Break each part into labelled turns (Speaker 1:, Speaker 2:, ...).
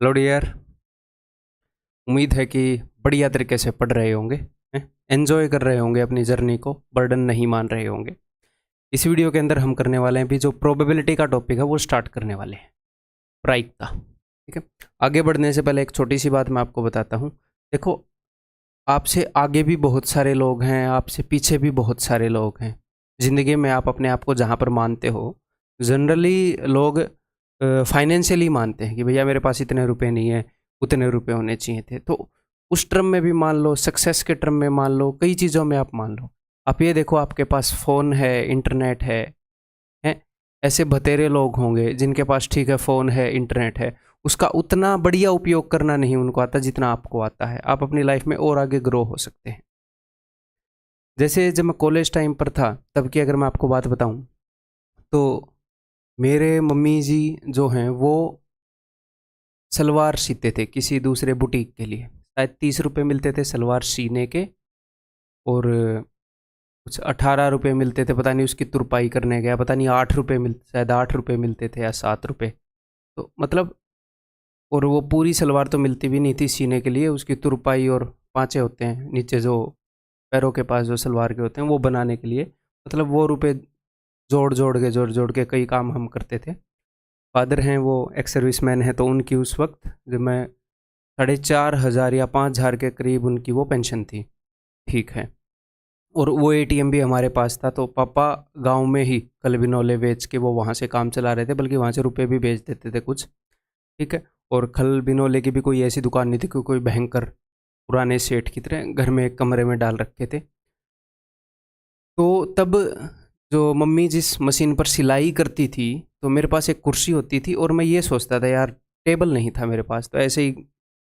Speaker 1: Hello dear. उम्मीद है कि बढ़िया तरीके से पढ़ रहे होंगे, एंजॉय कर रहे होंगे, अपनी जर्नी को बर्डन नहीं मान रहे होंगे। इस वीडियो के अंदर हम करने वाले हैं भी जो प्रोबेबिलिटी का टॉपिक है वो स्टार्ट करने वाले हैं, प्रायिकता। ठीक है, आगे बढ़ने से पहले एक छोटी सी बात मैं आपको बताता हूँ। देखो, आपसे आगे भी बहुत सारे लोग हैं, आपसे पीछे भी बहुत सारे लोग हैं। ज़िंदगी में आप अपने आप को जहाँ पर मानते हो, जनरली लोग फाइनेंशियली मानते हैं कि भैया मेरे पास इतने रुपए नहीं है, उतने रुपए होने चाहिए थे। तो उस टर्म में भी मान लो, सक्सेस के टर्म में मान लो, कई चीज़ों में आप मान लो। आप ये देखो, आपके पास फ़ोन है, इंटरनेट है, हैं? ऐसे बतेरे लोग होंगे जिनके पास ठीक है फ़ोन है, इंटरनेट है, उसका उतना बढ़िया उपयोग करना नहीं उनको आता जितना आपको आता है। आप अपनी लाइफ में और आगे ग्रो हो सकते हैं। जैसे जब मैं कॉलेज टाइम पर था तब की अगर मैं आपको बात बताऊं, तो मेरे मम्मी जी जो हैं वो सलवार सीते थे किसी दूसरे बुटीक के लिए। शायद 30 रुपये मिलते थे सलवार सीने के, और कुछ 18 रुपये मिलते थे, पता नहीं उसकी तुरपाई करने गया, पता नहीं 8 रुपये शायद 8 रुपये मिलते थे या 7 रुपये। तो मतलब, और वो पूरी सलवार तो मिलती भी नहीं थी सीने के लिए, उसकी तुरपाई और पाँचे होते हैं नीचे जो पैरों के पास जो सलवार के होते हैं वो बनाने के लिए, मतलब वो रुपए जोड़ जोड़ के कई काम हम करते थे। फादर हैं वो एक्स सर्विसमैन हैं, तो उनकी उस वक्त जब मैं 4,500 या 5,000 के करीब उनकी वो पेंशन थी। ठीक है, और वो एटीएम भी हमारे पास था, तो पापा गांव में ही कल बिनौले बेच के वो वहाँ से काम चला रहे थे, बल्कि वहाँ से रुपए भी बेच देते थे कुछ। ठीक है, और खल बिनौले की भी कोई ऐसी दुकान नहीं थी कि कोई भयंकर पुराने सेठ की तरह घर में एक कमरे में डाल रखे थे। तो तब जो मम्मी जिस मशीन पर सिलाई करती थी, तो मेरे पास एक कुर्सी होती थी, और मैं ये सोचता था यार टेबल नहीं था मेरे पास, तो ऐसे ही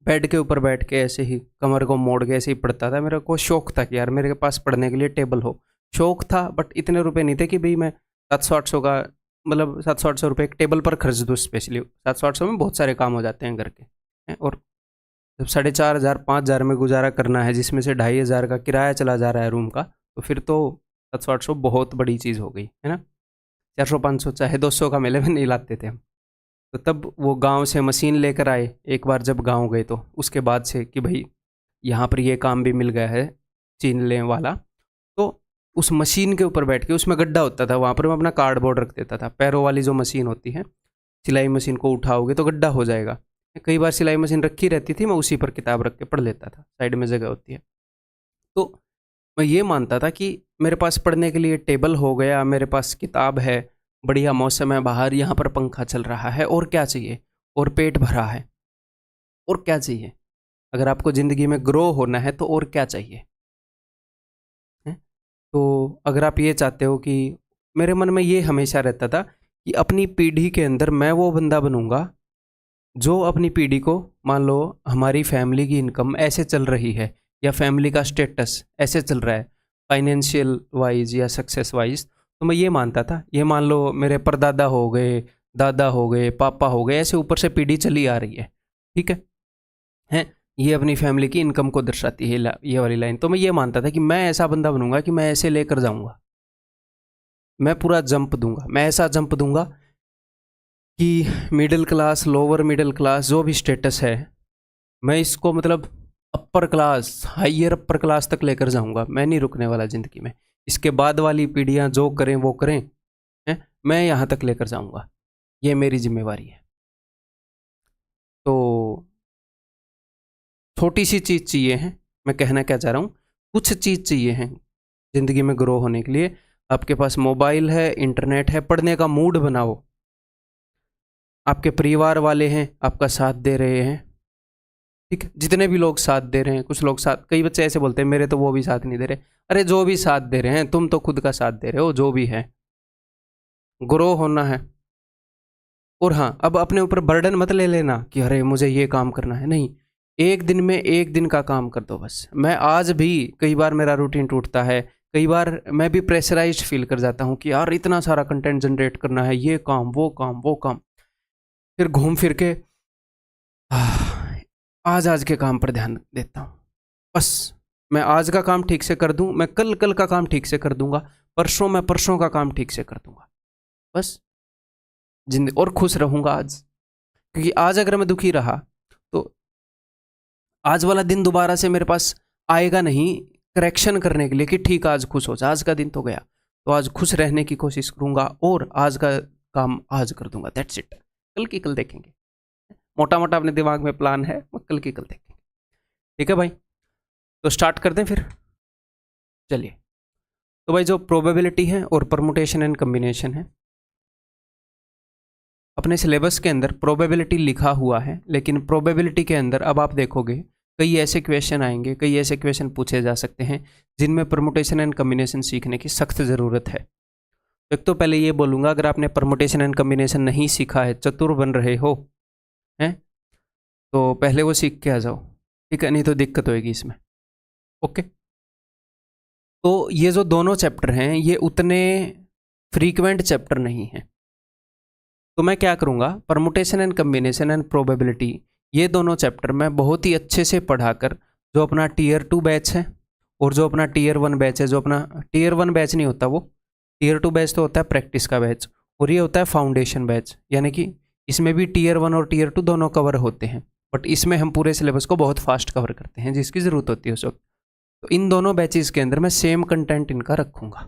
Speaker 1: बेड के ऊपर बैठ के ऐसे ही कमर को मोड़ के ऐसे ही पढ़ता था। मेरे को शौक था कि यार मेरे पास पढ़ने के लिए टेबल हो। शौक था, बट इतने रुपए नहीं थे कि भाई मैं 700-800 का, मतलब 700-800 रुपये एक टेबल पर खर्च दूँ स्पेशली। 700-800 में बहुत सारे काम हो जाते हैं घर के, हैं? और जब 4,500-5,000 में गुजारा करना है, जिसमें से 2,500 का किराया चला जा रहा है रूम का, तो फिर तो 700-800 बहुत बड़ी चीज़ हो गई है ना। 400-500 चाहे 200 का मेले में नहीं लाते थे हम। तो तब वो गांव से मशीन लेकर आए एक बार जब गांव गए, तो उसके बाद से कि भाई यहाँ पर ये काम भी मिल गया है चीनने वाला। तो उस मशीन के ऊपर बैठ के, उसमें गड्ढा होता था, वहाँ पर मैं अपना कार्डबोर्ड रख देता था। पैरों वाली जो मशीन होती है, सिलाई मशीन को उठाओगे तो गड्ढा हो जाएगा। कई बार सिलाई मशीन रखी रहती थी, मैं उसी पर किताब रख के पढ़ लेता था, साइड में जगह होती है। तो मैं ये मानता था कि मेरे पास पढ़ने के लिए टेबल हो गया, मेरे पास किताब है, बढ़िया मौसम है बाहर, यहाँ पर पंखा चल रहा है, और क्या चाहिए, और पेट भरा है, और क्या चाहिए। अगर आपको ज़िंदगी में ग्रो होना है तो और क्या चाहिए, है? तो अगर आप ये चाहते हो कि, मेरे मन में ये हमेशा रहता था कि अपनी पीढ़ी के अंदर मैं वो बंदा बनूंगा जो अपनी पीढ़ी को, मान लो हमारी फैमिली की इनकम ऐसे चल रही है, या फैमिली का स्टेटस ऐसे चल रहा है फाइनेंशियल वाइज या सक्सेस वाइज, तो मैं ये मानता था, ये मान लो मेरे परदादा हो गए, दादा हो गए, पापा हो गए, ऐसे ऊपर से पीढ़ी चली आ रही है। ठीक है, ये अपनी फैमिली की इनकम को दर्शाती है ये वाली लाइन। तो मैं ये मानता था कि मैं ऐसा बंदा बनूंगा कि मैं ऐसे लेकर जाऊंगा, मैं पूरा जंप दूंगा, मैं ऐसा जंप दूंगा कि middle class, lower middle class, जो भी स्टेटस है, मैं इसको मतलब upper class, higher upper class तक लेकर जाऊंगा। मैं नहीं रुकने वाला ज़िंदगी में। इसके बाद वाली पीढ़ियां जो करें वो करें, हैं? मैं यहाँ तक लेकर जाऊंगा, ये मेरी जिम्मेवारी है। तो छोटी सी चीज़ चाहिए है, मैं कहना क्या चाह रहा हूँ, कुछ चीज़ चाहिए है ज़िंदगी में ग्रो होने के लिए। आपके पास मोबाइल है, इंटरनेट है, पढ़ने का मूड बनाओ, आपके परिवार वाले हैं आपका साथ दे रहे हैं। ठीक है, जितने भी लोग साथ दे रहे हैं, कुछ लोग साथ, कई बच्चे ऐसे बोलते हैं मेरे तो वो भी साथ नहीं दे रहे। अरे जो भी साथ दे रहे हैं, तुम तो खुद का साथ दे रहे हो, जो भी है, ग्रो होना है। और हाँ, अब अपने ऊपर बर्डन मत ले लेना कि अरे मुझे ये काम करना है, नहीं। एक दिन में एक दिन का काम कर दो बस। मैं आज भी, कई बार मेरा रूटीन टूटता है, कई बार मैं भी प्रेशराइज्ड फील कर जाता हूँ कि यार इतना सारा कंटेंट जनरेट करना है, ये काम वो काम वो काम, फिर घूम फिर के आज आज के काम पर ध्यान देता हूँ। बस मैं आज का काम ठीक से कर दूं, मैं कल कल का काम ठीक से कर दूंगा, परसों मैं परसों का काम ठीक से कर दूंगा, बस जिंदगी, और खुश रहूंगा आज। क्योंकि आज अगर मैं दुखी रहा आज वाला दिन दोबारा से मेरे पास आएगा नहीं करेक्शन करने के लिए कि ठीक आज खुश हो जा, आज का दिन तो गया, तो आज खुश रहने की कोशिश करूंगा और आज का काम आज कर दूंगा, दैट्स इट। कल की कल देखेंगे, मोटा मोटा अपने दिमाग में प्लान है, कल की कल देखेंगे। ठीक है भाई, तो स्टार्ट कर दें फिर। चलिए, तो भाई जो प्रोबेबिलिटी है और परमुटेशन एंड कम्बिनेशन है, अपने सिलेबस के अंदर प्रोबेबिलिटी लिखा हुआ है, लेकिन प्रोबेबिलिटी के अंदर अब आप देखोगे कई ऐसे क्वेश्चन आएंगे, कई ऐसे क्वेश्चन पूछे जा सकते हैं जिनमें परमुटेशन एंड कम्बिनेशन सीखने की सख्त ज़रूरत है। एक तो पहले ये बोलूँगा, अगर आपने परमुटेशन एंड कम्बिनेशन नहीं सीखा है, चतुर बन रहे हो हैं, तो पहले वो सीख के आ जाओ, ठीक है, नहीं तो दिक्कत होएगी इसमें। ओके, तो ये जो दोनों चैप्टर हैं ये उतने फ्रीक्वेंट चैप्टर नहीं हैं, तो मैं क्या करूँगा, permutation and combination and probability ये दोनों चैप्टर मैं बहुत ही अच्छे से पढ़ाकर, जो अपना टीयर 2 बैच है और जो अपना टीयर 1 बैच है, जो अपना टीयर 1 बैच नहीं होता, वो टीयर 2 बैच तो होता है प्रैक्टिस का बैच, और ये होता है फाउंडेशन बैच, यानी कि इसमें भी टीयर 1 और टीयर 2 दोनों कवर होते हैं, बट इसमें हम पूरे सिलेबस को बहुत फास्ट कवर करते हैं जिसकी ज़रूरत होती है उस वक्त। तो इन दोनों बैचेस के अंदर मैं सेम कंटेंट इनका रखूँगा।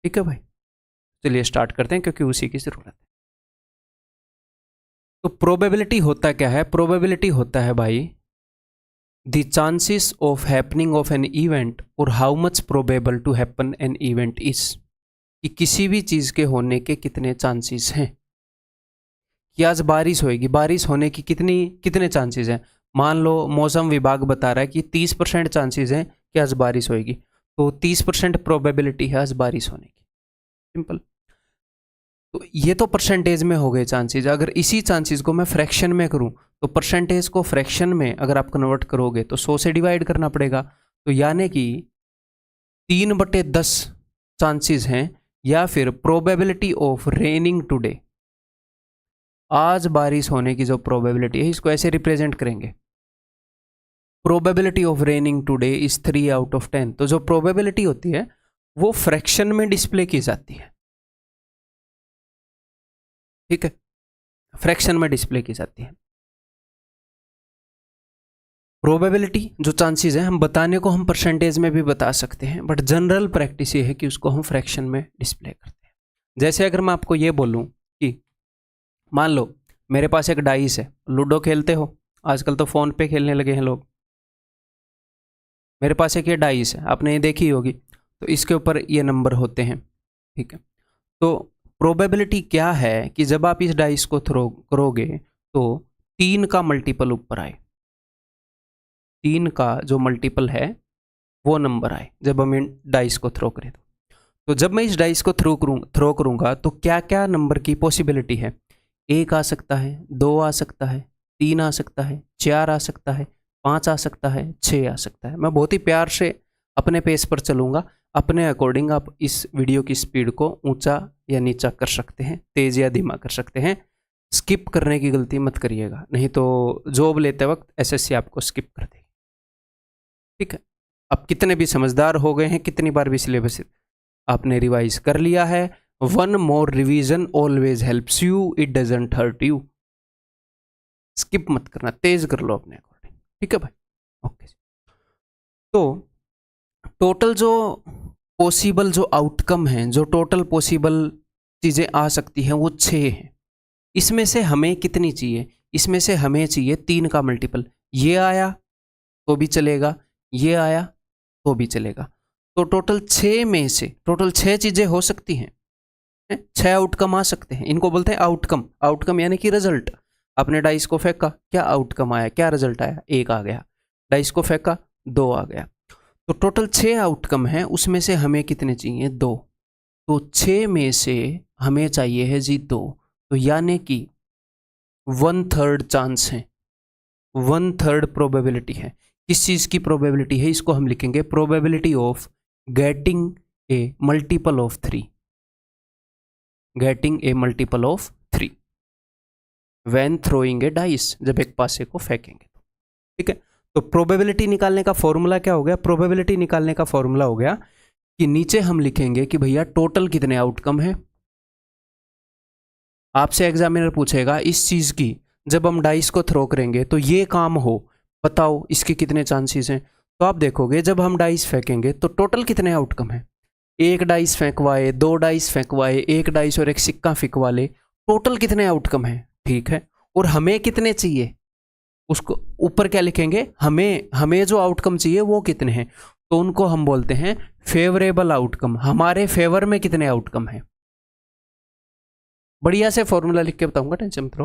Speaker 1: ठीक है भाई, चलिए स्टार्ट करते हैं क्योंकि उसी की ज़रूरत है। तो प्रोबेबिलिटी होता क्या है? प्रोबेबिलिटी होता है भाई the chances of happening of an event और how much probable to happen an event is, कि किसी भी चीज़ के होने के कितने चांसेस हैं, कि आज बारिश होएगी, बारिश होने की कितने चांसेस हैं। मान लो मौसम विभाग बता रहा है कि 30% चांसेस हैं कि आज बारिश होएगी, तो 30% प्रोबेबिलिटी है आज बारिश होने की, सिंपल। तो ये तो परसेंटेज में हो गए चांसेस। अगर इसी चांसेस को मैं फ्रैक्शन में करूं, तो परसेंटेज को फ्रैक्शन में अगर आप कन्वर्ट करोगे तो 100 से डिवाइड करना पड़ेगा, तो यानी कि 3/10 चांसेस हैं, या फिर प्रोबेबिलिटी ऑफ रेनिंग टुडे, आज बारिश होने की जो प्रोबेबिलिटी है, इसको ऐसे रिप्रेजेंट करेंगे, probability of raining today is 3/10। तो जो प्रोबेबिलिटी होती है वो फ्रैक्शन में डिस्प्ले की जाती है, ठीक है, फ्रैक्शन में डिस्प्ले की जाती है। प्रोबेबिलिटी जो चांसेस है हम बताने को हम परसेंटेज में भी बता सकते हैं, बट जनरल प्रैक्टिस ये है कि उसको हम फ्रैक्शन में डिस्प्ले करते हैं। जैसे अगर मैं आपको ये बोलूं कि मान लो मेरे पास एक डाइस है, लूडो खेलते हो, आजकल तो फ़ोन पे खेलने लगे हैं लोग। मेरे पास एक ये डाइस है, आपने ये देखी होगी, तो इसके ऊपर ये नंबर होते हैं, ठीक है। तो प्रोबेबिलिटी क्या है कि जब आप इस डाइस को थ्रो करोगे तो 3 का मल्टीपल ऊपर आए, 3 का जो मल्टीपल है वो नंबर आए जब हम इन डाइस को थ्रो करें। तो जब मैं इस डाइस को थ्रो करूँगा तो क्या क्या नंबर की पॉसिबिलिटी है? 1 आ सकता है, 2 आ सकता है, 3 आ सकता है, 4 आ सकता है, 5 आ सकता है, 6 आ सकता है। मैं बहुत ही प्यार से अपने पेस पर चलूँगा, अपने अकॉर्डिंग आप इस वीडियो की स्पीड को ऊंचा या नीचा कर सकते हैं, तेज़ या धीमा कर सकते हैं। स्किप करने की गलती मत करिएगा, नहीं तो जॉब लेते वक्त एसएससी आपको स्किप कर देगी, ठीक है। अब कितने भी समझदार हो गए हैं, कितनी बार भी सिलेबस आपने रिवाइज कर लिया है, 1 more revision always helps you, it doesn't hurt you. Skip मत करना, तेज कर लो अपने अकॉर्डिंग, ठीक है भाई, ओके। तो टोटल जो पॉसिबल जो आउटकम हैं, जो टोटल पॉसिबल चीज़ें आ सकती हैं वो 6 हैं। इसमें से हमें कितनी चाहिए? इसमें से हमें चाहिए 3 का मल्टीपल। ये आया तो भी चलेगा, ये आया तो भी चलेगा। तो टोटल 6 में से टोटल 6 चीज़ें हो सकती हैं, 6 आउटकम आ सकते हैं। इनको बोलते हैं आउटकम। आउटकम यानी कि रिजल्ट। आपने डाइस को फेंका, क्या आउटकम आया, क्या रिजल्ट आया? 1 आ गया। डाइस को फेंका, 2 आ गया। तो टोटल 6 आउटकम हैं, उसमें से हमें कितने चाहिए? 2। तो 6 में से हमें चाहिए है जी 2, तो यानी कि 1/3 चांस है, 1/3 प्रोबेबिलिटी है। किस चीज़ की प्रोबेबिलिटी है? इसको हम लिखेंगे probability of getting A multiple of 3, getting a multiple of 3 when throwing A dice, जब एक पासे को फेंकेंगे, ठीक है। तो प्रोबेबिलिटी निकालने का फॉर्मूला क्या हो गया? प्रोबेबिलिटी निकालने का फॉर्मूला हो गया कि नीचे हम लिखेंगे कि भैया टोटल कितने आउटकम है। आपसे एग्जामिनर पूछेगा इस चीज़ की, जब हम डाइस को थ्रो करेंगे तो ये काम हो, बताओ इसके कितने चांसेस हैं। तो आप देखोगे जब हम डाइस फेंकेंगे तो टोटल कितने आउटकम है, एक डाइस फेंकवाए, दो डाइस फेंकवाए, एक डाइस और एक सिक्का फेंकवा ले, टोटल कितने आउटकम है। ठीक है, और हमें कितने चाहिए, उसको ऊपर क्या लिखेंगे, हमें जो आउटकम चाहिए वो कितने हैं, तो उनको हम बोलते हैं फेवरेबल आउटकम। हमारे फेवर में कितने आउटकम हैं। बढ़िया से फॉर्मूला लिख के बताऊंगा, टेंशन मत लो।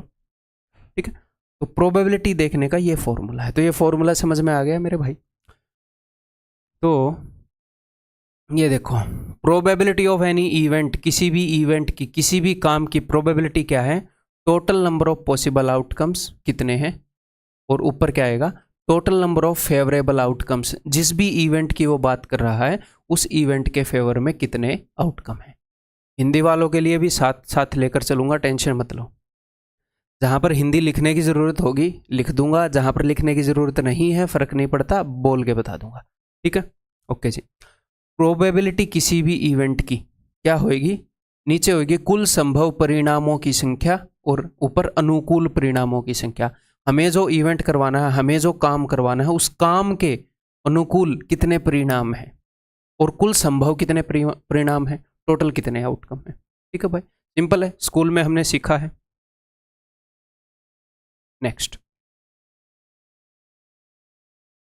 Speaker 1: ठीक है, तो प्रोबेबिलिटी देखने का ये फॉर्मूला है। तो ये फॉर्मूला समझ में आ गया मेरे भाई। तो ये देखो, प्रोबेबिलिटी ऑफ एनी इवेंट, किसी भी इवेंट की, किसी भी काम की प्रोबेबिलिटी क्या है, total number of possible outcomes कितने हैं, और ऊपर क्या आएगा, total number of favourable outcomes. जिस भी इवेंट की वो बात कर रहा है उस इवेंट के फेवर में कितने आउटकम है। हिंदी वालों के लिए भी साथ साथ लेकर चलूंगा, टेंशन मत लो। जहां पर हिंदी लिखने की ज़रूरत होगी लिख दूंगा, जहां पर लिखने की ज़रूरत नहीं है, फ़र्क नहीं पड़ता, बोल के बता दूंगा। ठीक है, ओके जी। प्रोबेबिलिटी किसी भी इवेंट की क्या होएगी, नीचे होगी कुल संभव परिणामों की संख्या और ऊपर अनुकूल परिणामों की संख्या। हमें जो इवेंट करवाना है, हमें जो काम करवाना है, उस काम के अनुकूल कितने परिणाम हैं और कुल संभव कितने परिणाम हैं, टोटल कितने आउटकम हैं। ठीक है भाई, सिंपल है, स्कूल में हमने सीखा है। नेक्स्ट,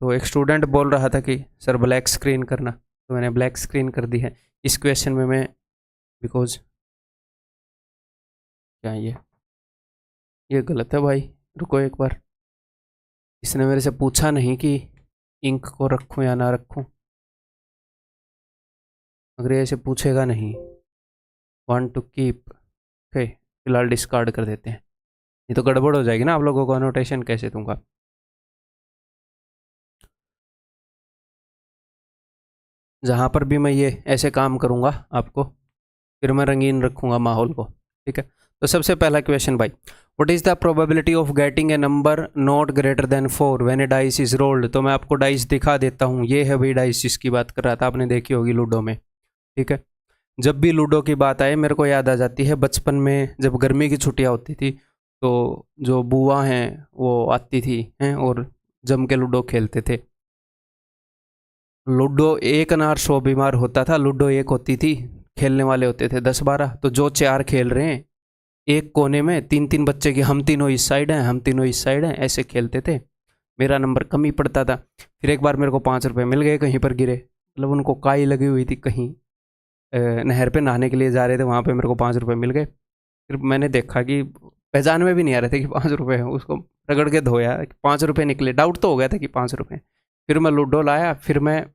Speaker 1: तो एक स्टूडेंट बोल रहा था कि सर ब्लैक स्क्रीन करना, तो मैंने ब्लैक स्क्रीन कर दी है। इस क्वेश्चन में मैं बिकॉज क्या ये गलत है भाई, रुको एक बार। इसने मेरे से पूछा नहीं कि इंक को रखूं या ना रखूं। अगर ये ऐसे पूछेगा नहीं, वांट टू कीप, ओके, फिलहाल डिस्कार्ड कर देते हैं, नहीं तो गड़बड़ हो जाएगी ना, आप लोगों को अनोटेशन कैसे दूंगा। जहाँ पर भी मैं ये ऐसे काम करूँगा आपको, फिर मैं रंगीन रखूँगा माहौल को। ठीक है, तो सबसे पहला क्वेश्चन भाई, what is the probability of getting a number not greater than 4 when A dice is rolled. तो मैं आपको डाइस दिखा देता हूँ, ये है भाई डाइस जिसकी बात कर रहा था, आपने देखी होगी लूडो में। ठीक है, जब भी लूडो की बात आए मेरे को याद आ जाती है बचपन में जब गर्मी की छुट्टियाँ होती थी, तो जो बुआ हैं वो आती थी हैं और जम के लूडो खेलते थे। लूडो एक अनार 100 बीमार होता था, लूडो एक होती थी, खेलने वाले होते थे 10-12, तो जो 4 खेल रहे हैं एक कोने में, 3-3 बच्चे की, हम तीनों इस साइड हैं, हम तीनों इस साइड हैं, ऐसे खेलते थे। मेरा नंबर कम ही पड़ता था। फिर एक बार मेरे को 5 रुपये मिल गए, कहीं पर गिरे, मतलब उनको काई लगी हुई थी, कहीं नहर पे नहाने के लिए जा रहे थे, वहाँ पे मेरे को 5 रुपये मिल गए। फिर मैंने देखा कि पहचान में भी नहीं आ रहे थे कि 5 रुपये हैं, उसको रगड़ के धोया, 5 रुपये निकले, डाउट तो हो गया था कि 5 रुपये। फिर मैं लूडो लाया, फिर मैं,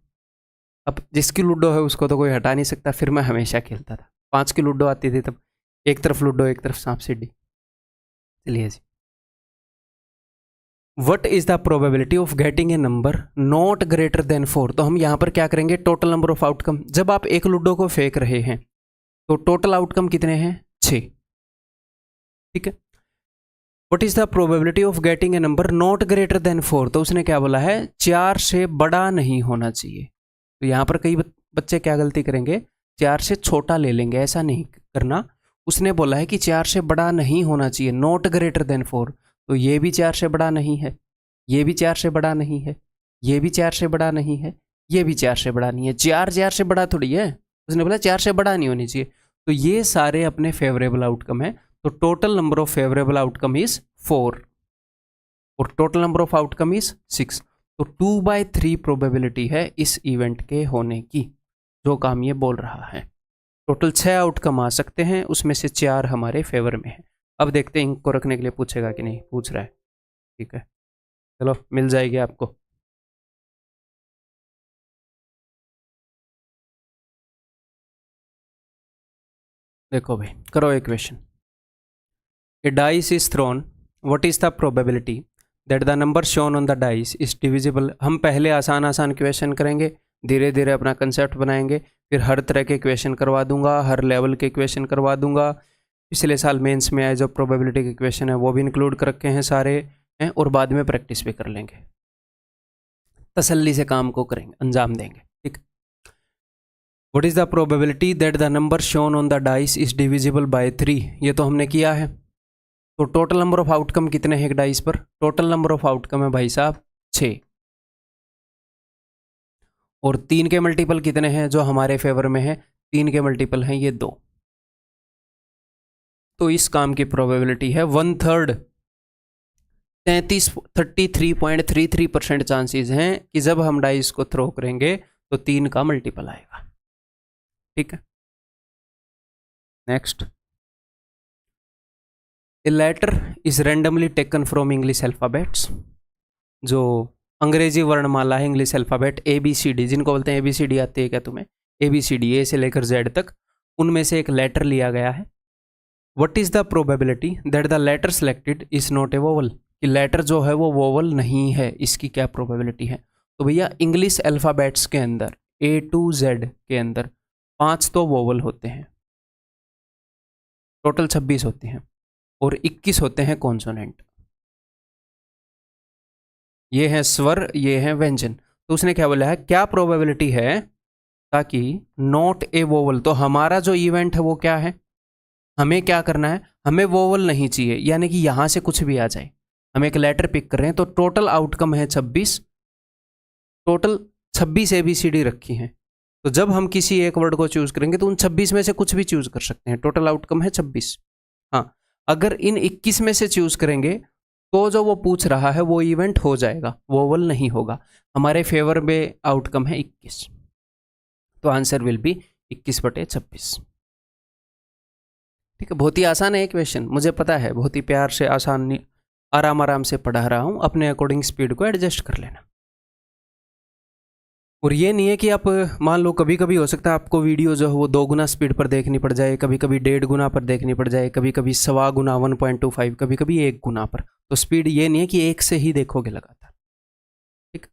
Speaker 1: अब जिसकी लूडो है उसको तो कोई हटा नहीं सकता, फिर मैं हमेशा खेलता था। 5 की लूडो आती थी तब, एक तरफ लूडो एक तरफ सांप सीढ़ी। चलिए जी, what is the probability of getting a number not greater than 4। तो हम यहाँ पर क्या करेंगे, टोटल नंबर ऑफ आउटकम। जब आप एक लूडो को फेंक रहे हैं तो टोटल आउटकम कितने हैं, 6। ठीक है, what is the probability of getting a number not greater than 4। तो उसने क्या बोला है, 4 से बड़ा नहीं होना चाहिए। तो यहाँ पर कई बच्चे क्या गलती करेंगे, 4 से छोटा ले लेंगे, ऐसा नहीं करना। उसने बोला है कि 4 से बड़ा नहीं होना चाहिए, नॉट ग्रेटर देन 4। तो ये भी 4 से बड़ा नहीं है, ये भी 4 से बड़ा नहीं है, ये भी 4 से बड़ा नहीं है, ये भी 4 से बड़ा नहीं है। 4 से बड़ा थोड़ी है, उसने बोला 4 से बड़ा नहीं होनी चाहिए। तो ये सारे अपने फेवरेबल आउटकम है। तो total number of favourable outcome is 4 और total number of outcome is 6। तो 2/3 प्रोबेबिलिटी है इस इवेंट के होने की, जो काम ये बोल रहा है। टोटल 6 आउटकम आ सकते हैं, उसमें से 4 हमारे फेवर में है। अब देखते हैं इनको रखने के लिए पूछेगा कि नहीं, पूछ रहा है। ठीक है, चलो मिल जाएगी आपको। देखो भाई, करो एक question. A dice is throne, what is the probability that the number shown on the dice is divisible. हम पहले आसान आसान क्वेश्चन करेंगे, धीरे धीरे अपना कंसेप्ट बनाएंगे, फिर हर तरह के क्वेश्चन करवा दूंगा, हर लेवल के क्वेश्चन करवा दूंगा। पिछले साल मेंस में आए जो प्रोबेबिलिटी के क्वेश्चन है वो भी इंक्लूड कर रखे हैं सारे हैं, और बाद में प्रैक्टिस भी कर लेंगे, तसल्ली से काम को करेंगे, अंजाम देंगे। ठीक, what is the probability that the number shown on the dice is divisible by 3। ये तो हमने किया है। तो टोटल नंबर ऑफ आउटकम कितने हैं एक डाइस पर, टोटल नंबर ऑफ आउटकम है भाई साहब 6, और 3 के मल्टीपल कितने हैं जो हमारे फेवर में है? 3 के मल्टीपल हैं ये 2। तो इस काम की प्रोबेबिलिटी है 1/3, 33.33% चांसेस हैं कि जब हम डाइस को थ्रो करेंगे तो 3 का मल्टीपल आएगा। ठीक है, next, a letter is randomly taken from English alphabets. जो अंग्रेजी वर्णमाला है, इंग्लिश अल्फाबेट ABCD, जिनको बोलते हैं ABCD आती है क्या तुम्हें? ABCD, ए से लेकर Z तक, उनमें से एक लेटर लिया गया है। What is the probability that the letter selected is not a vowel? कि लेटर जो है वो वोवल नहीं है, इसकी क्या प्रोबेबिलिटी है? तो भैया इंग्लिश अल्फाबेट्स के अंदर A to Z के अंदर 5 तो वोवल होते हैं, टोटल 26 होते हैं, और 21 होते हैं कॉन्सोनेंट। ये है स्वर, ये है व्यंजन। तो उसने क्या बोला है, क्या प्रोबेबिलिटी है ताकि नॉट ए वोवल? तो हमारा जो इवेंट है वो क्या है, हमें क्या करना है, हमें वोवल नहीं चाहिए, यानी कि यहां से कुछ भी आ जाए। हम एक लेटर पिक कर रहे हैं, तो टोटल आउटकम है 26, टोटल 26 ABCD रखी हैं। तो जब हम किसी एक वर्ड को चूज करेंगे तो उन 26 में से कुछ भी चूज कर सकते हैं, टोटल आउटकम है 26। हाँ, अगर इन 21 में से चूज करेंगे तो जो वो पूछ रहा है वो इवेंट हो जाएगा, वोवल नहीं होगा। हमारे फेवर में आउटकम है 21, तो आंसर विल बी 21/26। ठीक है, बहुत ही आसान है ये क्वेश्चन, मुझे पता है, बहुत ही प्यार से आसान आराम आराम से पढ़ा रहा हूं, अपने अकॉर्डिंग स्पीड को एडजस्ट कर लेना। और ये नहीं है कि आप मान लो, कभी कभी हो सकता है आपको वीडियो जो है वो 2 गुना स्पीड पर देखनी पड़ जाए, कभी कभी 1.5 गुना पर देखनी पड़ जाए, कभी कभी 1.25 गुना 1.25, कभी कभी 1 गुना पर। तो स्पीड ये नहीं है कि 1 से ही देखोगे लगातार। ठीक,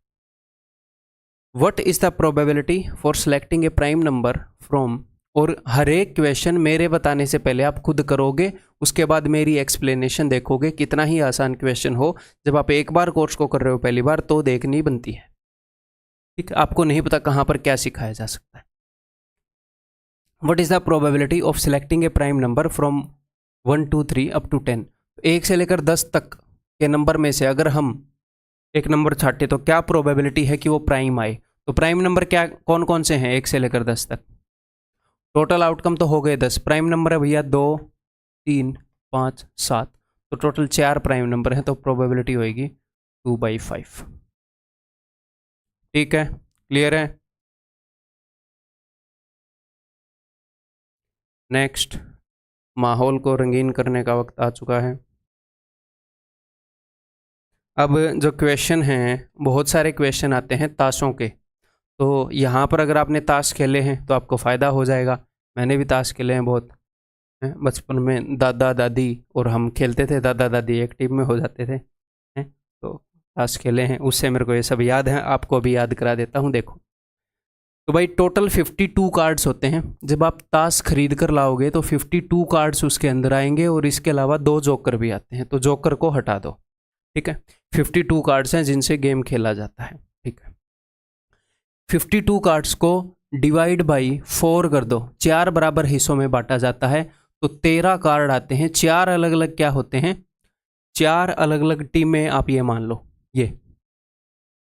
Speaker 1: what is the probability for selecting A prime number from? और हर एक क्वेश्चन मेरे बताने से पहले आप खुद करोगे, उसके बाद मेरी एक्सप्लेनेशन देखोगे। कितना ही आसान क्वेश्चन हो, जब आप एक बार कोर्स को कर रहे हो पहली बार, तो देखनी बनती है। ठीक, आपको नहीं पता कहां पर क्या सिखाया जा सकता है। What is the probability of selecting a prime number from 1 2 3 up to 10? 1 से लेकर 10 तक के नंबर में से अगर हम एक नंबर छाटे तो क्या प्रोबेबिलिटी है कि वो प्राइम आए? तो प्राइम नंबर क्या, कौन कौन से हैं 1 से लेकर 10 तक? टोटल आउटकम तो हो गए 10, प्राइम नंबर है भैया 2 3 5 7, तो टोटल 4 प्राइम नंबर हैं, तो प्रोबेबिलिटी होगी 2/5। ठीक है, क्लियर है? नेक्स्ट, माहौल को रंगीन करने का वक्त आ चुका है। अब जो क्वेश्चन हैं, बहुत सारे क्वेश्चन आते हैं ताशों के, तो यहाँ पर अगर आपने ताश खेले हैं तो आपको फ़ायदा हो जाएगा। मैंने भी ताश खेले हैं बहुत, बचपन में दादा दादी और हम खेलते थे, दादा दादी एक टीम में हो जाते थे, तो ताश खेले हैं, उससे मेरे को ये सब याद है, आपको भी याद करा देता हूँ। देखो, तो भाई टोटल 52 कार्ड्स होते हैं। जब आप ताश खरीद कर लाओगे तो 52 कार्ड्स उसके अंदर आएंगे, और इसके अलावा 2 जोकर भी आते हैं, तो जोकर को हटा दो। ठीक है, 52 कार्ड्स हैं जिनसे गेम खेला जाता है। ठीक है, 52 कार्ड्स को डिवाइड बाई 4 कर दो, 4 बराबर हिस्सों में बांटा जाता है, तो 13 कार्ड आते हैं। 4 अलग अलग क्या होते हैं, 4 अलग अलग टीमें, आप ये मान लो। ये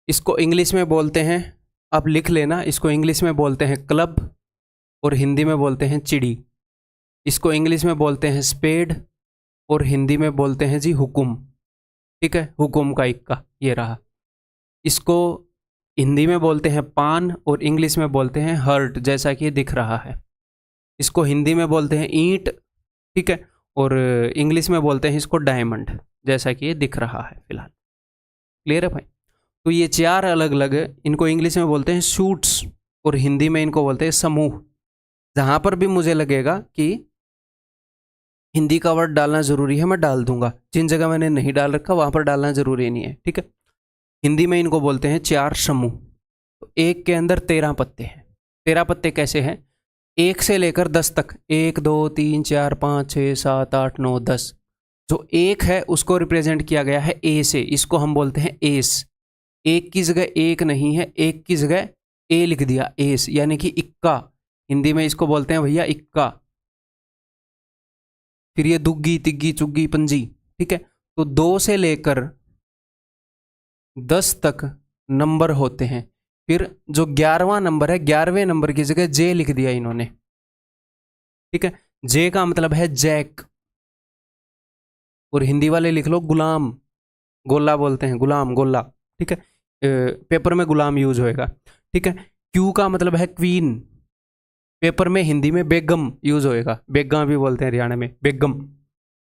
Speaker 1: इसको इंग्लिश में बोलते हैं, आप लिख लेना, इसको इंग्लिश में बोलते हैं क्लब, और हिंदी में बोलते हैं चिड़ी। इसको इंग्लिश में बोलते हैं स्पेड, और हिंदी में बोलते हैं जी हुकुम। ठीक है, हुकुम का इक्का ये रहा। इसको हिंदी में बोलते हैं पान, और इंग्लिश में बोलते हैं हर्ट, जैसा कि दिख रहा है। इसको हिंदी में बोलते हैं ईंट, ठीक है, और इंग्लिश में बोलते हैं इसको डायमंड, जैसा कि ये दिख रहा है फिलहाल। क्लियर है भाई? तो ये 4 अलग अलग, इनको इंग्लिश में बोलते हैं शूट्स, और हिंदी में इनको बोलते हैं समूह। जहाँ पर भी मुझे लगेगा कि हिंदी का वर्ड डालना ज़रूरी है, मैं डाल दूंगा। जिन जगह मैंने नहीं डाल रखा वहाँ पर डालना ज़रूरी नहीं है। ठीक है, हिंदी में इनको बोलते हैं 4 समूह। तो एक के अंदर 13 पत्ते हैं। 13 पत्ते कैसे हैं, 1 से लेकर 10 तक, 1 2 3 4 5 6 7 8 9 10। जो 1 है उसको रिप्रेजेंट किया गया है ए से, इसको हम बोलते हैं एस। 1 की जगह 1 नहीं है, 1 की जगह ए लिख दिया, एस, यानी कि इक्का। हिंदी में इसको बोलते हैं भैया इक्का। फिर ये दुग्गी तिग्गी चुग्गी पंजी। ठीक है, तो 2 से लेकर 10 तक नंबर होते हैं। फिर जो 11वां नंबर है, 11वें नंबर की जगह जे लिख दिया इन्होंने, ठीक है। जे का मतलब है जैक, और हिंदी वाले लिख लो गुलाम, गोला बोलते हैं, गुलाम, गोला, ठीक है। पेपर में गुलाम यूज होएगा, ठीक है। क्यू का मतलब है क्वीन, पेपर में हिंदी में बेगम यूज होएगा, बेगम भी बोलते हैं हरियाणा में, बेगम।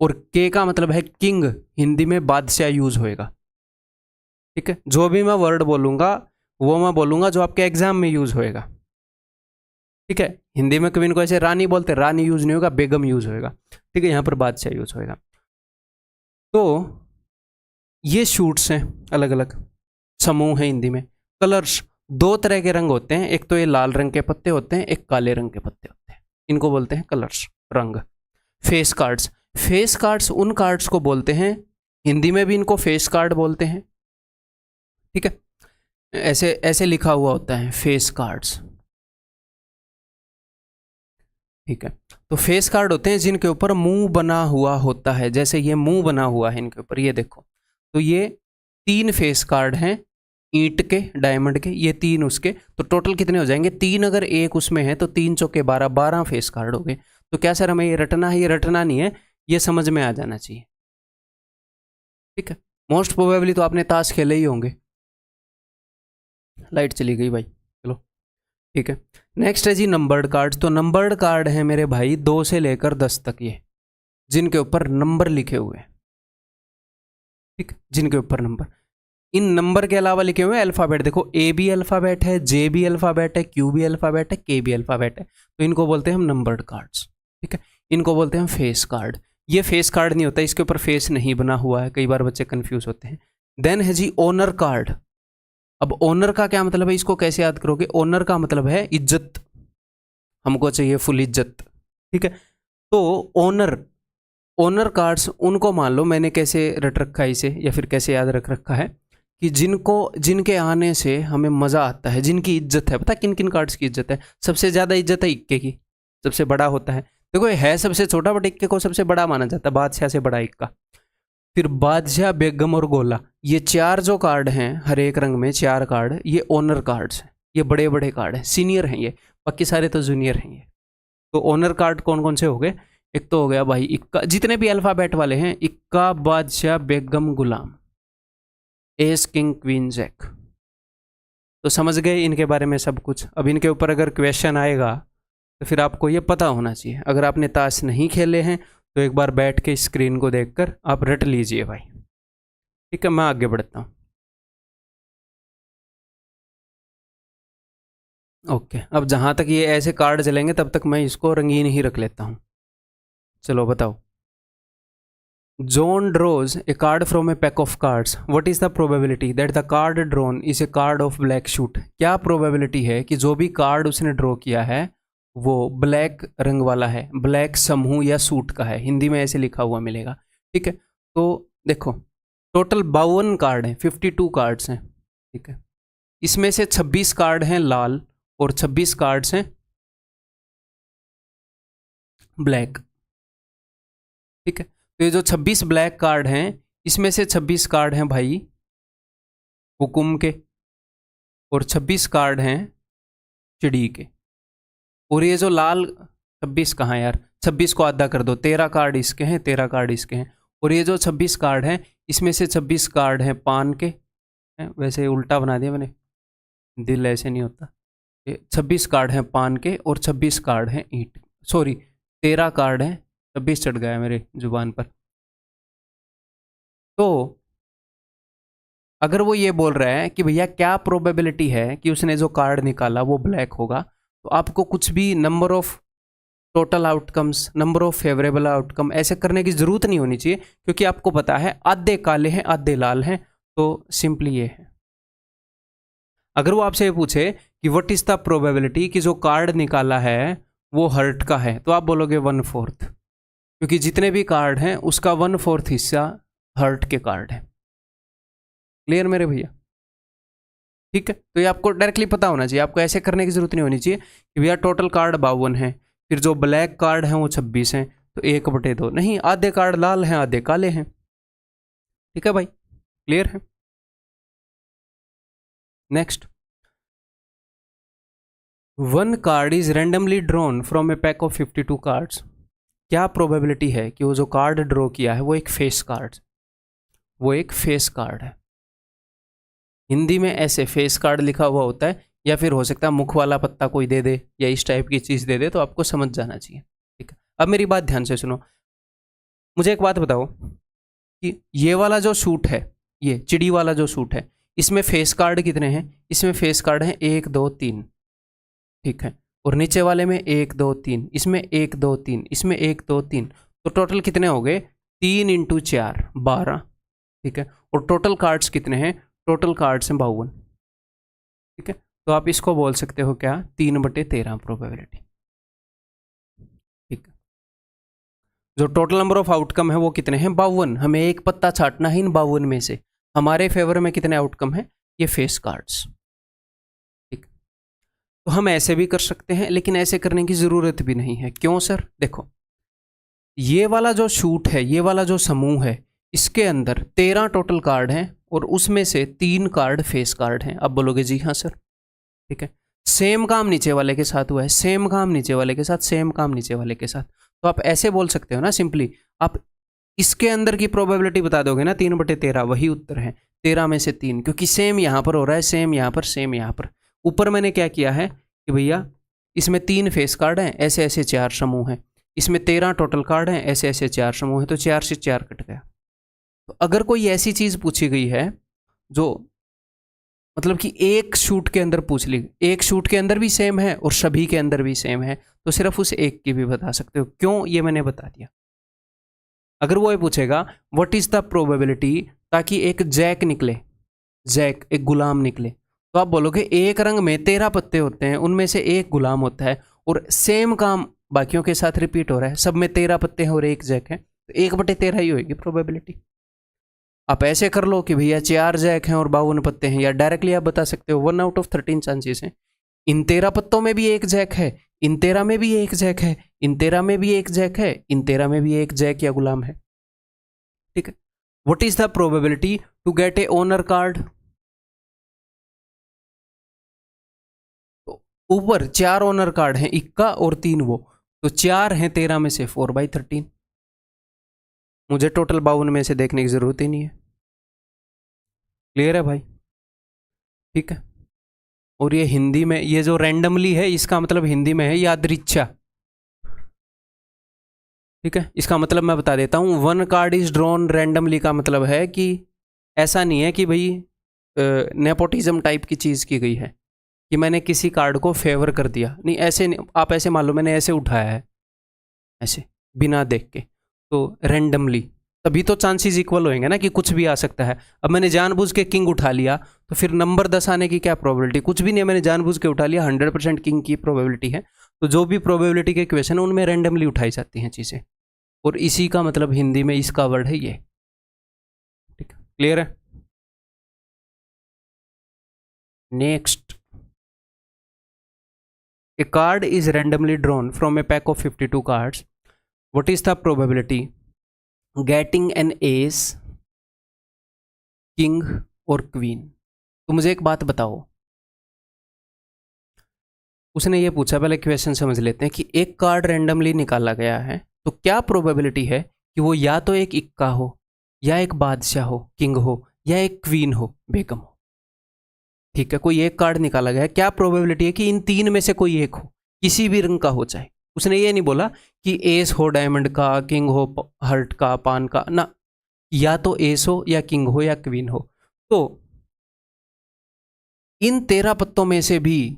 Speaker 1: और के का मतलब है किंग, हिंदी में बादशाह यूज होएगा, ठीक है। जो भी मैं वर्ड बोलूंगा वो मैं बोलूंगा जो आपके एग्जाम में यूज होएगा, ठीक है। हिंदी में क्वीन को ऐसे रानी बोलते हैं, रानी यूज नहीं होगा, बेगम यूज होएगा, ठीक है। यहाँ पर बादशाह यूज होएगा। तो ये शूट्स हैं, अलग अलग समूह है हिंदी में। कलर्स, दो तरह के रंग होते हैं, एक तो ये लाल रंग के पत्ते होते हैं, एक काले रंग के पत्ते होते हैं, इनको बोलते हैं कलर्स, रंग। फेस कार्ड्स, फेस कार्ड्स उन कार्ड्स को बोलते हैं, हिंदी में भी इनको फेस कार्ड बोलते हैं, ठीक है। ऐसे ऐसे लिखा हुआ होता है फेस कार्ड्स, ठीक है। तो फेस कार्ड होते हैं जिनके ऊपर मुंह बना हुआ होता है, जैसे ये मुंह बना हुआ है इनके ऊपर, ये देखो। तो ये 3 फेस कार्ड हैं, ईंट के, डायमंड के, ये 3 उसके, तो टोटल कितने हो जाएंगे? 3 अगर एक उसमें है तो 3 चौके 12, 12 फेस कार्ड हो गए। तो क्या सर हमें ये रटना है? ये रटना नहीं है, ये समझ में आ जाना चाहिए, ठीक है। मोस्ट प्रोबेबली तो आपने ताश खेले ही होंगे। लाइट चली गई भाई, चलो ठीक है। नेक्स्ट है जी नंबर्ड कार्ड्स। तो नंबर्ड कार्ड है मेरे भाई 2 से लेकर 10 तक, ये जिनके ऊपर नंबर लिखे हुए हैं, ठीक, जिनके ऊपर नंबर, इन नंबर के अलावा लिखे हुए हैं अल्फ़ाबेट। देखो ए भी अल्फ़ाबेट है, जे भी अल्फ़ाबेट है, क्यू भी अल्फ़ाबेट है, के भी अल्फ़ाबेट है, तो इनको बोलते हैं हम नंबर्ड कार्ड्स, ठीक है। इनको बोलते हैं हम फेस कार्ड। ये फेस कार्ड नहीं होता, इसके ऊपर फेस नहीं बना हुआ है, कई बार बच्चे कंफ्यूज होते हैं। देन है जी ओनर कार्ड। अब ओनर का क्या मतलब है, इसको कैसे याद करोगे? ओनर का मतलब है इज्जत, हमको चाहिए फुल इज्जत, ठीक है। तो ओनर, ओनर कार्ड्स उनको मान लो, मैंने कैसे रट रखा है इसे, या फिर कैसे याद रख रखा है कि जिनको, जिनके आने से हमें मज़ा आता है, जिनकी इज्जत है। पता किन किन कार्ड्स की इज्जत है? सबसे ज़्यादा इज्जत है इक्के की, सबसे बड़ा होता है। देखो ये है सबसे छोटा, बट इक्के को सबसे बड़ा माना जाता है, बादशाह से बड़ा इक्का। फिर बादशाह, बेगम और गोला, ये 4 जो कार्ड हैं, हर एक रंग में 4 कार्ड, ये ओनर कार्ड्स हैं, ये बड़े बड़े कार्ड हैं, सीनियर हैं ये, बाकी सारे तो जूनियर हैं ये। तो ओनर कार्ड कौन कौन से हो गए? एक तो हो गया भाई इक्का, जितने भी अल्फ़ाबेट वाले हैं, इक्का, बादशाह, बेगम, गुलाम, एस, किंग, क्वीन, जैक। तो समझ गए इनके बारे में सब कुछ। अब इनके ऊपर अगर क्वेश्चन आएगा तो फिर आपको ये पता होना चाहिए। अगर आपने ताश नहीं खेले हैं तो एक बार बैठ के स्क्रीन को देखकर आप रट लीजिए भाई, ठीक है। मैं आगे बढ़ता हूँ। ओके, अब जहाँ तक ये ऐसे कार्ड चलेंगे तब तक मैं इसको रंगीन ही रख लेता हूँ। चलो बताओ। John draws a card from a pack of cards. What is the probability that the card drawn is a card of black suit? क्या प्रोबेबिलिटी है कि जो भी कार्ड उसने ड्रॉ किया है वो ब्लैक रंग वाला है, ब्लैक समूह या सूट का है, हिंदी में ऐसे लिखा हुआ मिलेगा, ठीक है। तो देखो टोटल 52 कार्ड हैं, 52 कार्ड्स हैं, ठीक है। इसमें से 26 कार्ड हैं लाल और 26 कार्ड्स हैं ब्लैक, ठीक है। तो ये जो 26 ब्लैक कार्ड हैं, इसमें से 26 कार्ड हैं भाई हुकुम के, और 26 कार्ड हैं चिड़ी के। और ये जो लाल 26 कहाँ यार, 26 को आधा कर दो, 13 कार्ड इसके हैं, 13 कार्ड इसके हैं। और ये जो 26 कार्ड हैं, इसमें से 26 कार्ड हैं पान के, वैसे उल्टा बना दिया मैंने, दिल ऐसे नहीं होता। ये 26 कार्ड हैं पान के और 26 कार्ड हैं ईंट, सॉरी 13 कार्ड हैं, 26 चढ़ गया मेरे जुबान पर। तो अगर वो ये बोल रहा है कि भैया क्या प्रोबेबिलिटी है कि उसने जो कार्ड निकाला वो ब्लैक होगा, तो आपको कुछ भी number of total outcomes, number of favourable outcome ऐसे करने की जरूरत नहीं होनी चाहिए, क्योंकि आपको पता है आधे काले हैं आधे लाल हैं। तो सिंपली ये है। अगर वो आपसे ये पूछे कि व्हाट इज द प्रोबेबिलिटी कि जो कार्ड निकाला है वो हर्ट का है, तो आप बोलोगे 1/4, क्योंकि जितने भी कार्ड हैं उसका 1/4 हिस्सा हर्ट के कार्ड है। क्लियर मेरे भैया? ठीक है। तो ये आपको डायरेक्टली पता होना चाहिए, आपको ऐसे करने की जरूरत नहीं होनी चाहिए कि भैया टोटल कार्ड 52 हैं, फिर जो ब्लैक कार्ड हैं वो 26 हैं, तो 1/2 नहीं, आधे कार्ड लाल हैं आधे काले हैं, ठीक है भाई, क्लियर है। Next, one card is randomly drawn from A pack of 52 cards. क्या प्रोबेबिलिटी है कि वो जो कार्ड ड्रॉ किया है वो एक फेस कार्ड है। हिंदी में ऐसे फेस कार्ड लिखा हुआ होता है, या फिर हो सकता है मुख वाला पत्ता कोई दे दे या इस टाइप की चीज़ दे दे, तो आपको समझ जाना चाहिए। ठीक है, अब मेरी बात ध्यान से सुनो। मुझे एक बात बताओ कि ये वाला जो सूट है, ये चिड़ी वाला जो सूट है, इसमें फेस कार्ड कितने हैं? इसमें फेस कार्ड हैं 1 2 3। ठीक है, और नीचे वाले में 1 2 3, इसमें 1 2 3, इसमें 1 2 3, तो टोटल कितने हो गए? 3 × 4 12। ठीक है, और टोटल कार्ड्स कितने हैं? टोटल कार्ड्स हैं 52। ठीक है, तो आप इसको बोल सकते हो क्या? 3/13 प्रोबेबिलिटी। ठीक है, जो टोटल नंबर ऑफ आउटकम है वो कितने हैं? 52। हमें एक पत्ता छाटना है इन 52 में से। हमारे फेवर में कितने आउटकम हैं? ये फेस कार्ड्स। ठीक, तो हम ऐसे भी कर सकते हैं, लेकिन ऐसे करने की ज़रूरत भी नहीं है। क्यों सर? देखो, ये वाला जो शूट है, ये वाला जो समूह है, इसके अंदर 13 टोटल कार्ड हैं और उसमें से 3 कार्ड फेस कार्ड हैं। अब बोलोगे जी हाँ सर। ठीक है, सेम काम नीचे वाले के साथ हुआ है, सेम काम नीचे वाले के साथ, सेम काम नीचे वाले के साथ। तो आप ऐसे बोल सकते हो ना सिंपली, आप इसके अंदर की प्रोबेबिलिटी बता दोगे ना, 3/13 वही उत्तर है। 13 में से 3, क्योंकि सेम यहाँ पर हो रहा है, सेम यहाँ पर, सेम यहाँ पर। ऊपर मैंने क्या किया है कि भैया इसमें 3 फेस कार्ड हैं, ऐसे ऐसे 4 समूह हैं। इसमें 13 टोटल कार्ड हैं, ऐसे ऐसे 4 समूह हैं, तो 4 से 4 कट गया। तो अगर कोई ऐसी चीज़ पूछी गई है जो मतलब कि एक शूट के अंदर पूछ ली, एक शूट के अंदर भी सेम है और सभी के अंदर भी सेम है, तो सिर्फ उस एक की भी बता सकते हो। क्यों? ये मैंने बता दिया। अगर वो ये पूछेगा व्हाट इज द प्रोबेबिलिटी, ताकि एक जैक निकले, जैक एक गुलाम निकले, तो आप बोलोगे एक रंग में 13 पत्ते होते हैं, उनमें से एक गुलाम होता है और सेम काम बाकियों के साथ रिपीट हो रहा है, सब में 13 पत्ते हैं और एक जैक है, तो 1/13 ही होगी प्रोबेबिलिटी। आप ऐसे कर लो कि भैया 4 जैक हैं और 52 पत्ते हैं, या डायरेक्टली आप बता सकते हो 1 आउट ऑफ 13 चांसेस हैं। इन 13 पत्तों में भी एक जैक है, इन 13 में भी एक जैक है, इन 13 में भी एक जैक है, इन 13 में भी एक जैक या गुलाम है। ठीक है, what is the probability to get a honour card? ऊपर 4 ओनर कार्ड हैं, इक्का और 3 वो, तो 4 हैं 13 में से, 4/13। मुझे टोटल 52 में से देखने की जरूरत ही नहीं है। क्लियर है भाई? ठीक है, और ये हिंदी में, ये जो रैंडमली है इसका मतलब हिंदी में है यादृच्छा। ठीक है, इसका मतलब मैं बता देता हूँ, 1 कार्ड इज ड्रॉन रैंडमली का मतलब है कि ऐसा नहीं है कि भाई नेपोटिज्म टाइप की चीज़ की गई है कि मैंने किसी कार्ड को फेवर कर दिया, नहीं ऐसे नहीं। आप ऐसे मान लो मैंने ऐसे उठाया है, ऐसे बिना देख के, तो रैंडमली, तभी तो चांसेस इक्वल होंगे ना कि कुछ भी आ सकता है। अब मैंने जानबूझ के किंग उठा लिया, तो फिर नंबर 10 आने की क्या प्रोबेबिलिटी? कुछ भी नहीं है, मैंने जानबूझ के उठा लिया, 100% किंग की प्रोबेबिलिटी है। तो जो भी प्रोबेबिलिटी के क्वेश्चन है उनमें रैंडमली उठाई जाती हैं चीज़ें, और इसी का मतलब हिंदी में इसका वर्ड है ये। ठीक है, क्लियर है? Next, A card is randomly drawn from A pack of 52 cards, what is the probability getting an S, king और क्वीन? तो मुझे एक बात बताओ, उसने ये पूछा, पहले क्वेश्चन समझ लेते हैं कि एक कार्ड रैंडमली निकाला गया है, तो क्या प्रोबेबिलिटी है कि वो या तो एक इक्का हो, या एक बादशाह हो, किंग हो, या एक क्वीन हो, बेगम हो। ठीक है, कोई एक कार्ड निकाला गया है, क्या प्रोबेबिलिटी है कि इन 3 में से कोई एक हो, किसी भी रंग का हो चाहे। उसने ये नहीं बोला कि एस हो डायमंड का, किंग हो हर्ट का, पान का, ना, या तो एस हो या किंग हो या क्वीन हो। तो इन 13 पत्तों में से भी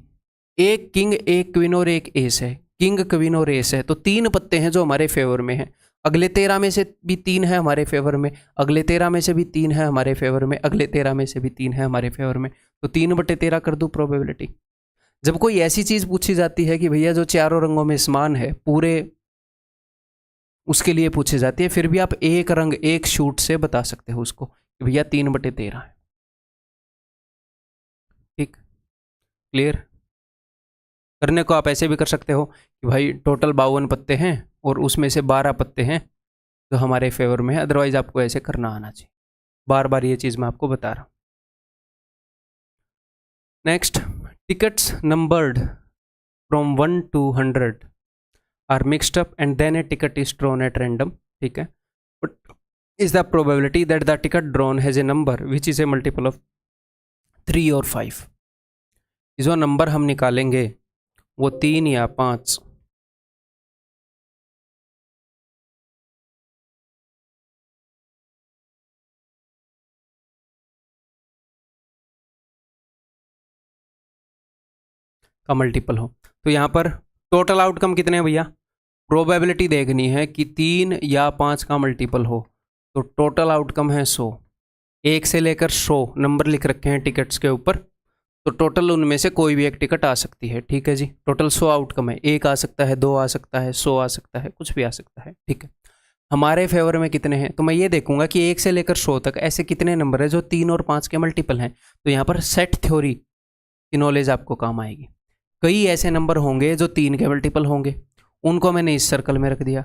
Speaker 1: एक किंग, एक क्वीन और एक एस है, किंग क्वीन और एस है, तो 3 पत्ते हैं जो हमारे फेवर में हैं। अगले 13 में से भी 3 है हमारे फेवर में, अगले 13 में से भी 3 है हमारे फेवर में, अगले 13 में से भी 3 है हमारे फेवर में, तो 3/13 कर दूं प्रोबेबिलिटी। जब कोई ऐसी चीज पूछी जाती है कि भैया जो चारों रंगों में समान है पूरे, उसके लिए पूछी जाती है, फिर भी आप एक रंग एक शूट से बता सकते हो उसको कि भैया 3/13 है। ठीक, क्लियर? करने को आप ऐसे भी कर सकते हो कि भाई टोटल 52 पत्ते हैं और उसमें से 12 पत्ते हैं जो हमारे फेवर में है, अदरवाइज आपको ऐसे करना आना चाहिए। बार बार ये चीज़ मैं आपको बता रहा हूँ। Next, tickets numbered from 1 to 100 are mixed up and then a ticket is drawn at random, ठीक है, but is the probability that the ticket drawn has a number which is a multiple of 3 और 5। जो number हम निकालेंगे वो 3 या 5 का multiple हो। तो यहाँ पर टोटल आउटकम कितने हैं भैया? प्रोबेबिलिटी देखनी है कि 3 या 5 का मल्टीपल हो, तो टोटल आउटकम है 100। 1 से लेकर 100 नंबर लिख रखे हैं टिकट्स के ऊपर, तो टोटल उनमें से कोई भी एक टिकट आ सकती है, ठीक है जी। टोटल 100 आउटकम है, 1 आ सकता है, 2 आ सकता है, 100 आ सकता है, कुछ भी आ सकता है, ठीक है। हमारे फेवर में कितने हैं, तो मैं ये देखूंगा कि 1 से लेकर 100 तक ऐसे कितने नंबर है जो 3 और 5 के मल्टीपल हैं। तो यहाँ पर सेट थ्योरी की नॉलेज आपको काम आएगी। कई ऐसे नंबर होंगे जो 3 के मल्टीपल होंगे, उनको मैंने इस सर्कल में रख दिया।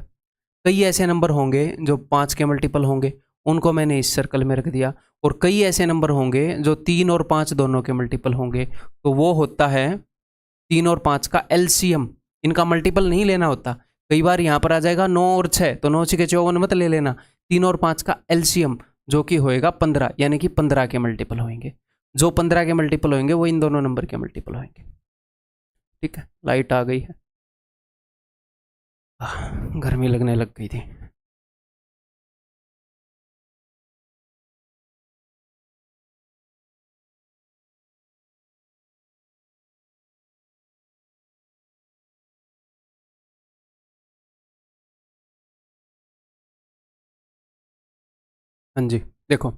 Speaker 1: कई ऐसे नंबर होंगे जो 5 के मल्टीपल होंगे, उनको मैंने इस सर्कल में रख दिया। और कई ऐसे नंबर होंगे जो 3 और 5 दोनों के मल्टीपल होंगे, तो वो होता है 3 और 5 का एलसीएम। इनका मल्टीपल नहीं लेना होता। कई बार यहाँ पर आ जाएगा 9 और 6, तो 9 6 54 मत ले लेना। 3 और 5 का एलसीएम जो कि होएगा 15, यानी कि 15 के मल्टीपल होंगे। जो 15 के मल्टीपल होंगे वो इन दोनों नंबर के मल्टीपल होंगे, ठीक है। लाइट आ गई है, गर्मी लगने लग गई थी। हाँ जी, देखो,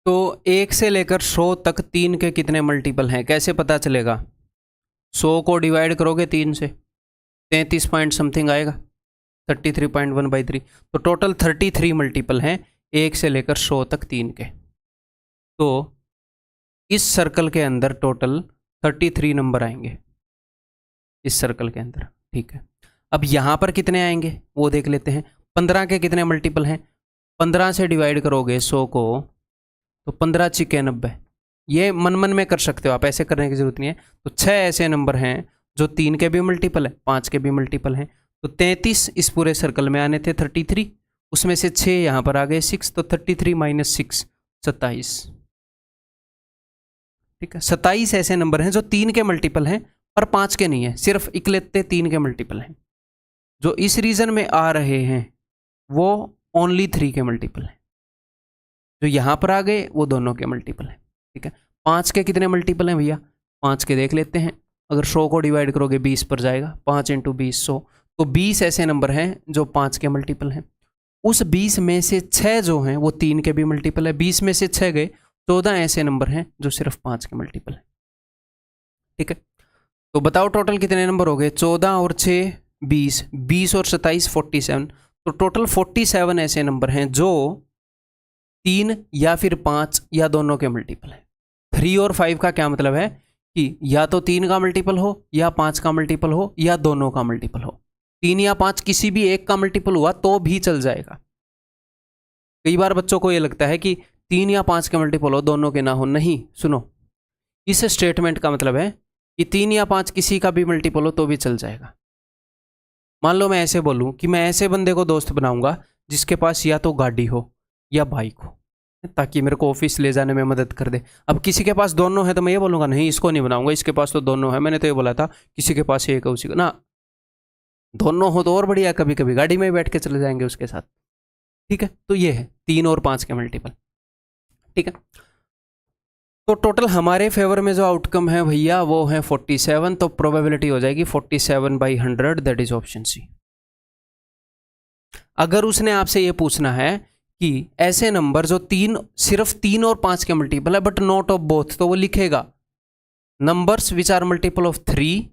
Speaker 1: तो 1 से लेकर 100 तक 3 के कितने मल्टीपल हैं कैसे पता चलेगा? 100 को डिवाइड करोगे 3 से, 33 पॉइंट समथिंग आएगा, 33.1/3। तो टोटल 33 मल्टीपल हैं 1 से लेकर 100 तक 3 के। तो इस सर्कल के अंदर टोटल 33 नंबर आएंगे इस सर्कल के अंदर, ठीक है। अब यहाँ पर कितने आएंगे वो देख लेते हैं। 15 के कितने मल्टीपल हैं? 15 से डिवाइड करोगे 100 को, तो 15 छिके 90। ये मन मन में कर सकते हो आप, ऐसे करने की जरूरत नहीं है। तो 6 ऐसे नंबर हैं जो 3 के भी मल्टीपल है, 5 के भी मल्टीपल हैं। तो 33 इस पूरे सर्कल में आने थे 33, उसमें से 6 यहाँ पर आ गए 6, तो 33 - 6 27, ठीक है। 27 ऐसे नंबर हैं जो 3 के मल्टीपल हैं पर 5 के नहीं है, सिर्फ इकलौते 3 के मल्टीपल हैं। जो इस रीजन में आ रहे हैं वो ओनली 3 के मल्टीपल हैं। जो यहाँ पर आ गए वो दोनों के मल्टीपल हैं, ठीक है। 5 के कितने मल्टीपल हैं भैया? 5 के देख लेते हैं। अगर 100 को डिवाइड करोगे 20 पर जाएगा, 5 × 20 100। तो 20 ऐसे नंबर हैं जो 5 के मल्टीपल हैं। उस 20 में से 6 जो हैं वो 3 के भी मल्टीपल है। 20 में से 6 गए, 14 ऐसे नंबर हैं जो सिर्फ 5 के मल्टीपल हैं, ठीक है। तो बताओ टोटल कितने नंबर हो गए? 14 और 6 20, 20 और 27 47। तो टोटल 47 ऐसे नंबर हैं जो 3 या फिर 5 या दोनों के मल्टीपल है। 3 और 5 का क्या मतलब है कि या तो 3 का मल्टीपल हो, या 5 का मल्टीपल हो, या दोनों का मल्टीपल हो। 3 या 5 किसी भी एक का मल्टीपल हुआ तो भी चल जाएगा। कई बार बच्चों को ये लगता है कि 3 या 5 के मल्टीपल हो, दोनों के ना हो। नहीं, सुनो, इस स्टेटमेंट का मतलब है कि 3 या 5 किसी का भी मल्टीपल हो तो भी चल जाएगा। मान लो मैं ऐसे बोलूं कि मैं ऐसे बंदे को दोस्त बनाऊंगा जिसके पास या तो गाड़ी हो या बाइक हो, ताकि मेरे को ऑफिस ले जाने में मदद कर दे। अब किसी के पास दोनों है तो मैं ये बोलूंगा नहीं, इसको नहीं बनाऊंगा, इसके पास तो दोनों है। मैंने तो ये बोला था किसी के पास एक है उसी को ना, दोनों हो तो और बढ़िया, कभी कभी गाड़ी में बैठ के चले जाएंगे उसके साथ, ठीक है। तो ये है 3 और 5 के मल्टीपल, ठीक है। तो टोटल हमारे फेवर में जो आउटकम है भैया वो है 47। तो प्रोबेबिलिटी हो जाएगी 47/100, दैट इज ऑप्शन सी। अगर उसने आपसे ये पूछना है कि ऐसे नंबर जो सिर्फ 3 और 5 के मल्टीपल है बट नॉट ऑफ बोथ, तो वो लिखेगा numbers which are multiple of 3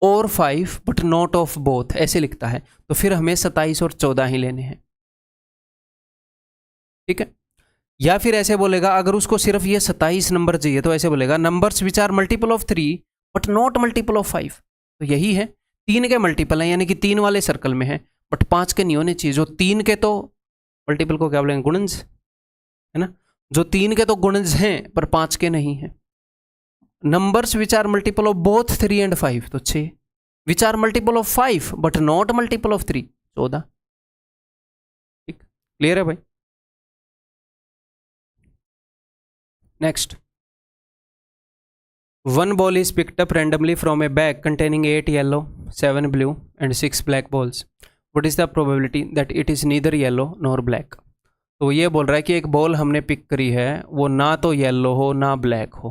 Speaker 1: और 5 बट नॉट ऑफ बोथ, ऐसे लिखता है। तो फिर हमें 27 और 14 ही लेने हैं, ठीक है। या फिर ऐसे बोलेगा, अगर उसको सिर्फ ये 27 नंबर चाहिए तो ऐसे बोलेगा numbers which are multiple of 3 but not multiple of 5। तो यही है, 3 के मल्टीपल हैं, यानी कि 3 वाले सर्कल में है, बट 5 के नहीं होने चाहिए। जो 3 के तो मल्टीपल को क्या बोलेंगे? गुणज, है ना। जो 3 के तो गुणज हैं पर 5 के नहीं हैं। Numbers which are multiple of both 3 and 5 तो 6, which are multiple of 5 but not multiple of 3 14। ठीक, क्लियर है भाई। Next, one ball is picked up randomly from a bag containing 8 yellow, 7 blue and 6 black balls. What is the probability that it is neither yellow nor black? तो ये बोल रहा है कि एक बॉल हमने पिक करी है, वो ना तो येलो हो ना ब्लैक हो।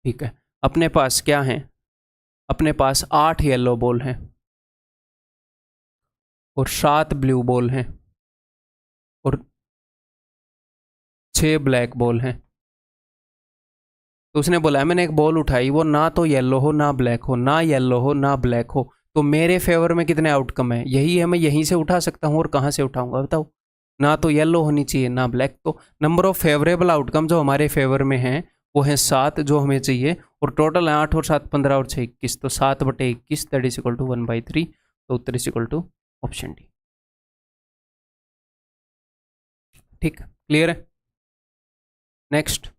Speaker 1: ठीक है, अपने पास क्या है, अपने पास 8 येलो बॉल हैं और 7 ब्लू बॉल हैं और 6 ब्लैक बॉल हैं। तो उसने बोला है मैंने एक बॉल उठाई, वो ना तो येलो हो ना ब्लैक हो, ना येलो हो ना ब्लैक हो, तो मेरे फेवर में कितने आउटकम है, यही है, मैं यहीं से उठा सकता हूँ और कहाँ से उठाऊंगा बताओ। ना तो येलो होनी चाहिए ना ब्लैक, तो नंबर ऑफ फेवरेबल आउटकम जो हमारे फेवर में हैं वो है 7 जो हमें चाहिए, और टोटल है 8 और 7 15 और 6 21, तो 7/21 दैट इज इक्वल टू 1/3, तो उत्तर is equal to option D. ठीक, क्लियर है। Next,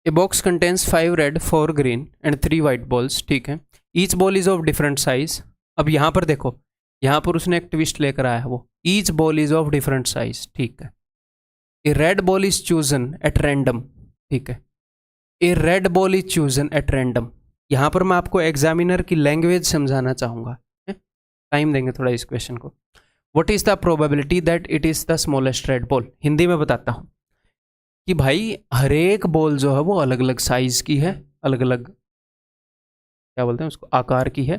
Speaker 1: a box contains 5 red 4 green and 3 white balls. ठीक है, each ball is of different size. अब यहाँ पर देखो, यहाँ पर उसने एक ट्विस्ट लेकर आया है, वो each ball is of different size. ठीक है, a red ball is chosen at random. ठीक है, a red ball is chosen at random. यहाँ पर मैं आपको एग्जामिनर की लैंग्वेज समझाना चाहूँगा, टाइम देंगे थोड़ा इस क्वेश्चन को। What is the probability that it is the smallest red ball. Hindi में बताता हूँ कि भाई हर एक बॉल जो है वो अलग अलग साइज की है, अलग अलग क्या बोलते हैं उसको, आकार की है।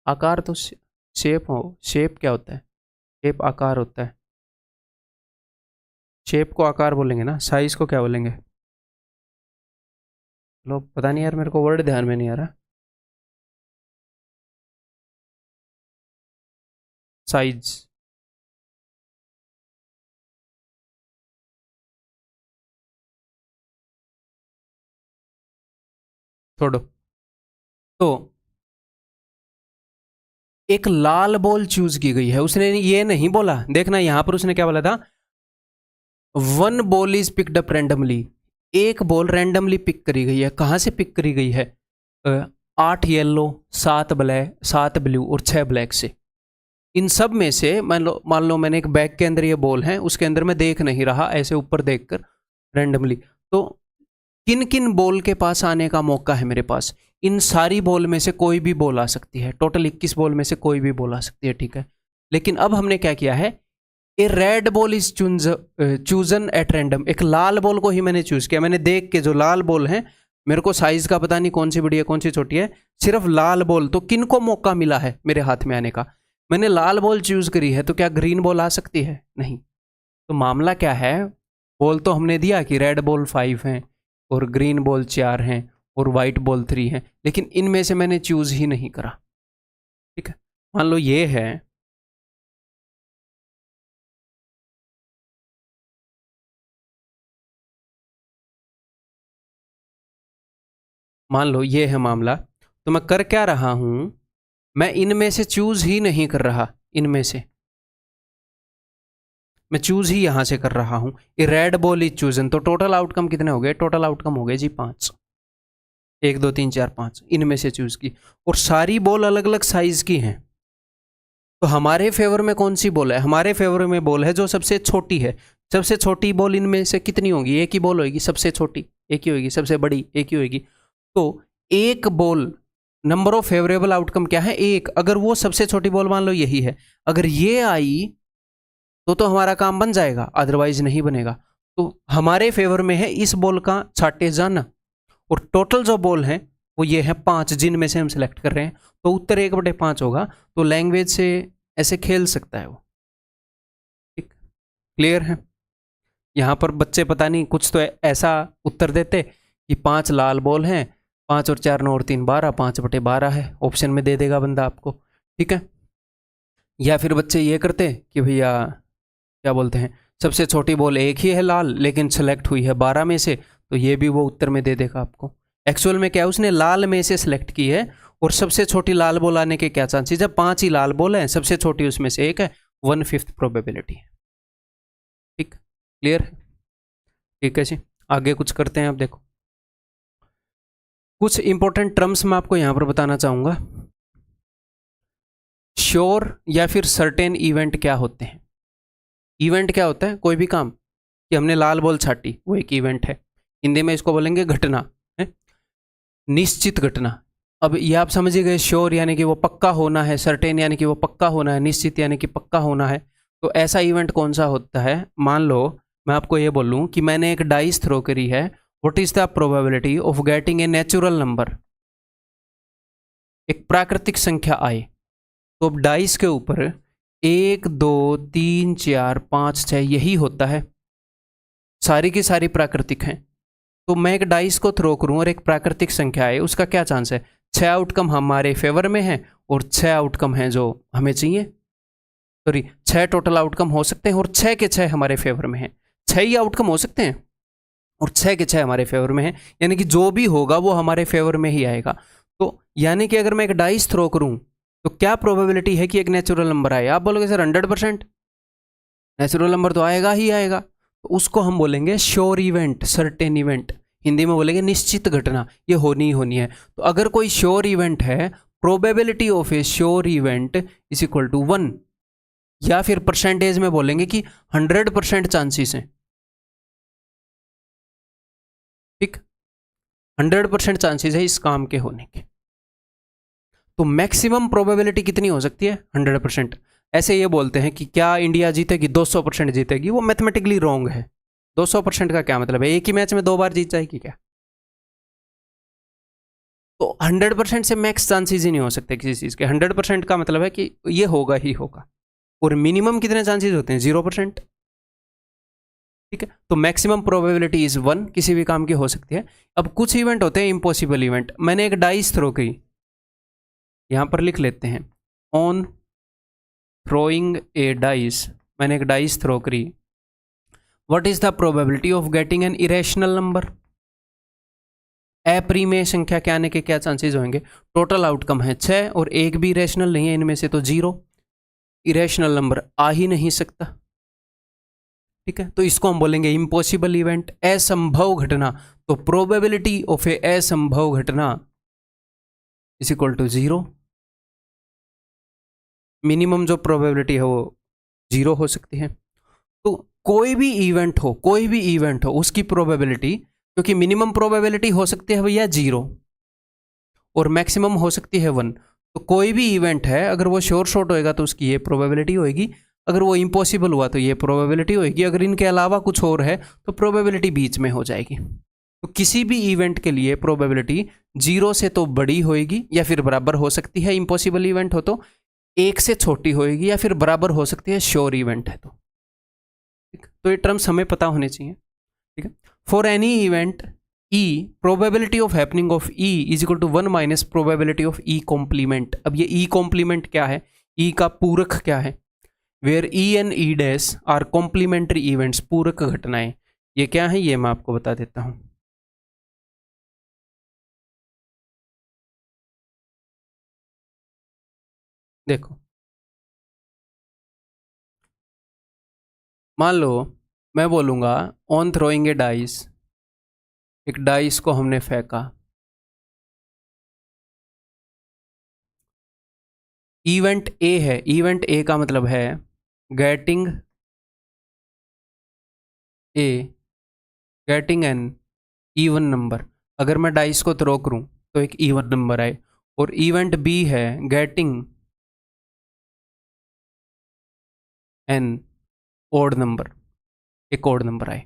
Speaker 1: आकार तो शेप हो, शेप क्या होता है, शेप आकार होता है, शेप को आकार बोलेंगे ना, साइज को क्या बोलेंगे, लो पता नहीं यार, मेरे को वर्ड ध्यान में नहीं आ रहा। साइज, छोड़ो। तो एक लाल बॉल चूज की गई है, उसने ये नहीं बोला, देखना यहां पर उसने क्या बोला था, 1 ball is picked up randomly. एक बॉल रैंडमली पिक करी गई है, कहां से पिक करी गई है, 8 येलो 7 ब्लैक 7 ब्लू और 6 ब्लैक से। इन सब में से मान लो मैंने एक बैग के अंदर ये बॉल है, उसके अंदर मैं देख नहीं रहा, ऐसे ऊपर देखकर रैंडमली, तो किन किन बॉल के पास आने का मौका है मेरे पास, इन सारी बॉल में से कोई भी बॉल आ सकती है, टोटल 21 बॉल में से कोई भी बॉल आ सकती है। ठीक है, लेकिन अब हमने क्या किया है, a red ball is chosen at random. एक लाल बॉल को ही मैंने चूज किया, मैंने देख के जो लाल बॉल है, मेरे को साइज का पता नहीं कौन सी बड़ी है कौन सी छोटी है, सिर्फ लाल बॉल, तो किन को मौका मिला है मेरे हाथ में आने का, मैंने लाल बॉल चूज करी है, तो क्या ग्रीन बॉल आ सकती है, नहीं। तो मामला क्या है, बॉल तो हमने दिया कि रेड बॉल 5 हैं और ग्रीन बॉल 4 हैं और वाइट बॉल 3 हैं, लेकिन इनमें से मैंने चूज ही नहीं करा। ठीक है, मान लो ये है, मान लो ये है मामला, तो मैं कर क्या रहा हूं, मैं इनमें से चूज ही नहीं कर रहा, इनमें से मैं चूज ही यहां से कर रहा हूं, ये रेड बॉल इज चूजन, तो टोटल आउटकम कितने हो गए, टोटल आउटकम हो गए जी 5, 1 2 3 4 5, इनमें से चूज की, और सारी बॉल अलग अलग साइज की हैं। तो हमारे फेवर में कौन सी बॉल है, हमारे फेवर में बॉल है जो सबसे छोटी है। सबसे छोटी बॉल इनमें से कितनी होगी, एक ही बॉल होगी, सबसे छोटी एक ही होगी, सबसे बड़ी एक ही होगी। तो एक ball, number of favourable outcome क्या है, एक, अगर वो सबसे छोटी बॉल मान लो यही है, अगर ये आई तो हमारा काम बन जाएगा, अदरवाइज नहीं बनेगा। तो हमारे फेवर में है इस बॉल का छाटे जाना, और टोटल जो बॉल है वो ये है 5, जिनमें से हम सिलेक्ट कर रहे हैं, तो उत्तर 1/5 होगा। तो लैंग्वेज से ऐसे खेल सकता है वो। ठीक, क्लियर है। यहाँ पर बच्चे पता नहीं कुछ तो ऐसा उत्तर देते कि 5 लाल बॉल हैं, 5 और 4 9 और 3 12, 5/12 है, ऑप्शन में दे देगा बंदा आपको। ठीक है, या फिर बच्चे ये करते कि भैया क्या बोलते हैं, सबसे छोटी बॉल एक ही है लाल, लेकिन सेलेक्ट हुई है 12 में से, तो ये भी वो उत्तर में दे देगा आपको। एक्चुअल में क्या है, उसने लाल में से सिलेक्ट की है और सबसे छोटी लाल बॉल आने के क्या चांसेस है, 5 ही लाल बॉल है, सबसे छोटी उसमें से एक है, 1/5 प्रोबेबिलिटी है। ठीक, क्लियर है? ठीक है जी, आगे कुछ करते हैं। आप देखो कुछ इंपॉर्टेंट टर्म्स मैं आपको यहां पर बताना चाहूंगा। श्योर या फिर सर्टेन इवेंट क्या होते हैं? इवेंट क्या होता है? कोई भी काम, कि हमने लाल बॉल छाटी, वो एक इवेंट है। हिंदी में इसको बोलेंगे घटना है, निश्चित घटना। अब ये आप समझ गए, श्योर यानी कि वो पक्का होना है, सर्टेन यानी कि वो पक्का होना है, निश्चित यानी कि पक्का होना है। तो ऐसा इवेंट कौन सा होता है? मान लो मैं आपको ये बोलूं कि मैंने एक डाइस थ्रो करी है, what is the probability of getting a natural number, एक प्राकृतिक संख्या आए। तो अब डाइस के ऊपर 1 2 3 4 5 6 यही होता है, सारी की सारी प्राकृतिक हैं। तो मैं एक डाइस को थ्रो करूं और एक प्राकृतिक संख्या आए, उसका क्या चांस है? 6 आउटकम हमारे फेवर में है और 6 आउटकम हैं जो हमें चाहिए। सॉरी, 6 टोटल आउटकम हो सकते हैं और 6 के 6 हमारे फेवर में हैं। 6 ही आउटकम हो सकते हैं और 6 के 6 हमारे फेवर में हैं, यानी कि जो भी होगा वो हमारे फेवर में ही आएगा। तो यानी कि अगर मैं एक डाइस थ्रो करूं तो क्या प्रोबेबिलिटी है कि एक नेचुरल नंबर आए? आप बोलोगे सर 100%, नेचुरल नंबर तो आएगा ही आएगा। तो उसको हम बोलेंगे sure event, certain event, Hindi में बोलेंगे निश्चित घटना, ये होनी ही होनी है। तो अगर कोई श्योर इवेंट है, probability of a sure event is equal to 1, या फिर परसेंटेज में बोलेंगे कि 100% चांसेस हैं। ठीक, 100% चांसेस है इस काम के होने के। तो मैक्सिमम प्रोबेबिलिटी कितनी हो सकती है? 100%। ऐसे ये बोलते हैं कि क्या इंडिया जीतेगी? 200% जीतेगी। वो मैथमेटिकली रॉन्ग है। 200% का क्या मतलब है? एक ही मैच में 2 बार जीत जाएगी क्या? तो 100% से मैक्स चांसेस ही नहीं हो सकते किसी चीज़ के। 100% का मतलब है कि ये होगा ही होगा। और मिनिमम कितने चांसेस होते हैं? 0%। ठीक है, तो मैक्सिमम प्रोबेबिलिटी इज 1, किसी भी काम की हो सकती है। अब कुछ इवेंट होते हैं इम्पॉसिबल इवेंट। मैंने एक डाइस थ्रो की, यहां पर लिख लेते हैं, ऑन थ्रोइंग ए डाइस, मैंने एक डाइस थ्रो करी, what is the probability of getting an irrational number? अपरिमेय संख्या के आने के क्या चांसेस होंगे? टोटल आउटकम है 6 और एक भी इरेशनल नहीं है इनमें से, तो 0, इरेशनल नंबर आ ही नहीं सकता। ठीक है, तो इसको हम बोलेंगे इम्पॉसिबल इवेंट, असंभव घटना। तो प्रोबेबिलिटी ऑफ ए असंभव घटना इज इक्वल टू 0। मिनिमम जो प्रोबेबिलिटी है वो 0 हो सकती है। तो कोई भी इवेंट हो, कोई भी इवेंट हो, उसकी प्रोबेबिलिटी, क्योंकि मिनिमम प्रोबेबिलिटी हो सकती है भैया 0 और मैक्सिमम हो सकती है 1। तो कोई भी इवेंट है अगर वो श्योर शॉट होएगा तो उसकी ये प्रोबेबिलिटी होएगी, अगर वो इम्पॉसिबल हुआ तो ये प्रोबेबिलिटी होएगी, अगर इनके अलावा कुछ और है तो प्रोबेबिलिटी बीच में हो जाएगी। तो किसी भी इवेंट के लिए प्रोबेबिलिटी 0 से तो बड़ी होएगी या फिर बराबर हो सकती है, इम्पॉसिबल इवेंट हो तो 1 से छोटी होएगी या फिर बराबर हो सकती है श्योर इवेंट है तो। ठीक, तो ये टर्म्स हमें पता होने चाहिए। ठीक है, for any event E, probability of happening of E is equal to 1 minus probability of E complement. अब ये E कॉम्प्लीमेंट क्या है? E का पूरक क्या है? Where E and E dash are complementary events, पूरक घटनाएं। ये क्या है ये मैं आपको बता देता हूं। देखो, मान लो मैं बोलूंगा ऑन थ्रोइंग ए डाइस, एक डाइस को हमने फेंका, इवेंट ए है, इवेंट ए का मतलब है getting A, getting an even number. अगर मैं डाइस को थ्रो करूं तो एक इवन नंबर आए, और इवेंट बी है गेटिंग एन ओड नंबर, एक ओड नंबर आए।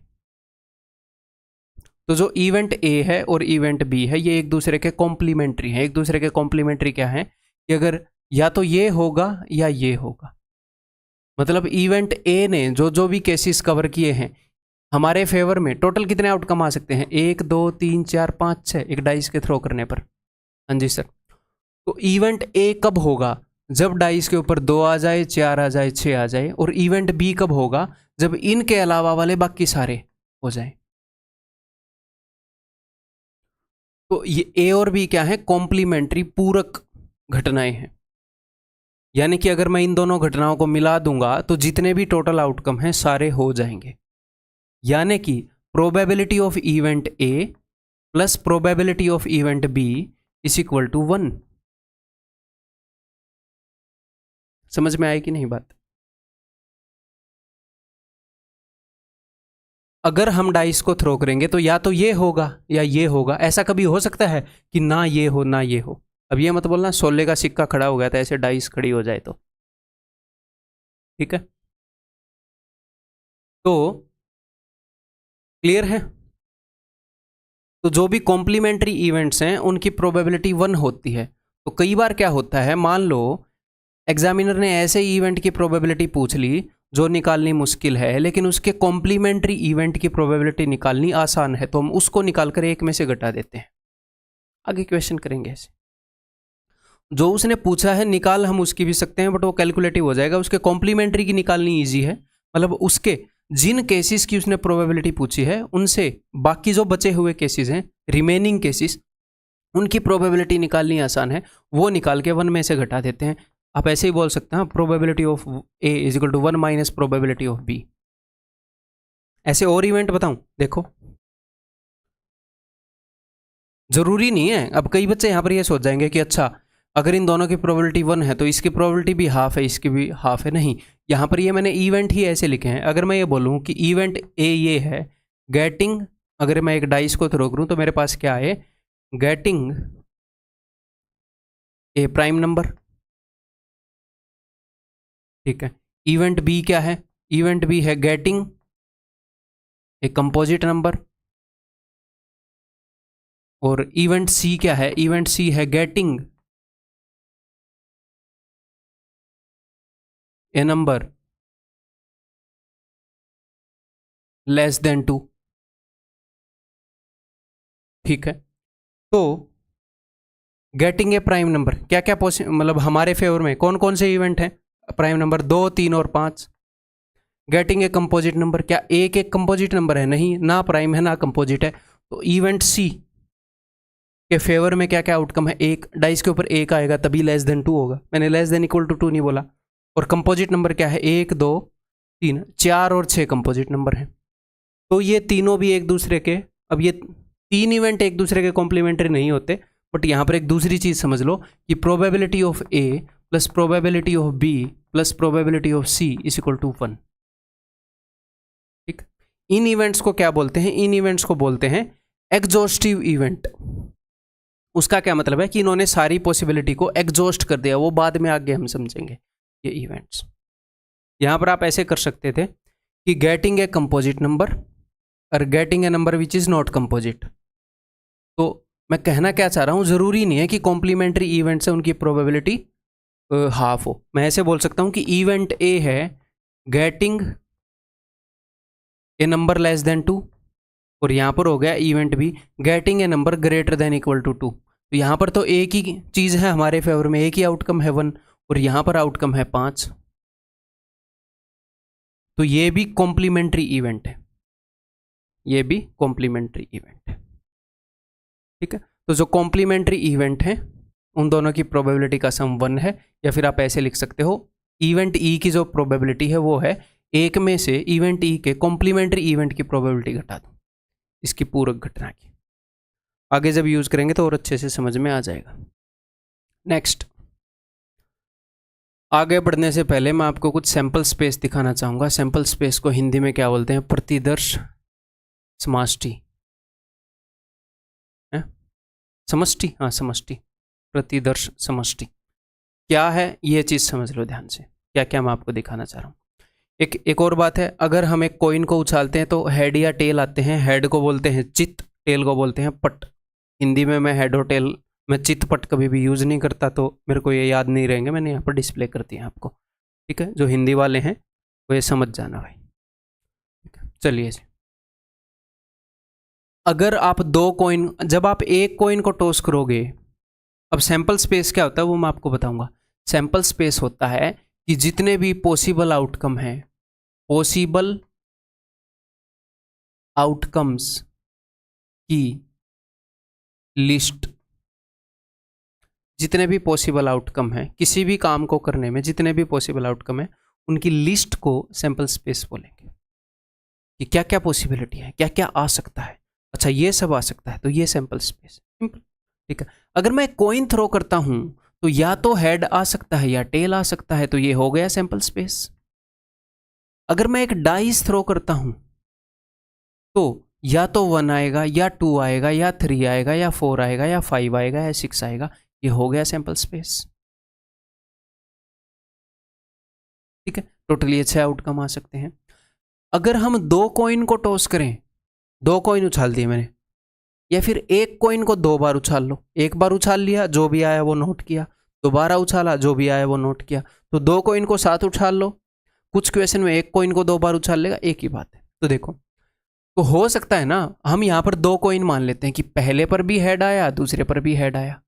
Speaker 1: तो जो इवेंट ए है और इवेंट बी है ये एक दूसरे के कॉम्प्लीमेंट्री हैं। एक दूसरे के कॉम्प्लीमेंट्री क्या है कि अगर या तो ये होगा या ये होगा, मतलब इवेंट ए ने जो जो भी केसेस कवर किए हैं हमारे फेवर में, टोटल कितने आउटकम आ सकते हैं? 1 2 3 4 5 6, एक डाइस के थ्रो करने पर। हाँ जी सर। तो इवेंट ए कब होगा? जब डाइस के ऊपर 2 आ जाए, 4 आ जाए, 6 आ जाए। और इवेंट बी कब होगा? जब इनके अलावा वाले बाकी सारे हो जाए। तो ये ए और बी क्या है, कॉम्प्लीमेंट्री पूरक घटनाएं हैं। यानी कि अगर मैं इन दोनों घटनाओं को मिला दूंगा तो जितने भी टोटल आउटकम हैं सारे हो जाएंगे। यानी कि probability of event A plus probability of event B is equal to 1। समझ में आई कि नहीं बात? अगर हम डाइस को थ्रो करेंगे तो या तो ये होगा या ये होगा। ऐसा कभी हो सकता है कि ना ये हो ना ये हो? अब ये मत बोलना सोले का सिक्का खड़ा हो गया था, ऐसे डाइस खड़ी हो जाए तो। ठीक है, तो क्लियर है? तो जो भी कॉम्प्लीमेंट्री इवेंट्स हैं उनकी प्रोबेबिलिटी 1 होती है। तो कई बार क्या होता है, मान लो एग्जामिनर ने ऐसे इवेंट की प्रोबेबिलिटी पूछ ली जो निकालनी मुश्किल है, लेकिन उसके कॉम्प्लीमेंट्री इवेंट की प्रोबेबिलिटी निकालनी आसान है, तो हम उसको निकालकर एक में से घटा देते हैं। आगे क्वेश्चन करेंगे ऐसे। जो उसने पूछा है निकाल हम उसकी भी सकते हैं, बट वो कैलकुलेटिव हो जाएगा। उसके कॉम्प्लीमेंट्री की निकालनी ईजी है, मतलब उसके जिन केसेस की उसने प्रोबेबिलिटी पूछी है उनसे बाकी जो बचे हुए केसेस हैं, रिमेनिंग केसेस, उनकी प्रोबेबिलिटी निकालनी आसान है। वो निकाल के 1 में से घटा देते हैं। आप ऐसे ही बोल सकते हैं probability of A is equal to 1 minus probability of B. ऐसे और इवेंट बताऊं, देखो जरूरी नहीं है। अब कई बच्चे यहाँ पर ये सोच जाएंगे कि अच्छा अगर इन दोनों की प्रोबेबिलिटी 1 है तो इसकी प्रोबेबिलिटी भी हाफ है, इसकी भी हाफ है। नहीं, यहाँ पर ये मैंने इवेंट ही ऐसे लिखे हैं। अगर मैं ये बोलूँ कि इवेंट ए ये है, गेटिंग, अगर मैं एक डाइस को थ्रो करूँ तो मेरे पास क्या है, गेटिंग ए प्राइम नंबर। ठीक है, इवेंट बी क्या है, इवेंट बी है गेटिंग ए कंपोजिट नंबर। और इवेंट सी क्या है, इवेंट सी है getting a number less than 2। ठीक है, तो गेटिंग ए प्राइम नंबर क्या क्या मतलब हमारे फेवर में कौन कौन से इवेंट हैं, प्राइम नंबर 2, 3 और 5। गेटिंग ए कंपोजिट नंबर, क्या एक एक कंपोजिट नंबर है? नहीं, ना प्राइम है ना कंपोजिट है। तो इवेंट सी के फेवर में क्या क्या आउटकम है, एक डाइस के ऊपर एक आएगा तभी लेस देन 2 होगा। मैंने लेस देन इक्वल टू 2 नहीं बोला। और कंपोजिट नंबर क्या है, 1, 2, 3, 4 और 6 कंपोजिट नंबर हैं। तो ये तीनों भी एक दूसरे के, अब ये 3 इवेंट एक दूसरे के कॉम्प्लीमेंट्री नहीं होते, बट यहाँ पर एक दूसरी चीज़ समझ लो कि probability of A plus probability of B plus probability of C is equal to 1। ठीक, इन इवेंट्स को क्या बोलते हैं, इन इवेंट्स को बोलते हैं एग्जॉस्टिव इवेंट। उसका क्या मतलब है कि इन्होंने सारी पॉसिबिलिटी को एग्जॉस्ट कर दिया, वो बाद में आगे हम समझेंगे ये इवेंट्स। यहां पर आप ऐसे कर सकते थे कि गेटिंग ए कंपोजिट नंबर और getting a number which is not composite. तो मैं कहना क्या चाह रहा हूं, जरूरी नहीं है कि कॉम्प्लीमेंट्री इवेंट से उनकी प्रोबेबिलिटी हाफ हो। मैं ऐसे बोल सकता हूं कि इवेंट ए है getting a number less than 2, और यहां पर हो गया event B getting a number greater than equal to 2। तो यहां पर तो एक ही चीज है हमारे फेवर में, एक ही आउटकम है 1, और यहां पर आउटकम है 5। तो ये भी कॉम्प्लीमेंट्री इवेंट है, ये भी कॉम्प्लीमेंट्री इवेंट है। ठीक है, तो जो कॉम्प्लीमेंट्री इवेंट है उन दोनों की प्रोबेबिलिटी का सम 1 है, या फिर आप ऐसे लिख सकते हो इवेंट ई की जो प्रोबेबिलिटी है वो है एक में से इवेंट ई के कॉम्प्लीमेंट्री इवेंट की प्रोबेबिलिटी घटा दो इसकी पूरक घटना की। आगे जब यूज करेंगे तो और अच्छे से समझ में आ जाएगा। नेक्स्ट, आगे बढ़ने से पहले मैं आपको कुछ सैंपल स्पेस दिखाना चाहूँगा। सैंपल स्पेस को हिंदी में क्या बोलते हैं, प्रतिदर्श समष्टि है, समष्टि, हाँ समष्टि, प्रतिदर्श समष्टि क्या है ये चीज़ समझ लो ध्यान से, क्या क्या मैं आपको दिखाना चाह रहा हूँ। एक और बात है, अगर हम एक कॉइन को उछालते हैं तो हेड या टेल आते हैं। हेड को बोलते हैं चित, टेल को बोलते हैं पट। हिंदी में मैं हेड और टेल, मैं चित पट कभी भी यूज़ नहीं करता, तो मेरे को ये याद नहीं रहेंगे, मैंने यहाँ पर डिस्प्ले कर दिया आपको। ठीक है, जो हिंदी वाले हैं वो ये समझ जाना भाई। ठीक है, चलिए जी। अगर आप दो कॉइन, जब आप एक कॉइन को टॉस करोगे, अब सैंपल स्पेस क्या होता है वो मैं आपको बताऊंगा। सैंपल स्पेस होता है कि जितने भी पॉसिबल आउटकम हैं, पॉसिबल आउटकम्स की लिस्ट, जितने भी पॉसिबल आउटकम हैं किसी भी काम को करने में, जितने भी पॉसिबल आउटकम है उनकी लिस्ट को सैंपल स्पेस बोलेंगे कि क्या क्या पॉसिबिलिटी है, क्या क्या आ सकता है। अच्छा ये सब आ सकता है तो ये सैंपल स्पेस, सिंपल। ठीक है, अगर मैं कॉइन थ्रो करता हूं तो या तो हेड आ सकता है या टेल आ सकता है, तो ये हो गया सैंपल स्पेस। अगर मैं एक डाइस थ्रो करता हूं तो या तो 1 आएगा या 2 आएगा या 3 आएगा या 4 आएगा या 5 आएगा या 6 आएगा, ये हो गया सैंपल स्पेस। ठीक है, टोटली ये 6 आउटकम आ सकते हैं। अगर हम 2 कॉइन को टॉस करें, 2 कॉइन उछाल दिए मैंने, या फिर एक कॉइन को 2 बार उछाल लो, एक बार उछाल लिया जो भी आया वो नोट किया, दोबारा उछाला जो भी आया वो नोट किया, तो 2 कॉइन को साथ उछाल लो। कुछ क्वेश्चन में एक कॉइन को 2 बार उछाल लेगा, एक ही बात है। तो देखो, तो हो सकता है ना हम यहाँ पर 2 कॉइन मान लेते हैं कि पहले पर भी हेड आया, दूसरे पर भी हेड आया,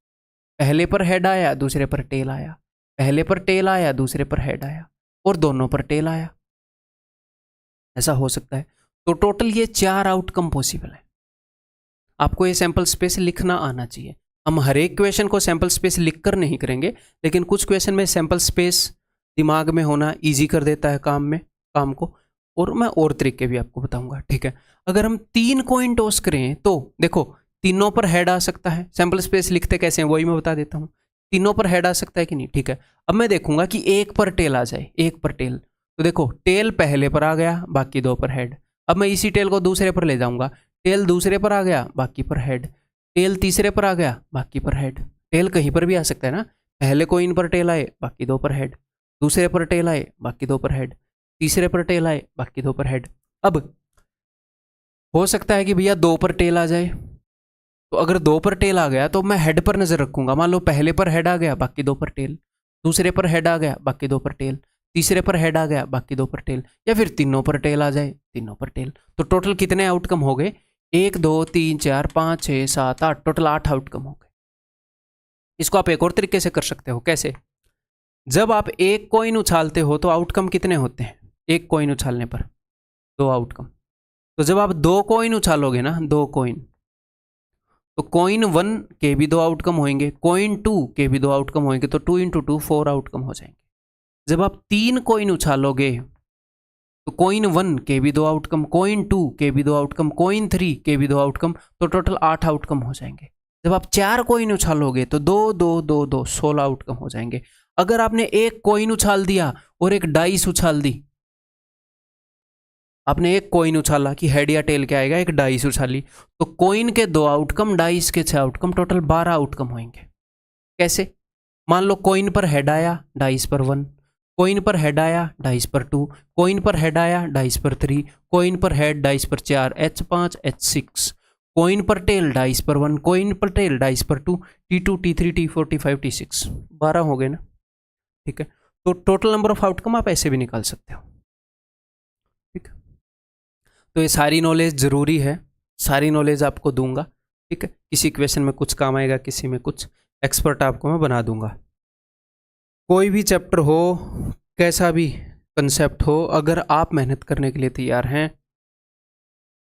Speaker 1: पहले पर हेड आया, दूसरे पर टेल आया, पहले पर टेल आया, दूसरे पर हेड आया, और दोनों पर टेल आया, ऐसा हो सकता है। तो टोटल ये 4 आउटकम पॉसिबल है। आपको ये सैंपल स्पेस लिखना आना चाहिए। हम हर एक क्वेश्चन को सैंपल स्पेस लिखकर नहीं करेंगे, लेकिन कुछ क्वेश्चन में सैंपल स्पेस दिमाग में होना ईजी कर देता है काम को, और मैं और तरीके भी आपको बताऊंगा। ठीक है, अगर हम 3 कॉइन टॉस करें तो देखो तीनों पर हेड आ सकता है। सैंपल स्पेस लिखते कैसे हैं वही मैं बता देता हूँ। तीनों पर हेड आ सकता है कि नहीं। ठीक है, अब मैं देखूंगा कि एक पर टेल आ जाए, एक पर टेल, तो देखो टेल पहले पर आ गया, बाकी 2 पर हेड। अब मैं इसी टेल को दूसरे पर ले जाऊंगा, टेल दूसरे पर आ गया, बाकी पर हेड, टेल तीसरे पर आ गया, बाकी पर हेड। टेल कहीं पर भी आ सकता है ना, पहले कॉइन पर टेल आए, बाकी 2 पर हेड, दूसरे पर टेल आए, बाकी 2 पर हेड, तीसरे पर टेल आए, बाकी 2 पर हेड। अब हो सकता है कि भैया 2 पर टेल आ जाए, तो अगर 2 पर टेल आ गया तो मैं हेड पर नजर रखूंगा। मान लो पहले पर हेड आ गया, बाकी 2 पर टेल, दूसरे पर हेड आ गया, बाकी 2 पर टेल, तीसरे पर हेड आ गया, बाकी 2 पर टेल, या फिर तीनों पर टेल आ जाए, तीनों पर टेल। तो टोटल कितने आउटकम हो गए? 1 2 3 4 5 6 7 8, टोटल 8 आउटकम हो गए। इसको आप एक और तरीके से कर सकते हो। कैसे? जब आप एक कॉइन उछालते हो तो आउटकम कितने होते हैं? एक कॉइन उछालने पर 2 आउटकम। तो जब आप 2 कॉइन उछालोगे ना, 2 कॉइन, तो कॉइन 1 के भी 2 आउटकम होंगे, कॉइन 2 के भी 2 आउटकम होंगे, तो 2 × 2 4 आउटकम हो जाएंगे। जब आप 3 कॉइन उछालोगे तो कॉइन 1 के भी 2 आउटकम, कॉइन 2 के भी 2 आउटकम, कॉइन 3 के भी 2 आउटकम, तो टोटल 8 आउटकम हो जाएंगे। जब आप 4 कॉइन उछालोगे तो 2 2 2 2 16 आउटकम हो जाएंगे। अगर आपने एक कॉइन उछाल दिया और एक डाइस उछाल दी, आपने एक कॉइन उछाला कि हेड या टेल क्या आएगा, एक डाइस उछाली, तो कॉइन के 2 आउटकम, डाइस के 6 आउटकम, टोटल 12 आउटकम होंगे। कैसे? मान लो कॉइन पर हेड आया, डाइस पर 1, कॉइन पर हेड आया, डाइस पर 2, कॉइन पर हेड आया, डाइस पर 3, कॉइन पर हेड, डाइस पर 4, H5 H6, कॉइन पर टेल, डाइस पर 1, कॉइन पर टेल, डाइस पर 2, T2 T3 T4 T5 T6, 12 हो गए ना। ठीक है, तो टोटल नंबर ऑफ आउटकम आप ऐसे भी निकाल सकते हो। ठीक है, तो ये सारी नॉलेज ज़रूरी है, सारी नॉलेज आपको दूंगा। ठीक है, किसी क्वेश्चन में कुछ काम आएगा, किसी में कुछ, एक्सपर्ट आपको मैं बना दूंगा। कोई भी चैप्टर हो, कैसा भी कंसेप्ट हो, अगर आप मेहनत करने के लिए तैयार हैं,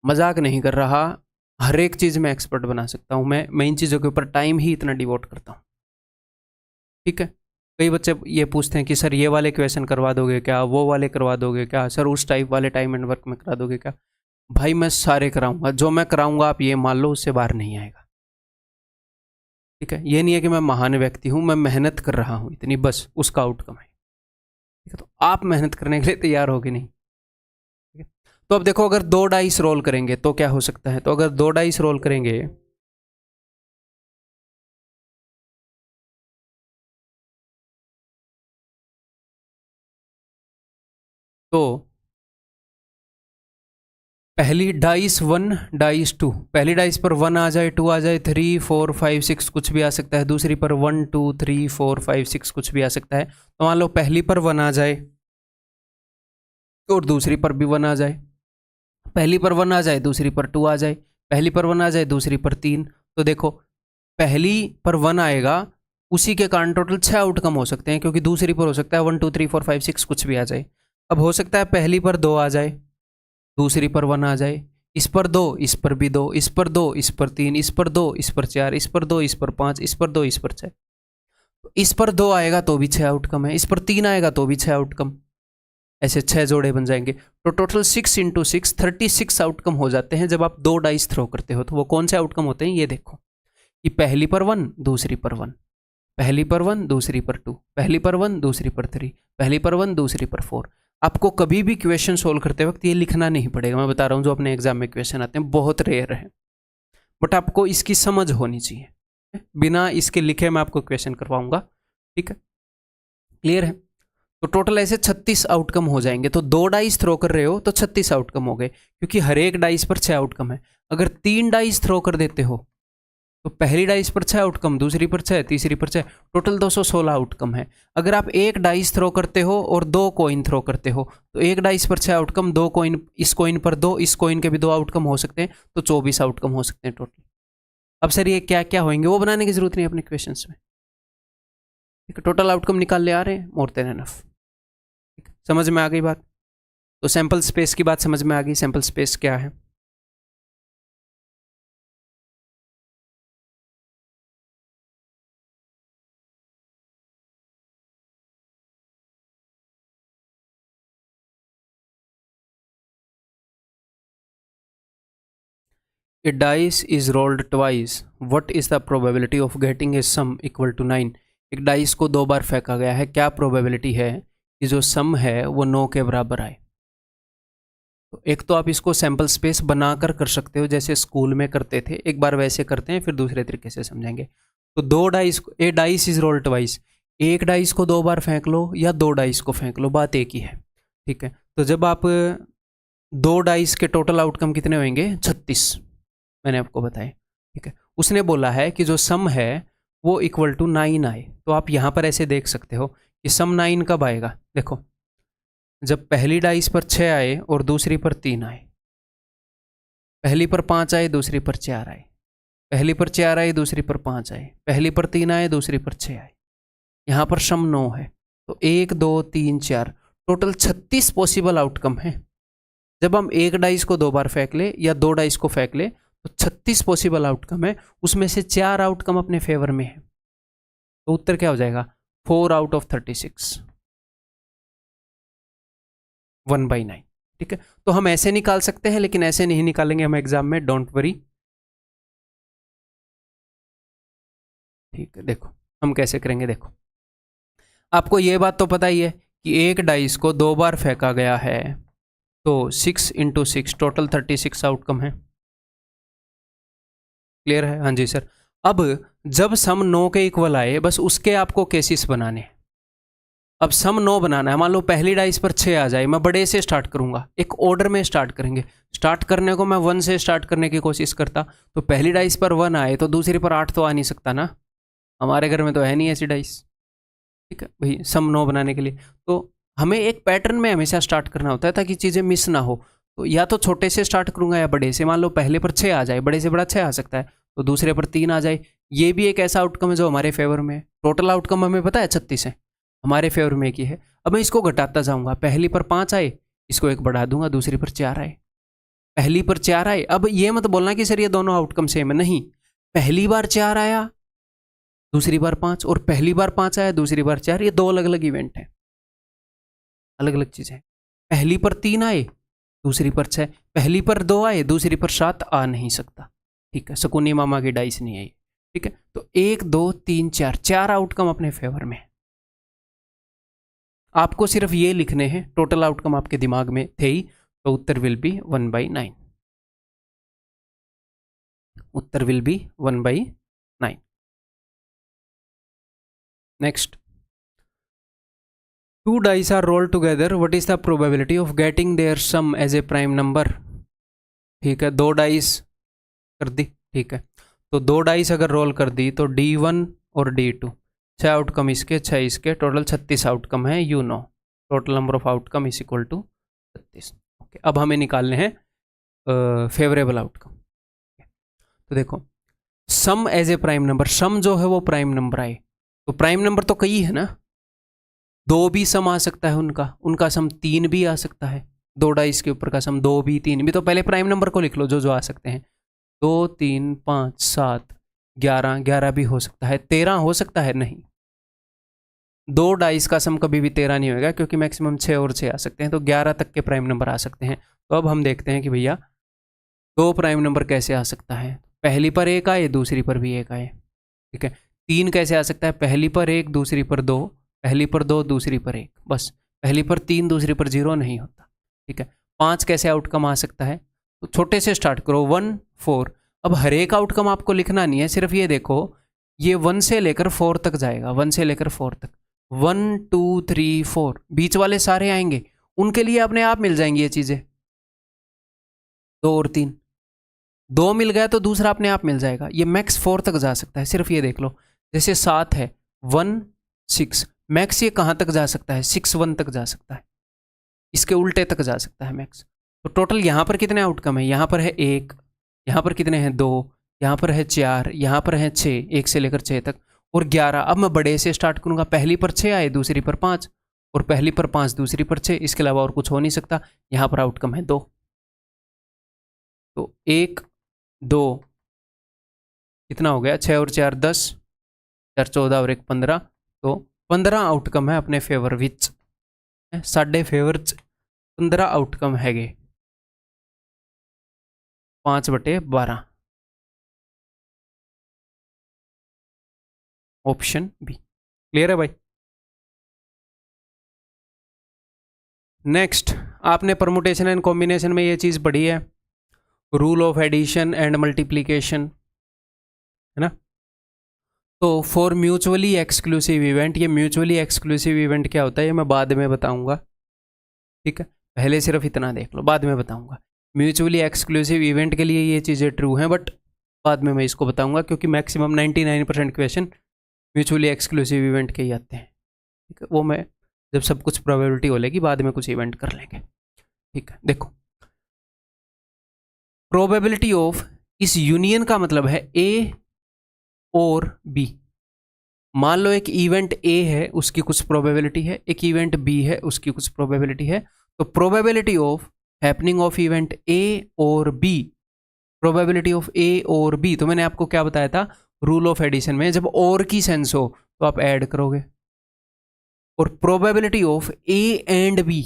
Speaker 1: मजाक नहीं कर रहा, हर एक चीज़ में एक्सपर्ट बना सकता हूँ मैं इन चीज़ों के ऊपर टाइम ही इतना डिवोट करता हूँ। ठीक है, कई बच्चे ये पूछते हैं कि सर ये वाले क्वेश्चन करवा दोगे क्या, वो वाले करवा दोगे क्या, सर उस टाइप वाले टाइम एंड वर्क में करा दोगे क्या? भाई मैं सारे कराऊंगा, जो मैं कराऊंगा आप ये मान लो उससे बाहर नहीं आएगा। ठीक है, ये नहीं है कि मैं महान व्यक्ति हूं, मैं मेहनत कर रहा हूं इतनी, बस उसका आउटकम है। ठीक है, तो आप मेहनत करने के लिए तैयार हो कि नहीं? ठीक है, तो अब देखो अगर 2 डाइस रोल करेंगे तो क्या हो सकता है? तो अगर 2 डाइस रोल करेंगे तो पहली डाइस 1, डाइस 2, पहली डाइस पर 1 आ जाए, 2 आ जाए, 3 4 5 6 कुछ भी आ सकता है, दूसरी पर 1 2 3 4 5 6 कुछ भी आ सकता है। तो मान लो पहली पर 1 आ जाए और दूसरी पर भी 1 आ जाए, पहली पर 1 आ जाए, दूसरी पर 2 आ जाए, पहली पर 1 आ जाए, दूसरी पर 3, तो देखो पहली पर 1 आएगा, उसी के कारण टोटल 6 आउटकम हो सकते हैं, क्योंकि दूसरी पर हो सकता है 1 2 3 4 5 6 कुछ भी आ जाए। अब हो सकता है पहली पर 2 आ जाए, दूसरी पर 1 आ जाए, इस पर 2, इस पर भी 2, इस पर 2, इस पर 3, इस पर 2, इस पर 4, इस पर 2, इस पर 5, इस पर 2, इस पर 6। इस पर 2 आएगा तो भी 6 आउटकम है, इस पर 3 आएगा तो भी 6 आउटकम, ऐसे 6 जोड़े बन जाएंगे। तो टोटल 6 × 6 36 आउटकम हो जाते हैं जब आप 2 डाइस थ्रो करते हो। तो वो कौन से आउटकम होते हैं ये देखो, कि पहली पर 1, दूसरी पर 1, पहली पर 1, दूसरी पर 2, पहली पर 1, दूसरी पर 3, पहली पर 1, दूसरी पर 4। आपको कभी भी क्वेश्चन सोल्व करते वक्त ये लिखना नहीं पड़ेगा, मैं बता रहा हूँ। जो अपने एग्जाम में क्वेश्चन आते हैं बहुत रेयर है, बट आपको इसकी समझ होनी चाहिए। बिना इसके लिखे मैं आपको क्वेश्चन करवाऊंगा, ठीक है, क्लियर है। तो टोटल ऐसे 36 आउटकम हो जाएंगे। तो 2 डाइस थ्रो कर रहे हो तो 36 आउटकम हो गए, क्योंकि हर एक डाइस पर 6 आउटकम है। अगर 3 डाइस थ्रो कर देते हो तो पहली डाइस पर 6 आउटकम, दूसरी पर 6, तीसरी पर 6, टोटल 216 आउटकम है। अगर आप एक डाइस थ्रो करते हो और 2 कॉइन थ्रो करते हो तो एक डाइस पर 6 आउटकम, 2 कॉइन, इस कॉइन पर 2, इस कॉइन के भी 2 आउटकम हो सकते हैं, तो 24 आउटकम हो सकते हैं टोटल। अब सर ये क्या क्या होंगे वो बनाने की जरूरत नहीं अपने क्वेश्चन में, टोटल आउटकम निकाल ले आ रहे हैं, मोर देन एनफ। समझ में आ गई बात? तो सैंपल स्पेस की बात समझ में आ गई। सैंपल स्पेस क्या है? A dice is rolled twice. What is the probability of getting a sum equal to 9? एक डाइस को 2 बार फेंका गया है, क्या प्रोबेबिलिटी है कि जो सम है वो 9 के बराबर आए? तो एक तो आप इसको सैंपल स्पेस बनाकर कर सकते हो जैसे स्कूल में करते थे, एक बार वैसे करते हैं फिर दूसरे तरीके से समझेंगे। तो 2 dice, A dice is rolled twice, एक डाइस को 2 बार फेंक लो या 2 डाइस को फेंक लो, बात एक ही है, ठीक है। तो जब आप 2 डाइस के टोटल आउटकम कितने होंगे? 36 मैंने आपको बताया, ठीक है। उसने बोला है कि जो सम है वो इक्वल टू 9 आए। तो आप यहाँ पर ऐसे देख सकते हो कि सम 9 कब आएगा। देखो, जब पहली डाइस पर 6 आए और दूसरी पर 3 आए, पहली पर 5 आए, दूसरी पर 4 आए, पहली पर 4 आए, दूसरी पर 5 आए, पहली पर 3 आए, दूसरी पर 6 आए, यहाँ पर सम 9 है। तो 1 2 3 4 टोटल 36 पॉसिबल आउटकम है। जब हम एक डाइस को 2 बार फेंक ले या 2 डाइस को फेंक ले तो 36 पॉसिबल आउटकम है, उसमें से 4 आउटकम अपने फेवर में है। तो उत्तर क्या हो जाएगा? 4 आउट ऑफ 36, 1/9, ठीक है। तो हम ऐसे निकाल सकते हैं, लेकिन ऐसे नहीं निकालेंगे हम एग्जाम में, डोंट वरी, ठीक है। देखो हम कैसे करेंगे, देखो आपको ये बात तो पता ही है कि एक डाइस को 2 बार फेंका गया है तो 6 × 6 टोटल 36 आउटकम है, क्लियर है? हाँ जी सर। अब जब सम 9 के इक्वल आए, बस उसके आपको केसेस बनाने हैं। अब सम 9 बनाना है, मान लो पहली डाइस पर 6 आ जाए, मैं बड़े से स्टार्ट करूंगा, एक ऑर्डर में स्टार्ट करेंगे। स्टार्ट करने को मैं 1 से स्टार्ट करने की कोशिश करता, तो पहली डाइस पर 1 आए तो दूसरी पर 8 तो आ नहीं सकता ना, हमारे घर में तो है नहीं ऐसी डाइस, ठीक है भाई, सम 9 बनाने के लिए। तो हमें एक पैटर्न में हमेशा स्टार्ट करना होता है ताकि चीज़ें मिस ना हो। तो या तो छोटे से स्टार्ट करूंगा या बड़े से। मान लो पहले पर 6 आ जाए, बड़े से बड़ा 6 आ सकता है, तो दूसरे पर 3 आ जाए, ये भी एक ऐसा आउटकम है जो हमारे फेवर में है। टोटल आउटकम हमें पता है 36 है, हमारे फेवर में की है। अब मैं इसको घटाता जाऊंगा, पहली पर 5 आए, इसको एक बढ़ा दूंगा, दूसरी पर 4 आए, पहली पर 4 आए। अब ये मत बोलना कि सर ये दोनों आउटकम सेम है, नहीं, पहली बार 4 आया, दूसरी बार 5, और पहली बार 5 आया, दूसरी बार 4, ये 2 अलग अलग इवेंट हैं, अलग अलग चीजें। पहली पर 3 आए, दूसरी पर 6, पहली पर 2 आए, दूसरी पर 7 आ नहीं सकता, ठीक है, शकुनी मामा की डाइस नहीं आई, ठीक है। तो 1 2 3 4 4 आउटकम अपने फेवर में। आपको सिर्फ ये लिखने हैं, टोटल आउटकम आपके दिमाग में थे ही, तो उत्तर विल बी 1/9, उत्तर will be 1/9। Next, 2 dice are rolled together, what is the probability of getting their sum as a prime number? ठीक है, 2 डाइस कर दी, ठीक है। तो 2 डाइस अगर रोल कर दी तो D1 और D2, 6 आउटकम इसके, 6 इसके, टोटल 36 आउटकम है। You know total number of outcome is equal to 36। Okay, अब हमें निकालने हैं फेवरेबल आउटकम। तो देखो, sum as a prime number, sum जो है वो प्राइम नंबर आए, तो प्राइम नंबर तो कई है ना, 2 भी सम आ सकता है उनका सम 3 भी आ सकता है, दो डाइस के ऊपर का सम, 2 भी 3 भी, तो पहले प्राइम नंबर को लिख लो जो जो आ सकते हैं। 2 3 5 7 11, 11 भी हो सकता है, 13 हो सकता है, नहीं, दो डाइस का सम कभी भी 13 नहीं होगा क्योंकि मैक्सिमम 6 और 6 आ सकते हैं, तो 11 तक के प्राइम नंबर आ सकते हैं। तो अब हम देखते हैं कि भैया दो प्राइम नंबर कैसे आ सकता है। पहली पर एक आए, दूसरी पर भी एक आए, ठीक है। 3 कैसे आ सकता है, पहली पर एक, दूसरी पर 2, पहली पर 2, दूसरी पर 1, बस। पहली पर 3, दूसरी पर 0 नहीं होता, ठीक है। 5 कैसे आउटकम आ सकता है, तो छोटे से स्टार्ट करो, 1 4। अब हर एक आउटकम आपको लिखना नहीं है, सिर्फ ये देखो ये 1 से लेकर 4 तक जाएगा, 1 से लेकर 4 तक, 1 2 3 4, बीच वाले सारे आएंगे, उनके लिए अपने आप मिल जाएंगी ये चीज़ें। 2 और 3, 2 मिल गया तो दूसरा अपने आप मिल जाएगा। ये मैक्स 4 तक जा सकता है, सिर्फ ये देख लो। जैसे 7 है, 1 6, मैक्स ये कहाँ तक जा सकता है, 6 1 तक जा सकता है, इसके उल्टे तक जा सकता है मैक्स। तो टोटल यहाँ पर कितने आउटकम है, यहाँ पर है 1, यहाँ पर कितने हैं 2, यहाँ पर है 4, यहाँ पर है 6, 1 से लेकर 6 तक, और 11। अब मैं बड़े से स्टार्ट करूँगा, पहली पर 6 आए, दूसरी पर 5, और पहली पर 5, दूसरी पर 6, इसके अलावा और कुछ हो नहीं सकता। यहाँ पर आउटकम है 2, तो 1 2 कितना हो गया, 6 और 4 10, 4 14 और 1 15, तो 15 आउटकम है अपने फेवर विच, साढ़े फेवर 15 आउटकम है गे, 5/12, ऑप्शन बी। क्लियर है भाई। नेक्स्ट, आपने परमुटेशन एंड कॉम्बिनेशन में ये चीज़ पढ़ी है, rule of addition and multiplication, है ना। तो फॉर म्यूचुअली एक्सक्लूसिव इवेंट, ये म्यूचुअली एक्सक्लूसिव इवेंट क्या होता है ये मैं बाद में बताऊंगा, ठीक है। पहले सिर्फ इतना देख लो, बाद में बताऊंगा। म्यूचुअली एक्सक्लूसिव इवेंट के लिए ये चीज़ें ट्रू हैं, बट बाद में मैं इसको बताऊंगा क्योंकि maximum 99% question mutually exclusive event के ही आते हैं, ठीक है। वो मैं जब सब कुछ प्रोबेबिलिटी हो लेगी बाद में कुछ इवेंट कर लेंगे, ठीक है। देखो, प्रोबेबिलिटी ऑफ इस यूनियन का मतलब है ए और बी। मान लो एक इवेंट ए है, उसकी कुछ प्रोबेबिलिटी है, एक इवेंट बी है, उसकी कुछ प्रोबेबिलिटी है। तो probability of happening of event ए और बी, प्रोबेबिलिटी ऑफ ए और बी, तो मैंने आपको क्या बताया था रूल ऑफ एडिशन में, जब और की सेंस हो तो आप ऐड करोगे। और probability of A and B,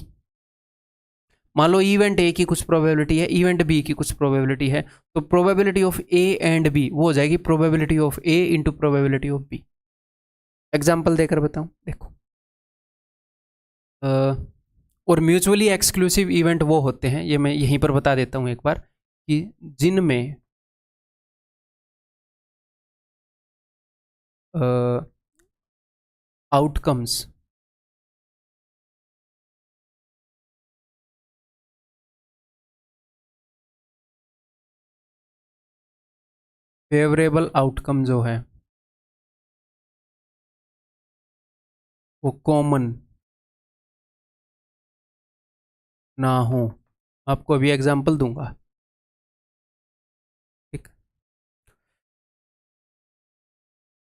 Speaker 1: मान लो इवेंट ए की कुछ प्रोबेबिलिटी है, इवेंट बी की कुछ प्रोबेबिलिटी है, तो probability of A and B वो हो जाएगी probability of A into probability of B. Example देकर बताऊं, देखो, और म्यूचुअली एक्सक्लूसिव इवेंट वो होते हैं, ये मैं यहीं पर बता देता हूं एक बार, कि जिनमें आउटकम्स फेवरेबल आउटकम जो है वो कॉमन ना हो। आपको अभी एग्जाम्पल दूंगा, ठीक।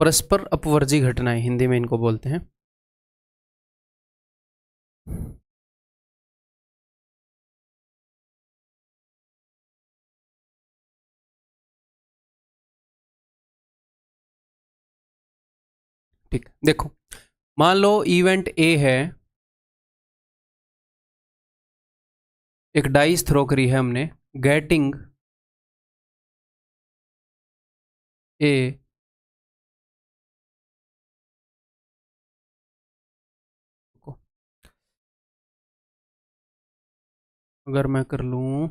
Speaker 1: परस्पर अपवर्जी घटनाएं हिंदी में इनको बोलते हैं। ठीक, देखो, मान लो इवेंट ए है, एक डाइस थ्रो करी है हमने, गेटिंग ए अगर मैं कर लूं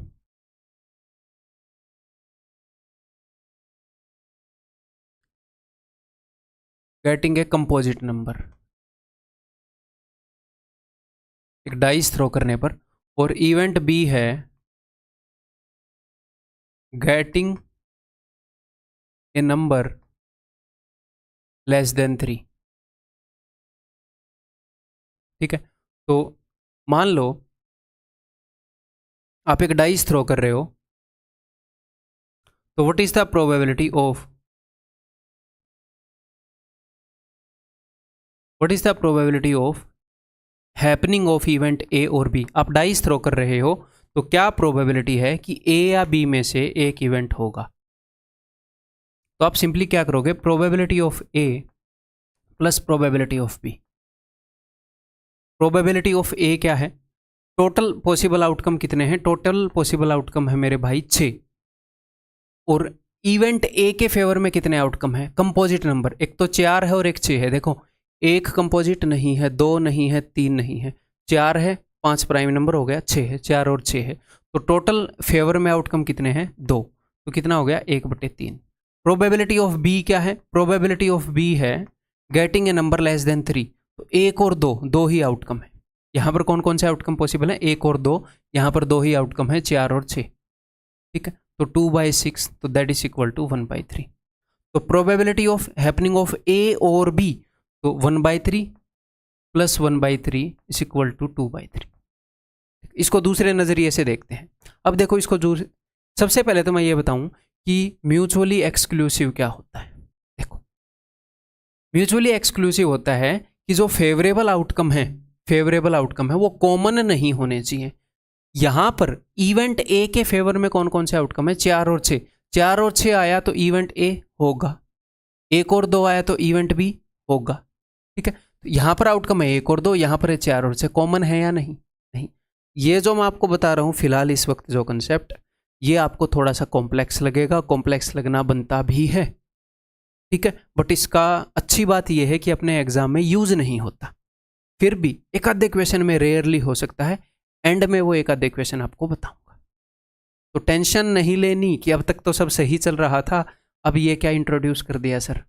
Speaker 1: गेटिंग ए कंपोजिट नंबर, एक डाइस थ्रो करने पर, और इवेंट बी है getting a number less then 3, ठीक है। तो मान लो आप एक डाइस थ्रो कर रहे हो, तो what is the probability of, what is the probability of happening of event ए और बी, आप डाइस थ्रो कर रहे हो तो क्या प्रोबेबिलिटी है कि ए या बी में से एक इवेंट होगा। तो आप सिंपली क्या करोगे, probability of A plus probability of B. Probability of A क्या है, टोटल पॉसिबल आउटकम कितने हैं, टोटल पॉसिबल आउटकम है मेरे भाई 6, और इवेंट ए के फेवर में कितने आउटकम है, कंपोजिट नंबर, एक तो 4 है और एक 6 है। देखो एक कंपोजिट नहीं है, 2 नहीं है, 3 नहीं है, 4 है, 5 प्राइम नंबर हो गया, 6 है, 4 और 6 है, तो टोटल फेवर में आउटकम कितने हैं, 2, तो कितना हो गया 1/3। प्रोबेबिलिटी ऑफ बी क्या है, प्रोबेबिलिटी ऑफ बी है getting a number less then 3, तो 1 और 2, 2 ही आउटकम है। यहाँ पर कौन कौन से आउटकम पॉसिबल है, 1 और 2, यहाँ पर 2 ही आउटकम है, 4 और 6, ठीक है, तो 2/6, तो दैट इज इक्वल टू 1/3। तो probability of happening of A और बी, तो 1/3 प्लस 1/3 इज इक्वल टू 2/3। इसको दूसरे नज़रिए से देखते हैं। अब देखो इसको सबसे पहले तो मैं ये बताऊं कि म्यूचुअली एक्सक्लूसिव क्या होता है। देखो म्यूचुअली एक्सक्लूसिव होता है कि जो फेवरेबल आउटकम है वो कॉमन नहीं होने चाहिए। यहां पर इवेंट ए के फेवर में कौन कौन से आउटकम है, 4 और 6, 4 और 6 आया तो इवेंट ए होगा, 1 और 2 आया तो इवेंट बी होगा, ठीक है। तो यहां पर आउटकम है 1 और 2, यहां पर है 4 और 6, कॉमन है या नहीं, नहीं। ये जो मैं आपको बता रहा हूं फिलहाल इस वक्त जो कंसेप्ट, ये आपको थोड़ा सा कॉम्प्लेक्स लगेगा, कॉम्प्लेक्स लगना बनता भी है, ठीक है, बट इसका अच्छी बात यह है कि अपने एग्जाम में यूज नहीं होता, फिर भी एक आधे क्वेश्चन में रेयरली हो सकता है, एंड में वो एक आधे क्वेश्चन आपको बताऊंगा। तो टेंशन नहीं लेनी कि अब तक तो सब सही चल रहा था, अब ये क्या इंट्रोड्यूस कर दिया सर,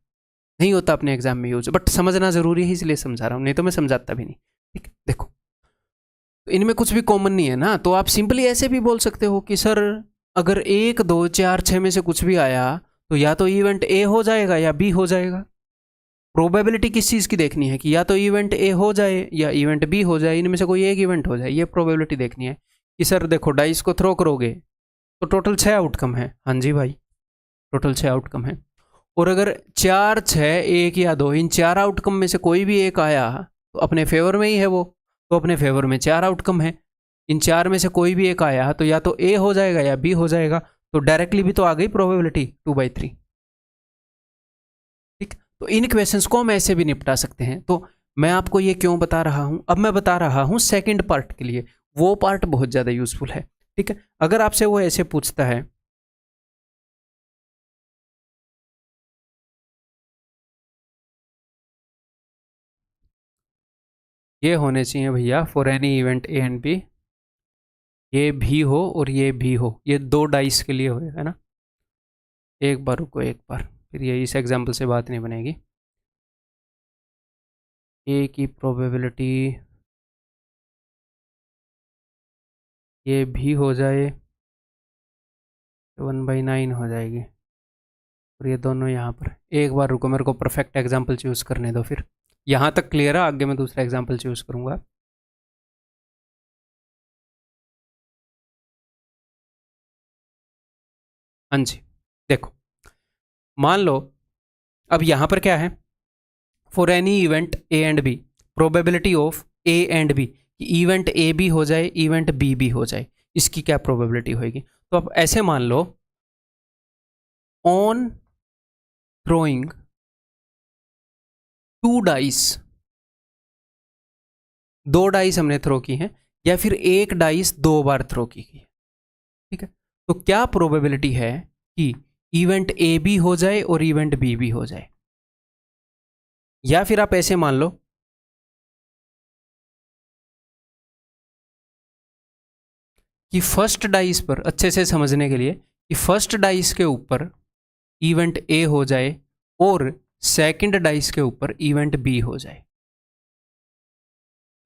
Speaker 1: नहीं होता अपने एग्जाम में यूज, बट समझना जरूरी है इसलिए समझा रहा हूं, नहीं तो मैं समझाता भी नहीं, ठीक है। देखो तो इनमें कुछ भी कॉमन नहीं है ना, तो आप सिंपली ऐसे भी बोल सकते हो कि सर अगर 1, 2, 4, 6 में से कुछ भी आया तो या तो इवेंट ए हो जाएगा या बी हो जाएगा। प्रोबेबिलिटी किस चीज़ की देखनी है कि या तो इवेंट ए हो जाए या इवेंट बी हो जाए, इनमें से कोई एक इवेंट हो जाए, ये प्रोबेबिलिटी देखनी है। कि सर देखो डाइस को थ्रो करोगे तो टोटल 6 आउटकम है, हाँ जी भाई टोटल 6 आउटकम है, और अगर 4, 6, 1 या 2 इन 4 आउटकम में से कोई भी एक आया तो अपने फेवर में ही है वो, तो अपने फेवर में 4 आउटकम है, इन 4 में से कोई भी एक आया तो या तो ए हो जाएगा या बी हो जाएगा, तो डायरेक्टली भी तो आ गई प्रोबेबिलिटी 2/3, ठीक। तो इन क्वेश्चंस को हम ऐसे भी निपटा सकते हैं। तो मैं आपको ये क्यों बता रहा हूं, अब मैं बता रहा हूं सेकंड पार्ट के लिए, वो पार्ट बहुत ज़्यादा यूजफुल है, ठीक है। अगर आपसे वो ऐसे पूछता है ये होने चाहिए भैया for any event A and B, ये भी हो और ये भी हो, ये 2 डाइस के लिए हो, है ना। एक बार रुको, एक बार फिर ये इस एग्जाम्पल से बात नहीं बनेगी। ए की प्रोबेबिलिटी ये भी हो जाए 1/9 हो जाएगी, और ये दोनों यहाँ पर, एक बार रुको मेरे को परफेक्ट एग्जाम्पल चूज़ करने दो, फिर यहाँ तक क्लियर है, आगे मैं दूसरा एग्जाम्पल चूज़ करूँगा। हाँ जी देखो, मान लो अब यहाँ पर क्या है, for any event A and B, probability of A and B, event A भी हो जाए इवेंट बी भी हो जाए, इसकी क्या प्रोबेबिलिटी होगी। तो अब ऐसे मान लो ऑन थ्रोइंग 2 डाइस, 2 डाइस हमने थ्रो की हैं, या फिर एक डाइस 2 बार थ्रो की है, ठीक है। तो क्या प्रोबेबिलिटी है कि इवेंट ए भी हो जाए और इवेंट बी भी हो जाए। या फिर आप ऐसे मान लो कि फर्स्ट डाइस पर, अच्छे से समझने के लिए, कि फर्स्ट डाइस के ऊपर इवेंट ए हो जाए और सेकंड डाइस के ऊपर इवेंट बी हो जाए,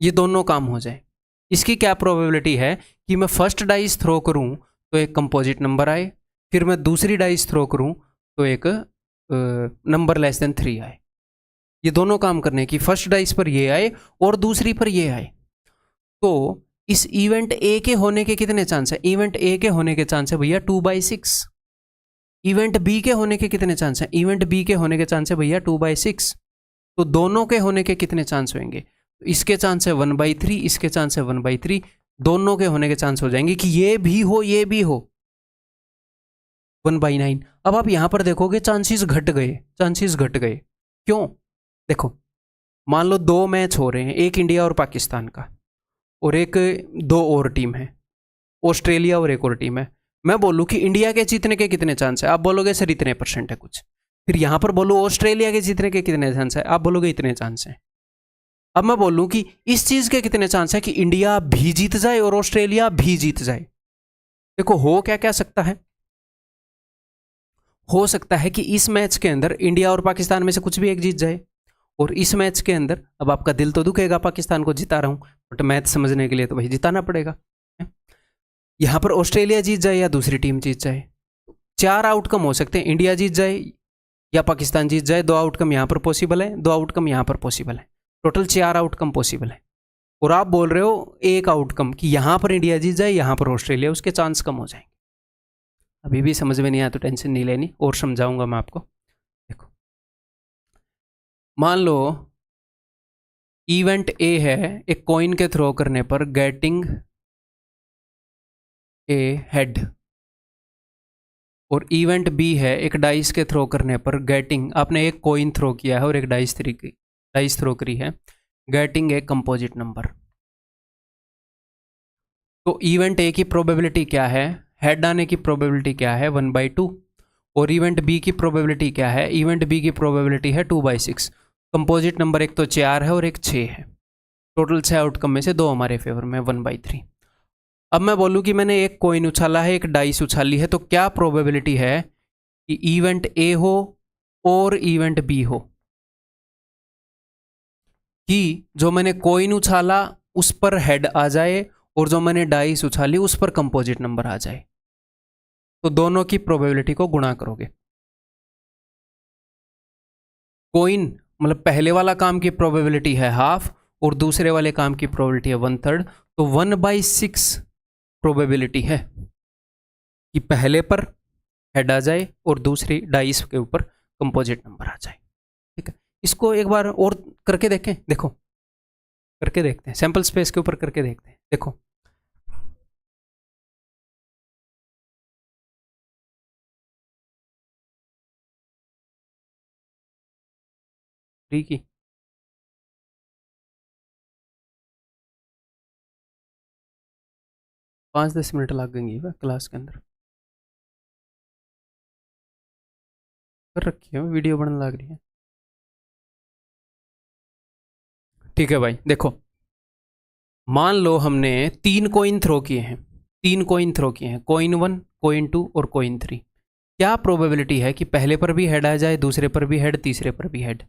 Speaker 1: ये दोनों काम हो जाए। इसकी क्या प्रोबेबिलिटी है कि मैं फर्स्ट डाइस थ्रो करूं तो एक कंपोजिट नंबर आए, फिर मैं दूसरी डाइस थ्रो करूं तो एक नंबर लेस देन 3 आए। ये दोनों काम करने की, फर्स्ट डाइस पर ये आए और दूसरी पर ये आए, तो इस इवेंट ए के होने के कितने चांस है, इवेंट ए के होने के चांस है भैया 2/6। इवेंट बी के होने के कितने चांस है, इवेंट बी के होने के चांस है भैया 2/6। तो दोनों के होने के कितने चांस होंगे, तो इसके चांस है 1/3, इसके चांस है 1/3, दोनों के होने के चांस हो जाएंगे कि ये भी हो ये भी हो 1/9। अब आप यहां पर देखोगे चांसेस घट गए, चांसेस घट गए। क्यों? देखो, मान लो 2 मैच हो रहे हैं, एक इंडिया और पाकिस्तान का, और एक 2 और टीम है, ऑस्ट्रेलिया और एक और टीम है। मैं बोलूं कि इंडिया के जीतने के कितने चांस है, आप बोलोगे सर इतने % है कुछ। फिर यहां पर बोलूं ऑस्ट्रेलिया के जीतने के कितने चांस है, आप बोलोगे इतने चांस है। अब मैं बोलूं कि इस चीज के कितने चांस है कि इंडिया भी जीत जाए और ऑस्ट्रेलिया भी जीत जाए। देखो हो क्या क्या सकता है, हो सकता है कि इस मैच के अंदर इंडिया और पाकिस्तान में से कुछ भी एक जीत जाए, और इस मैच के अंदर, अब आपका दिल तो दुखेगा पाकिस्तान को जिता रहा हूं, बट मैच समझने के लिए तो भाई जिताना पड़ेगा। यहां पर ऑस्ट्रेलिया जीत जाए या दूसरी टीम जीत जाए, 4 आउटकम हो सकते हैं, इंडिया जीत जाए या पाकिस्तान जीत जाए। 2 आउटकम यहां पर पॉसिबल है, 2 आउटकम यहां पर पॉसिबल है, टोटल 4 आउटकम पॉसिबल है। और आप बोल रहे हो एक आउटकम कि यहां पर इंडिया जीत जाए, यहां पर ऑस्ट्रेलिया, उसके चांस कम हो जाएंगे। अभी भी समझ में नहीं आया तो टेंशन नहीं लेनी, और समझाऊंगा मैं आपको। देखो, मान लो इवेंट ए है, एक कॉइन के थ्रो करने पर गेटिंग ए हेड, और इवेंट बी है एक डाइस के थ्रो करने पर गेटिंग, आपने एक कॉइन थ्रो किया है और एक डाइस थ्रो करी है, गेटिंग ए कंपोजिट नंबर। तो इवेंट ए की प्रोबेबिलिटी क्या है, हेड आने की प्रोबेबिलिटी क्या है 1/2, और इवेंट बी की प्रोबेबिलिटी क्या है, इवेंट बी की प्रोबेबिलिटी है 2/6। कंपोजिट नंबर एक तो 4 है और एक 6 है, टोटल 6 आउटकम में से 2 हमारे फेवर में, 1/3। अब मैं बोलूं कि मैंने एक कॉइन उछाला है, एक डाइस उछाली है, तो क्या प्रोबेबिलिटी है कि इवेंट ए हो और इवेंट बी हो, कि जो मैंने कॉइन उछाला उस पर हेड आ जाए और जो मैंने डाइस उछाली उस पर कंपोजिट नंबर आ जाए। तो दोनों की प्रोबेबिलिटी को गुणा करोगे। कॉइन मतलब पहले वाला काम की प्रोबेबिलिटी है हाफ और दूसरे वाले काम की प्रोबेबिलिटी है 1/3, तो 1/6 प्रोबेबिलिटी है कि पहले पर हेड आ जाए और दूसरी डाइस के ऊपर कंपोजिट नंबर आ जाए। ठीक है, इसको एक बार और करके देखें, देखो करके देखते हैं, सैंपल स्पेस के ऊपर करके देखते हैं। देखो ठीक है, 5-10 मिनट लग गएंगी वह क्लास के अंदर, कर रखी है वीडियो बनने लग रही है। ठीक है भाई, देखो मान लो हमने 3 कॉइन थ्रो किए हैं, 3 कॉइन थ्रो किए हैं, कॉइन 1, कॉइन 2 और कॉइन 3। क्या प्रोबेबिलिटी है कि पहले पर भी हेड आ जाए, दूसरे पर भी हेड, तीसरे पर भी हेड।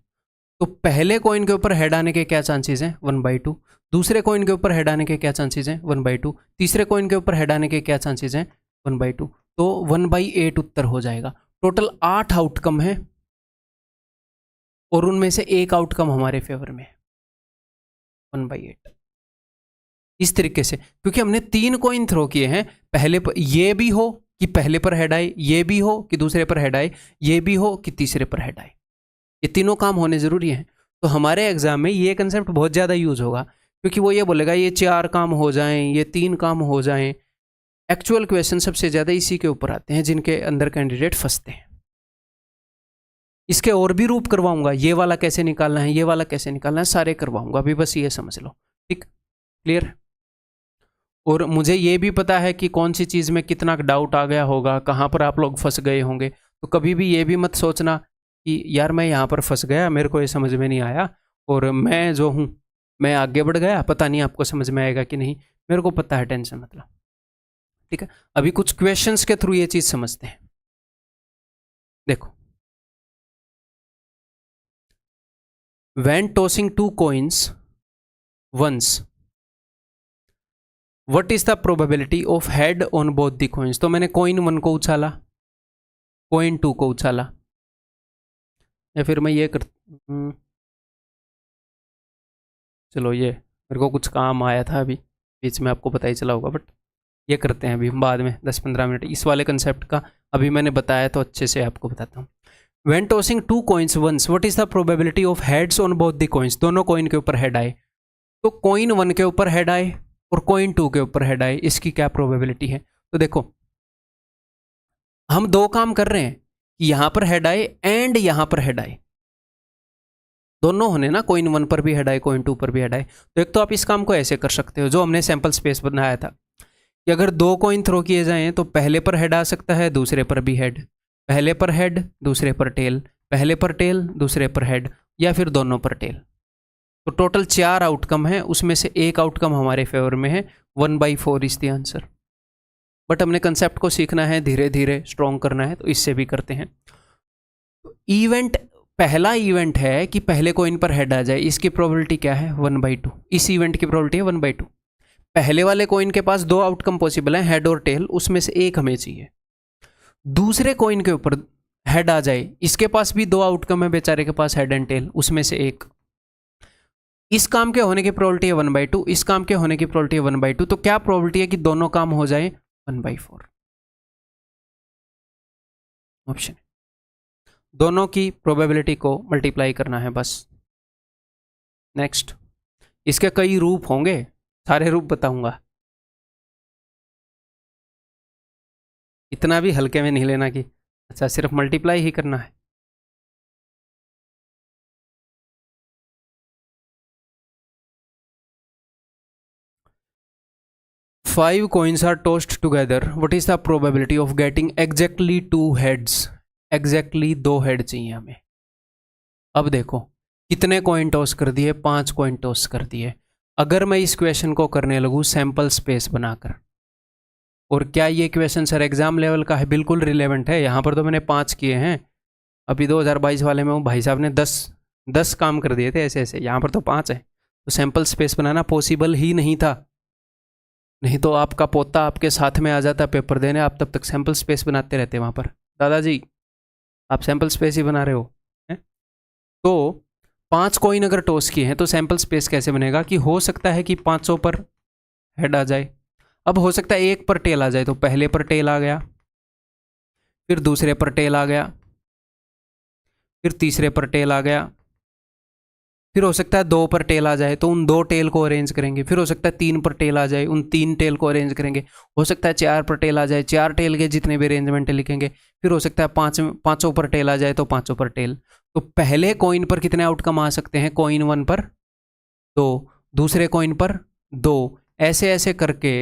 Speaker 1: तो पहले कॉइन के ऊपर हेड आने के क्या चांसेस हैं 1/2, दूसरे कॉइन के ऊपर हेड आने के क्या चांसेस हैं 1/2, तीसरे कॉइन के ऊपर हेड आने के क्या चांसेस हैं 1/2, तो 1/8 उत्तर हो जाएगा। टोटल 8 आउटकम है और उनमें से एक आउटकम हमारे फेवर में है 1/8। इस तरीके से, क्योंकि हमने 3 कॉइन थ्रो किए हैं, पहले पर ये भी हो कि पहले पर हेड आए, ये भी हो कि दूसरे पर हेड आए, ये भी हो कि तीसरे पर हेड आए, ये तीनों काम होने जरूरी हैं। तो हमारे एग्जाम में ये कंसेप्ट बहुत ज़्यादा यूज होगा, क्योंकि वो ये बोलेगा ये 4 काम हो जाएं, ये 3 काम हो जाएं। एक्चुअल क्वेश्चन सबसे ज़्यादा इसी के ऊपर आते हैं जिनके अंदर कैंडिडेट फंसते हैं। इसके और भी रूप करवाऊंगा, ये वाला कैसे निकालना है, ये वाला कैसे निकालना है, सारे करवाऊंगा, अभी बस ये समझ लो। ठीक, क्लियर। और मुझे ये भी पता है कि कौन सी चीज़ में कितना डाउट आ गया होगा, कहाँ पर आप लोग फंस गए होंगे। तो कभी भी ये भी मत सोचना कि यार मैं यहाँ पर फंस गया, मेरे को ये समझ में नहीं आया और मैं जो हूँ मैं आगे बढ़ गया, पता नहीं आपको समझ में आएगा कि नहीं, मेरे को पता है, टेंशन मत लो। ठीक है, अभी कुछ क्वेश्चंस के थ्रू ये चीज़ समझते हैं। देखो, when tossing 2 coins once, what is the probability of head on both the coins. तो मैंने कॉइन 1 को उछाला, कॉइन 2 को उछाला, या फिर मैं ये कर, चलो ये मेरे को कुछ काम आया था अभी बीच में, आपको पता ही चला होगा, बट ये करते हैं अभी बाद में 10-15 मिनट इस वाले कंसेप्ट का। अभी मैंने बताया तो अच्छे से आपको बताता हूँ। When tossing 2 coins once, what is the probability of heads on both the coins. दोनों कॉइन के ऊपर हेड आए, तो कॉइन 1 के ऊपर हेड आए और कॉइन 2 के ऊपर हेड आए, इसकी क्या प्रोबेबिलिटी है? तो देखो हम दो काम कर रहे हैं, यहां पर हेड आए एंड यहां पर हेड आए, दोनों होने ना, कॉइन 1 पर भी हेड आए, कॉइन 2 पर भी हेड आए। तो एक तो आप इस काम को ऐसे कर सकते हो जो हमने सैंपल स्पेस बनाया था कि अगर दो कॉइन थ्रो किए जाएं तो पहले पर हेड आ सकता है, दूसरे पर भी हेड, पहले पर हेड दूसरे पर टेल, पहले पर टेल दूसरे पर हेड, या फिर दोनों पर टेल। तो टोटल 4 आउटकम है, उसमें से एक आउटकम हमारे फेवर में है, 1/4 इज द आंसर। बट हमने कंसेप्ट को सीखना है, धीरे धीरे स्ट्रॉन्ग करना है, तो इससे भी करते हैं। इवेंट, पहला इवेंट है कि पहले कॉइन पर हेड आ जाए, इसकी प्रोबेबिलिटी क्या है? 1/2। इस इवेंट की प्रोबेबिलिटी है 1/2। पहले वाले कॉइन के पास दो आउटकम पॉसिबल हैं, हेड और टेल, उसमें से एक हमें चाहिए। दूसरे कॉइन के ऊपर हेड आ जाए, इसके पास भी दो आउटकम है बेचारे के पास, हेड एंड टेल, उसमें से एक। इस काम के होने की प्रोबेबिलिटी है 1/2, इस काम के होने की प्रोबेबिलिटी है 1/2। तो क्या प्रोबेबिलिटी है कि दोनों काम हो जाए? 1/4 ऑप्शन। दोनों की प्रोबेबिलिटी को मल्टीप्लाई करना है बस। नेक्स्ट, इसके कई रूप होंगे, सारे रूप बताऊंगा, इतना भी हल्के में नहीं लेना कि अच्छा सिर्फ मल्टीप्लाई ही करना है। Five coins are tossed together. What is the probability of getting exactly 2 heads? Exactly 2 head चाहिए हमें। अब देखो कितने कॉइन टॉस कर दिए? 5 कॉइन टॉस कर दिए। अगर मैं इस क्वेश्चन को करने लगूँ सैंपल स्पेस बनाकर, और क्या ये क्वेश्चन सर एग्जाम लेवल का है? बिल्कुल रिलेवेंट है। यहाँ पर तो मैंने 5 किए हैं, अभी 2022 वाले में भाई साहब ने 10 काम कर दिए थे ऐसे ऐसे, यहाँ पर तो 5 है। तो सैंपल स्पेस बनाना पॉसिबल ही नहीं था, नहीं तो आपका पोता आपके साथ में आ जाता पेपर देने, आप तब तक सैंपल स्पेस बनाते रहते वहाँ पर। दादाजी आप सैंपल स्पेस ही बना रहे हो है? तो 5 कॉइन अगर टॉस किए हैं तो सैंपल स्पेस कैसे बनेगा कि हो सकता है कि 500 पर हेड आ जाए, अब हो सकता है एक पर टेल आ जाए, तो पहले पर टेल आ गया, फिर दूसरे पर टेल आ गया, फिर तीसरे पर टेल आ गया, फिर हो सकता है 2 पर टेल आ जाए तो उन 2 टेल को अरेंज करेंगे, फिर हो सकता है 3 पर टेल आ जाए, उन 3 टेल को अरेंज करेंगे, हो सकता है 4 पर टेल आ जाए, 4 टेल के जितने भी अरेंजमेंट लिखेंगे, फिर हो सकता है 5 पर टेल आ जाए तो 5 पर टेल। तो पहले कॉइन पर कितने आउटकम आ सकते हैं? कॉइन 1 पर 2, दूसरे कॉइन पर 2, ऐसे ऐसे करके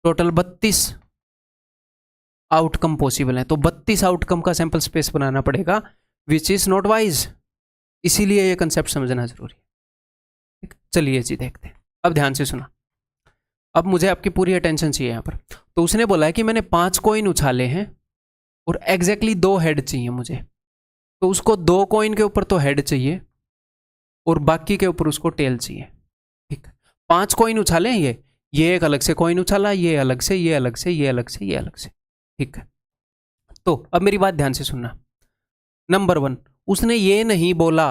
Speaker 1: टोटल 32 आउटकम पॉसिबल है। तो 32 आउटकम का सैंपल स्पेस बनाना पड़ेगा, विच इज नॉट वाइज। इसीलिए ये कंसेप्ट समझना जरूरी है। चलिए जी देखते हैं, अब ध्यान से सुना, अब मुझे आपकी पूरी अटेंशन चाहिए यहाँ पर। तो उसने बोला है कि मैंने 5 कॉइन उछाले हैं और एग्जैक्टली 2 हेड चाहिए मुझे, तो उसको 2 कॉइन के ऊपर तो हेड चाहिए और बाकी के ऊपर उसको टेल चाहिए। ठीक है, 5 कॉइन उछाले हैं, ये एक अलग से कॉइन उछाला, ये अलग से, ये अलग से, ये अलग से, ये अलग से। ठीक है, तो अब मेरी बात ध्यान से सुनना। नंबर 1, उसने ये नहीं बोला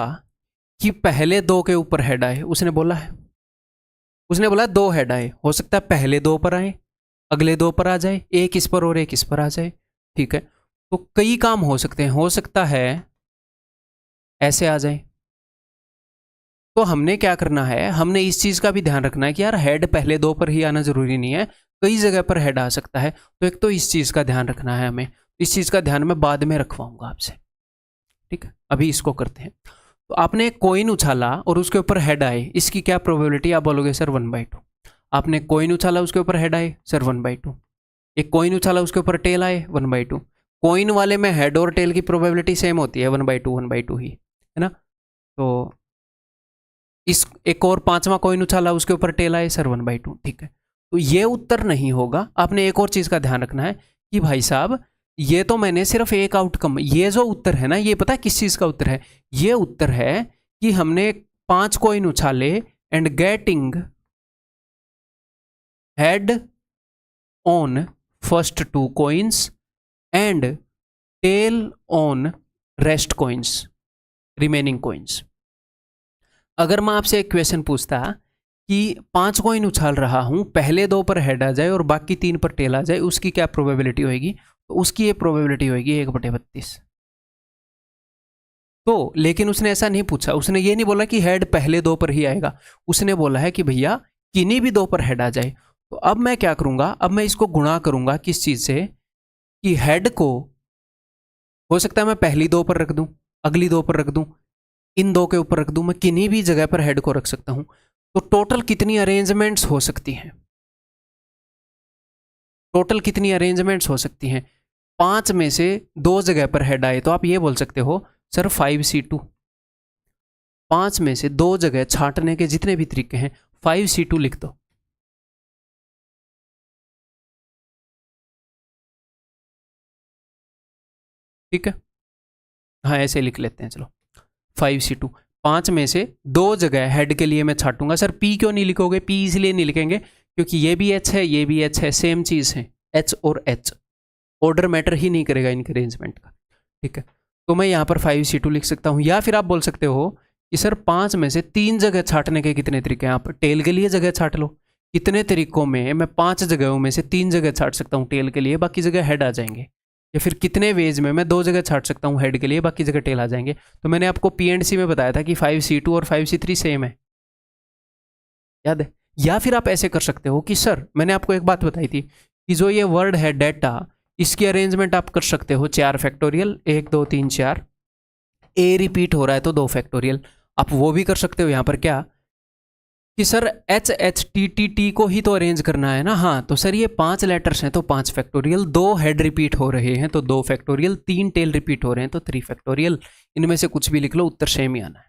Speaker 1: कि पहले 2 के ऊपर हेड आए, उसने बोला 2 हेड आए, हो सकता है पहले 2 पर आए, अगले 2 पर आ जाए, एक इस पर और एक इस पर आ जाए। ठीक है, तो कई काम हो सकते हैं, हो सकता है ऐसे आ जाए। तो हमने क्या करना है, हमने इस चीज का भी ध्यान रखना है कि यार हेड पहले 2 पर ही आना जरूरी नहीं है, कई जगह पर हेड आ सकता है। तो एक तो इस चीज का ध्यान रखना है हमें, इस चीज का ध्यान मैं बाद में रखवाऊंगा आपसे। ठीक है, अभी इसको करते हैं। तो आपने एक कॉइन उछाला और उसके ऊपर हेड आए, इसकी क्या प्रोबेबिलिटी? आप बोलोगे सर 1/2। आपने कॉइन उछाला उसके ऊपर हेड आए, सर 1/2। एक कॉइन उछाला उसके ऊपर टेल आए, 1/2। कॉइन वाले में हेड और टेल की प्रोबेबिलिटी सेम होती है, 1/2 ही है ना। तो इस एक और 5वां कॉइन उछाला उसके ऊपर टेल आए, सर 1/2। ठीक है, तो ये उत्तर नहीं होगा। आपने एक और चीज का ध्यान रखना है कि भाई साहब ये तो मैंने सिर्फ एक आउटकम, ये जो उत्तर है ना, ये पता है किस चीज का उत्तर है? ये उत्तर है कि हमने 5 कॉइन उछाले and getting head on first 2 coins and tail on rest coins, remaining coins. अगर मैं आपसे एक क्वेश्चन पूछता कि 5 कॉइन उछाल रहा हूं, पहले 2 पर हेड आ जाए और बाकी 3 पर टेल आ जाए, उसकी क्या प्रोबेबिलिटी होगी? तो उसकी ये प्रोबेबिलिटी होगी 1/32। तो लेकिन उसने ऐसा नहीं पूछा, उसने ये नहीं बोला कि हेड पहले दो पर ही आएगा, उसने बोला है कि भैया किन्हीं भी दो पर हेड आ जाए। तो अब मैं क्या करूंगा, अब मैं इसको गुणा करूंगा किस चीज से, कि हेड को हो सकता है मैं पहली दो पर रख दूं, अगली दो पर रख दूं, इन दो के ऊपर रख दूं, मैं किन्हीं भी जगह पर हेड को रख सकता हूं। तो टोटल कितनी अरेंजमेंट्स हो सकती हैं, टोटल कितनी अरेंजमेंट्स हो सकती हैं? 5 में से 2 जगह पर हेड आए तो आप ये बोल सकते हो सर 5C2। 5 में से 2 जगह छांटने के जितने भी तरीके हैं 5C2 लिख दो। ठीक है, हाँ ऐसे लिख लेते हैं, चलो 5C2। 5 में से 2 जगह हेड के लिए मैं छांटूंगा। सर P क्यों नहीं लिखोगे? P इसलिए नहीं लिखेंगे क्योंकि ये भी H है, ये भी H है, सेम चीज़ है, H और H, ऑर्डर मैटर ही नहीं करेगा इनके अरेंजमेंट का। ठीक है, तो मैं यहाँ पर 5C2 लिख सकता हूँ। या फिर आप बोल सकते हो कि सर 5 में से 3 जगह छांटने के कितने तरीके हैं? आप टेल के लिए जगह छांट लो। कितने तरीकों में मैं 5 जगहों में से 3 जगह छांट सकता हूँ टेल के लिए, बाकी जगह हेड आ जाएंगे। या फिर कितने वेज में मैं 2 जगह छांट सकता हूँ हेड के लिए, बाकी जगह टेल आ जाएंगे। तो मैंने आपको P&C में बताया था कि 5C2 और 5C3 सेम है, याद है? या फिर आप ऐसे कर सकते हो कि सर मैंने आपको एक बात बताई थी कि जो ये वर्ड है डेटा, इसकी अरेंजमेंट आप कर सकते हो 4 फैक्टोरियल, 1 2 3 4। ए रिपीट हो रहा है तो 2 फैक्टोरियल। आप वो भी कर सकते हो यहाँ पर क्या कि सर HHTTT को ही तो अरेंज करना है ना। हाँ तो सर ये 5 लेटर्स हैं तो 5 फैक्टोरियल, 2 हेड रिपीट हो रहे हैं तो 2 फैक्टोरियल, 3 टेल रिपीट हो रहे हैं तो 3 फैक्टोरियल। इनमें से कुछ भी लिख लो, उत्तर सेम ही आना है।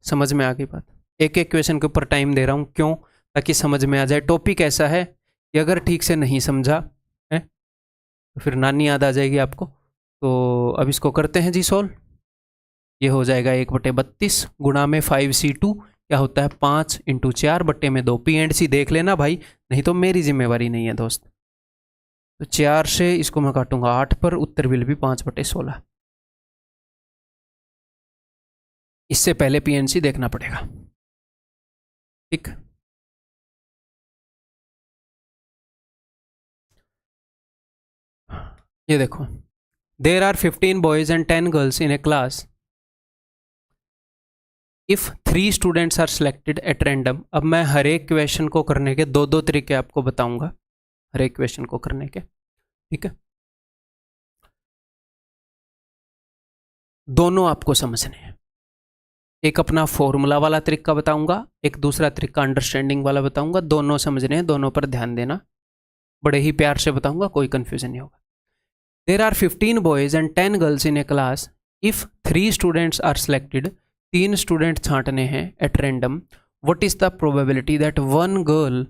Speaker 1: समझ में आ गई बात? एक एक क्वेश्चन के ऊपर टाइम दे रहा हूँ, क्यों? ताकि समझ में आ जाए। टॉपिक ऐसा है कि अगर ठीक से नहीं समझा है तो फिर नानी याद आ जाएगी आपको। तो अब इसको करते हैं जी सॉल्व। ये हो जाएगा 1/32 गुणा में 5C2 क्या होता है 5 × 4 बट्टे में 2। P&C देख लेना भाई, नहीं तो मेरी जिम्मेवारी नहीं है दोस्त। तो 4 से इसको मैं काटूंगा 8 पर, उत्तर विल भी 5/16। इससे पहले P&C देखना पड़ेगा। ठीक, ये देखो, there are 15 boys and 10 girls in a class if 3 students are selected at random. अब मैं हर एक क्वेश्चन को करने के 2-2 तरीके आपको बताऊंगा, हर एक क्वेश्चन को करने के। ठीक है, दोनों आपको समझने हैं। एक अपना फॉर्मूला वाला तरीका बताऊंगा, एक दूसरा तरीका अंडरस्टैंडिंग वाला बताऊंगा। दोनों समझने हैं, दोनों पर ध्यान देना, बड़े ही प्यार से बताऊंगा, कोई कंफ्यूजन नहीं होगा। There are 15 boys and 10 girls in a class if 3 students are selected. 3 student छांटने हैं at random. What is the probability that 1 girl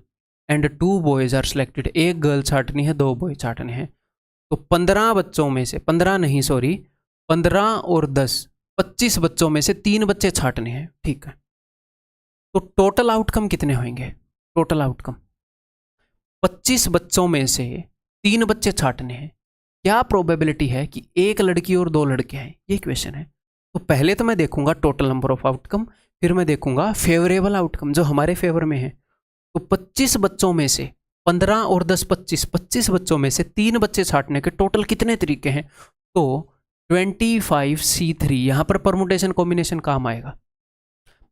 Speaker 1: and 2 boys are selected. एक गर्ल छांटनी है, 2 बॉय छांटने हैं। तो 15 बच्चों में से, 15 नहीं सॉरी, 15 और 10, 25 बच्चों में से 3 बच्चे छांटने हैं। ठीक है, तो टोटल आउटकम कितने होंगे? टोटल आउटकम 25 बच्चों में से 3 बच्चे छांटने हैं। क्या प्रोबेबिलिटी है कि एक लड़की और 2 लड़के हैं? ये क्वेश्चन है। तो पहले तो मैं देखूंगा टोटल नंबर ऑफ आउटकम, फिर मैं देखूंगा फेवरेबल आउटकम जो हमारे फेवर में है। तो 25 बच्चों में से 15 और 10 25, 25 बच्चों में से 3 बच्चे छांटने के टोटल कितने तरीके हैं? तो 25C3, यहाँ पर परमुटेशन कॉम्बिनेशन काम आएगा।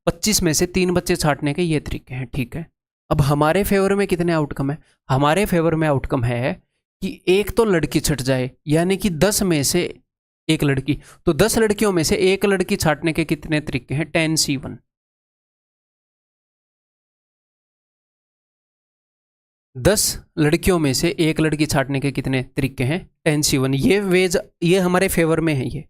Speaker 1: 25 में से 3 बच्चे छांटने के ये तरीके हैं। ठीक है, अब हमारे फेवर में कितने आउटकम है? हमारे फेवर में आउटकम है कि एक तो लड़की छट जाए, यानी कि 10 में से एक लड़की। तो 10 लड़कियों में से एक लड़की छांटने के कितने तरीके हैं? 10C1। 10 लड़कियों में से एक लड़की छांटने के कितने तरीके हैं? 10C1। ये वेज, ये हमारे फेवर में है। ये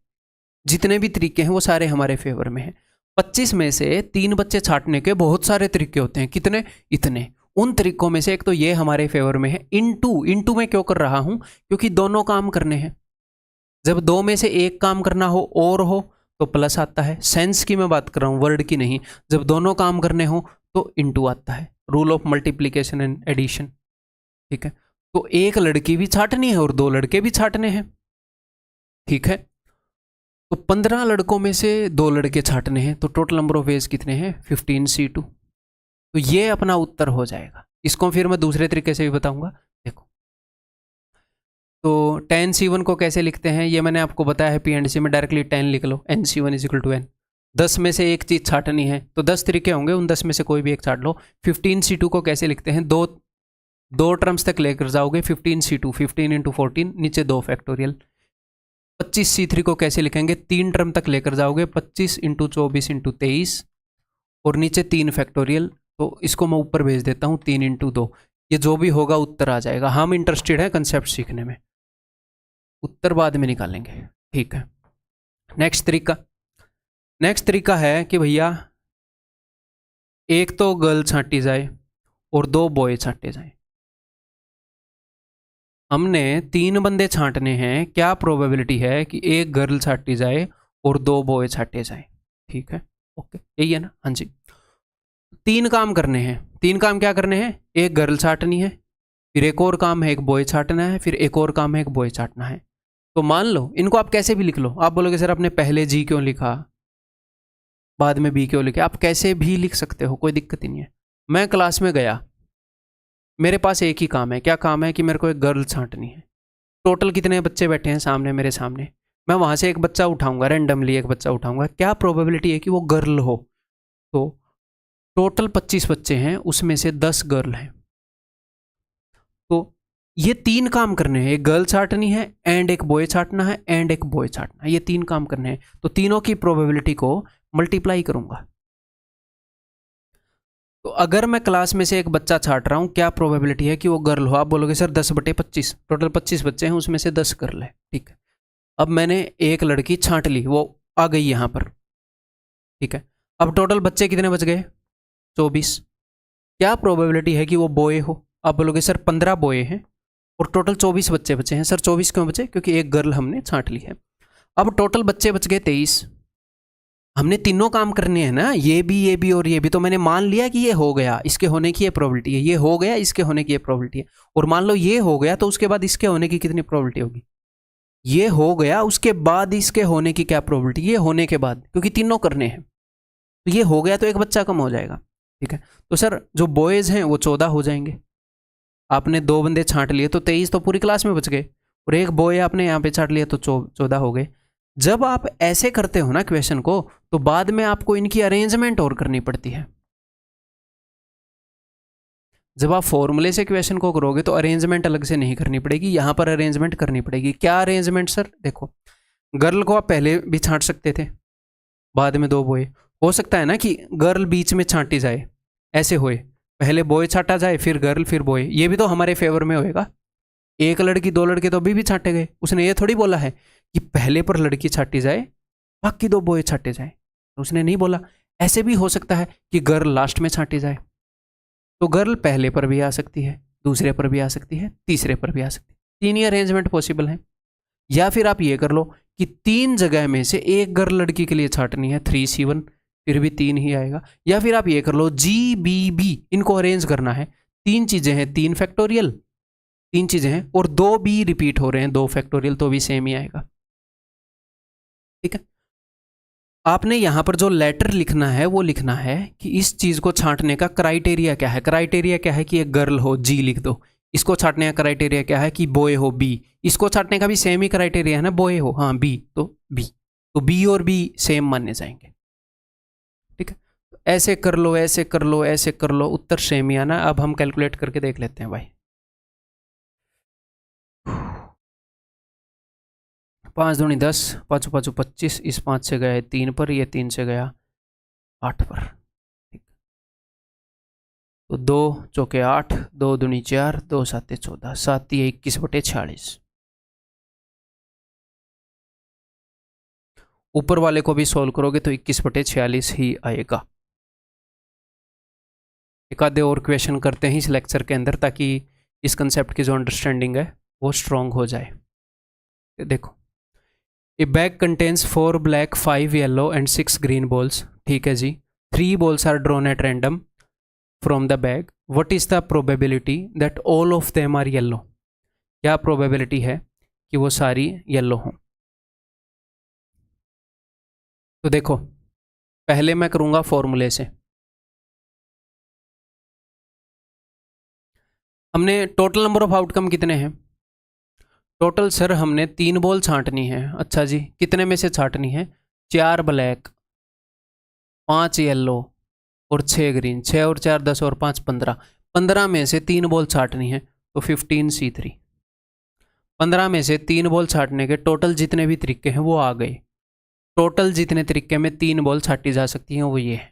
Speaker 1: जितने भी तरीके हैं वो सारे हमारे फेवर में हैं। 25 में से 3 बच्चे छांटने के बहुत सारे तरीके होते हैं। कितने? इतने। उन तरीकों में से एक तो ये हमारे फेवर में है। इनटू में क्यों कर रहा हूं? क्योंकि दोनों काम करने हैं। जब 2 में से एक काम करना हो और हो तो प्लस आता है। सेंस की मैं बात कर रहा हूं, वर्ड की नहीं। जब दोनों काम करने हो तो इनटू आता है, rule of multiplication and addition. ठीक है, तो एक लड़की भी छांटनी है और 2 लड़के भी छांटने हैं। ठीक है, तो 15 लड़कों में से 2 लड़के छांटने हैं, तो टोटल नंबर ऑफ वेज कितने हैं? 15C2। तो ये अपना उत्तर हो जाएगा। इसको फिर मैं दूसरे तरीके से भी बताऊंगा। देखो, तो tan C1 को कैसे लिखते हैं ये मैंने आपको बताया है, P&C में डायरेक्टली tan लिख लो, NC1 = n। 10 में से एक चीज़ छाटनी है तो 10 तरीके होंगे, उन 10 में से कोई भी एक छाट लो। 15C2 को कैसे लिखते हैं, दो टर्म्स तक लेकर जाओगे, 15C2 15 × 14 नीचे 2 फैक्टोरियल। 25C3 को कैसे लिखेंगे, 3 टर्म तक लेकर जाओगे, 25 × 24 × 23 और नीचे 3 फैक्टोरियल। तो इसको मैं ऊपर भेज देता हूँ, 3 × 2, ये जो भी होगा उत्तर आ जाएगा। हम इंटरेस्टेड हैं कंसेप्ट सीखने में, उत्तर बाद में निकालेंगे, ठीक है। नेक्स्ट तरीका है कि भैया एक तो गर्ल छांटी जाए और 2 बॉय छांटे जाए। हमने 3 बंदे छांटने हैं, क्या प्रोबेबिलिटी है कि एक गर्ल छांटी जाए और 2 बॉय छांटे जाए, ठीक है, ओके, यही है ना, हाँ जी। 3 काम करने हैं, 3 काम क्या करने हैं, एक गर्ल छांटनी है, फिर एक और काम है एक बॉय छांटना है, फिर एक और काम है एक बॉय छांटना है। तो मान लो इनको आप कैसे भी लिख लो, आप बोलोगे सर आपने पहले जी क्यों लिखा बाद में बी क्यों लिखा, आप कैसे भी लिख सकते हो, कोई दिक्कत ही नहीं है। मैं क्लास में गया, मेरे पास एक ही काम है, क्या काम है कि मेरे को एक गर्ल छांटनी है। टोटल कितने बच्चे बैठे हैं सामने मेरे सामने, मैं वहाँ से एक बच्चा उठाऊंगा, रैंडमली एक बच्चा उठाऊंगा, क्या प्रोबेबिलिटी है कि वो गर्ल हो। तो टोटल 25 बच्चे हैं, उसमें से 10 गर्ल हैं। तो ये 3 काम करने हैं, एक गर्ल छांटनी है एंड एक बॉय छांटना है एंड एक बॉय छांटना है, ये 3 काम करने हैं। तो तीनों की प्रोबेबिलिटी को मल्टीप्लाई करूंगा। तो अगर मैं क्लास में से एक बच्चा छांट रहा हूं, क्या प्रोबेबिलिटी है कि वो गर्ल हो, आप बोलोगे सर 10/25, टोटल 25 बच्चे हैं उसमें से 10 गर्ल है, ठीक है। अब मैंने एक लड़की छांट ली, वो आ गई यहां पर, ठीक है। अब टोटल बच्चे कितने बच गए, 24। क्या प्रोबेबिलिटी है कि वो बॉय हो, आप बोलोगे सर 15 बॉय हैं और टोटल 24 बच्चे बचे हैं। सर 24 क्यों बचे, क्योंकि एक गर्ल हमने छांट ली है। अब टोटल बच्चे बच गए 23। हमने तीनों काम करने हैं ना, ये भी और ये भी, तो मैंने मान लिया कि ये हो गया, इसके होने की ये प्रोबेबिलिटी है, ये हो गया इसके होने की ये प्रोबेबिलिटी है। और मान लो ये हो गया तो उसके बाद इसके होने की कितनी प्रोबेबिलिटी होगी, ये हो गया उसके बाद इसके होने की क्या प्रोबेबिलिटी, ये होने के बाद, क्योंकि तीनों करने हैं। तो ये हो गया तो एक बच्चा कम हो जाएगा, ठीक है। तो सर जो बॉयज़ हैं वो 14 हो जाएंगे। आपने 2 बंदे छांट लिए तो 23 तो पूरी क्लास में बच गए, और एक बॉय आपने यहाँ पे छांट लिया तो 14 हो गए। जब आप ऐसे करते हो ना क्वेश्चन को, तो बाद में आपको इनकी अरेंजमेंट और करनी पड़ती है। जब आप फॉर्मूले से क्वेश्चन को करोगे तो अरेंजमेंट अलग से नहीं करनी पड़ेगी, यहां पर अरेंजमेंट करनी पड़ेगी। क्या अरेंजमेंट सर, देखो गर्ल को आप पहले भी छांट सकते थे, बाद में 2 बॉय। हो सकता है ना कि गर्ल बीच में छांटी जाए, ऐसे होए, पहले बॉय छांटा जाए फिर गर्ल फिर बॉय, ये भी तो हमारे फेवर में होएगा। एक लड़की 2 लड़के तो अभी भी छांटे गए, उसने ये थोड़ी बोला है कि पहले पर लड़की छांटी जाए बाकी 2 बॉय छांटे जाए, तो उसने नहीं बोला। ऐसे भी हो सकता है कि गर्ल लास्ट में छांटी जाए, तो गर्ल पहले पर भी आ सकती है, दूसरे पर भी आ सकती है, तीसरे पर भी आ सकती है। 3 ही अरेंजमेंट पॉसिबल है। या फिर आप ये कर लो कि 3 जगह में से एक गर्ल लड़की के लिए छांटनी है, 3C1, फिर भी 3 ही आएगा। या फिर आप ये कर लो GBB, इनको अरेंज करना है, 3 चीजें हैं, 3 फैक्टोरियल, 3 चीजें हैं और 2 भी रिपीट हो रहे हैं, 2 फैक्टोरियल, तो भी सेम ही आएगा, ठीक है। आपने यहां पर जो लेटर लिखना है वो लिखना है कि इस चीज को छांटने का क्राइटेरिया क्या है। क्राइटेरिया क्या है कि एक गर्ल हो, G लिख दो। इसको छांटने का क्राइटेरिया क्या है कि बॉय हो, B। इसको छांटने का भी सेम ही क्राइटेरिया है ना, बॉय हो, हाँ B, तो B, तो B और B सेम माने जाएंगे, ठीक है। ऐसे कर लो, ऐसे कर लो, ऐसे कर लो, उत्तर सेम ही आना। अब हम कैलकुलेट करके देख लेते हैं भाई। 5 दूनी 10, 5 5 25, इस 5 से गया 3 पर, ये 3 से गया 8 पर, ठीक। तो 2 चौके 8, 2 दूनी 4, 2 7 14, 7 21/46। ऊपर वाले को भी सोल्व करोगे तो 21/46 ही आएगा। एक आधे और क्वेश्चन करते हैं इस लेक्चर के अंदर, ताकि इस कंसेप्ट की जो अंडरस्टैंडिंग है वो स्ट्रॉन्ग हो जाए। देखो, a bag contains 4 black, 5 yellow and 6 green balls, ठीक है जी। 3 balls are drawn at random from the bag, what is the probability that all of them are yellow. क्या प्रोबेबिलिटी है कि वो सारी येलो हों। तो देखो, पहले मैं करूंगा फॉर्मूले से। हमने टोटल नंबर ऑफ आउटकम कितने हैं, टोटल सर हमने 3 बॉल छांटनी है। अच्छा जी, कितने में से छांटनी है? 4 ब्लैक, 5 येलो और 6 ग्रीन। 6 और 4 10 और 5 15। 15 में से 3 बॉल छांटनी है तो 15C3। 15 में से 3 बॉल छांटने के टोटल जितने भी तरीके हैं वो आ गए। टोटल जितने तरीके में 3 बॉल छांटी जा सकती हैं वो ये है।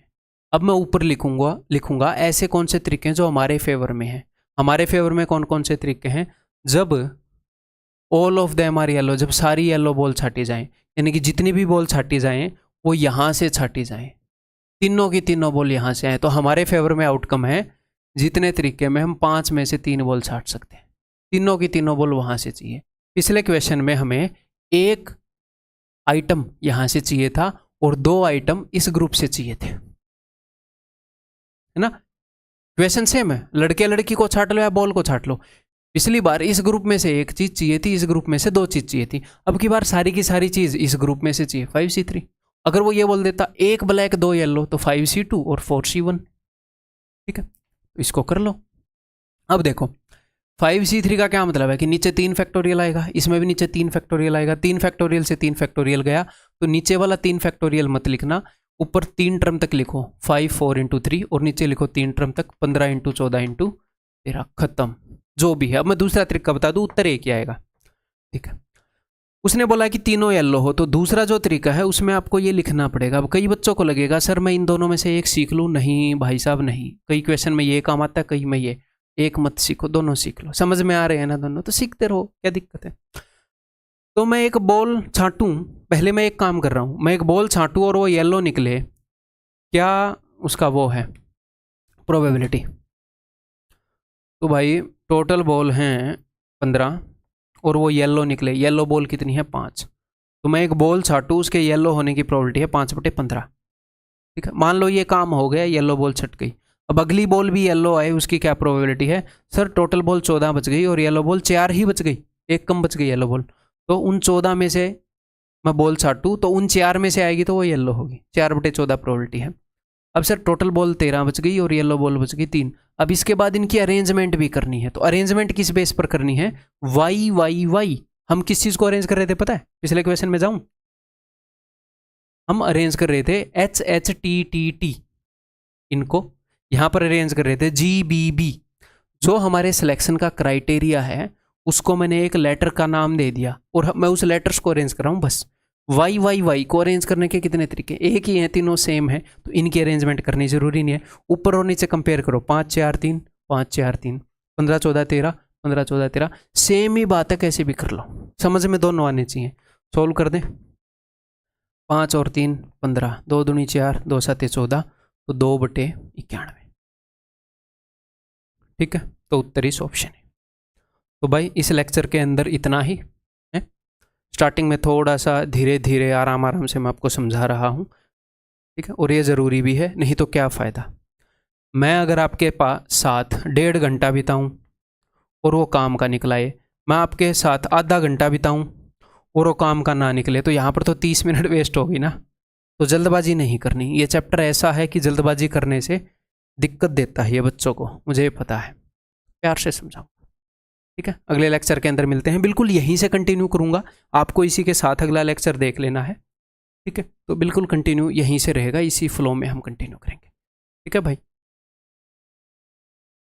Speaker 1: अब मैं ऊपर लिखूंगा ऐसे कौन से तरीके हैं जो हमारे फेवर में हैं। हमारे फेवर में कौन कौन से तरीके हैं? जब all of them are yellow, जब सारी येलो बॉल छाटी जाएं, यानी कि जितनी भी बॉल छाटी जाएं वो यहाँ से छाटी जाएं, तीनों की तीनों बॉल यहाँ से आए, तो हमारे फेवर में आउटकम है जितने तरीके में हम 5 में से 3 बॉल छाट सकते हैं, तीनों की तीनों बॉल वहाँ से चाहिए। पिछले क्वेश्चन में हमें एक आइटम यहाँ से चाहिए था और 2 आइटम इस ग्रुप से चाहिए थे, है ना? क्वेश्चन सेम है, लड़के लड़की को छाट लो या बॉल को छाट लो। पिछली बार इस ग्रुप में से एक चीज चाहिए थी, इस ग्रुप में से 2 चीज चाहिए थी, अब की बार सारी की सारी चीज इस ग्रुप में से चाहिए, 5C3। अगर वो ये बोल देता 1 ब्लैक 2 येलो तो 5C2 और 4C1, ठीक है? तो इसको कर लो। अब देखो 5C3 का क्या मतलब है कि नीचे 3 फैक्टोरियल आएगा, इसमें भी नीचे 3 फैक्टोरियल आएगा। 3 फैक्टोरियल से 3 फैक्टोरियल गया तो नीचे वाला 3 फैक्टोरियल मत लिखना, ऊपर 3 टर्म तक लिखो, 5 4 × 3 और नीचे लिखो 3 टर्म तक 15 × 14 × 13, खत्म। जो भी है, अब मैं दूसरा तरीका बता दूं, उत्तर एक ही आएगा, ठीक है? उसने बोला कि तीनों येलो हो, तो दूसरा जो तरीका है उसमें आपको ये लिखना पड़ेगा। अब कई बच्चों को लगेगा सर मैं इन दोनों में से एक सीख लूँ, नहीं भाई साहब नहीं, कई क्वेश्चन में ये काम आता है, कई में ये, एक मत सीखो, दोनों सीख लो। समझ में आ रहे हैं ना दोनों, तो सीखते रहो, क्या दिक्कत है? तो मैं एक बॉल छांटूं, पहले मैं एक काम कर रहा हूं, मैं एक बॉल छांटूं और वो येलो निकले, क्या उसका वो है प्रोबेबिलिटी? तो भाई टोटल बॉल हैं 15 और वो येलो निकले, येलो बॉल कितनी है? 5। तो मैं एक बॉल छाटूँ, उसके येलो होने की प्रोबेबिलिटी है 5/15, ठीक है? मान लो ये काम हो गया, येलो बॉल छट गई, अब अगली बॉल भी येलो आए, उसकी क्या प्रोबेबिलिटी है? सर टोटल बॉल 14 बच गई और येलो बॉल 4 ही बच गई, एक कम बच गई येलो बॉल। तो उन 14 में से मैं बॉल छाटूँ तो उन 4 में से आएगी तो वो येलो होगी, 4/14 प्रोबेबिलिटी है। अब सर टोटल बॉल 13 बच गई और येलो बॉल बच गई 3। अब इसके बाद इनकी अरेंजमेंट भी करनी है, तो अरेंजमेंट किस बेस पर करनी है? Why why why. हम किस चीज़ को अरेंज कर रहे थे पता है? पिछले क्वेश्चन में जाऊं, हम अरेंज कर रहे थे HHTTT, इनको यहां पर अरेंज कर रहे थे GBB। जो हमारे सिलेक्शन का क्राइटेरिया है उसको मैंने एक लेटर का नाम दे दिया और मैं उस लेटर्स को अरेंज कर रहा हूं बस। वाई वाई वाई को अरेंज करने के कितने तरीके? एक ही हैं, तीनों सेम है, तो इनकी अरेंजमेंट करनी जरूरी नहीं है। ऊपर और नीचे कंपेयर करो, 5 4 3 5 4 3, 15 14 13, 15 14 13, सेम ही बात है, कैसे भी कर लो, समझ में दोनों आने चाहिए। सोल्व कर दें, 5 और 3 15, 2 दूनी 4, 2 7 14, तो 2/91, ठीक है? तो उत्तर इस ऑप्शन है। तो भाई इस लेक्चर के अंदर इतना ही है। स्टार्टिंग में थोड़ा सा धीरे धीरे आराम आराम से मैं आपको समझा रहा हूँ, ठीक है? और ये ज़रूरी भी है, नहीं तो क्या फ़ायदा। मैं अगर आपके साथ 1.5 घंटा बिताऊँ और वो काम का निकलाए, मैं आपके साथ आधा घंटा बिताऊँ और वो काम का ना निकले, तो यहाँ पर तो 30 मिनट वेस्ट होगी ना। तो जल्दबाजी नहीं करनी। ये चैप्टर ऐसा है कि जल्दबाजी करने से दिक्कत देता है ये बच्चों को, मुझे पता है, प्यार से समझाऊँ, ठीक है? अगले लेक्चर के अंदर मिलते हैं, बिल्कुल यहीं से कंटिन्यू करूँगा, आपको इसी के साथ अगला लेक्चर देख लेना है, ठीक है? तो बिल्कुल कंटिन्यू यहीं से रहेगा, इसी फ्लो में हम कंटिन्यू करेंगे, ठीक है भाई?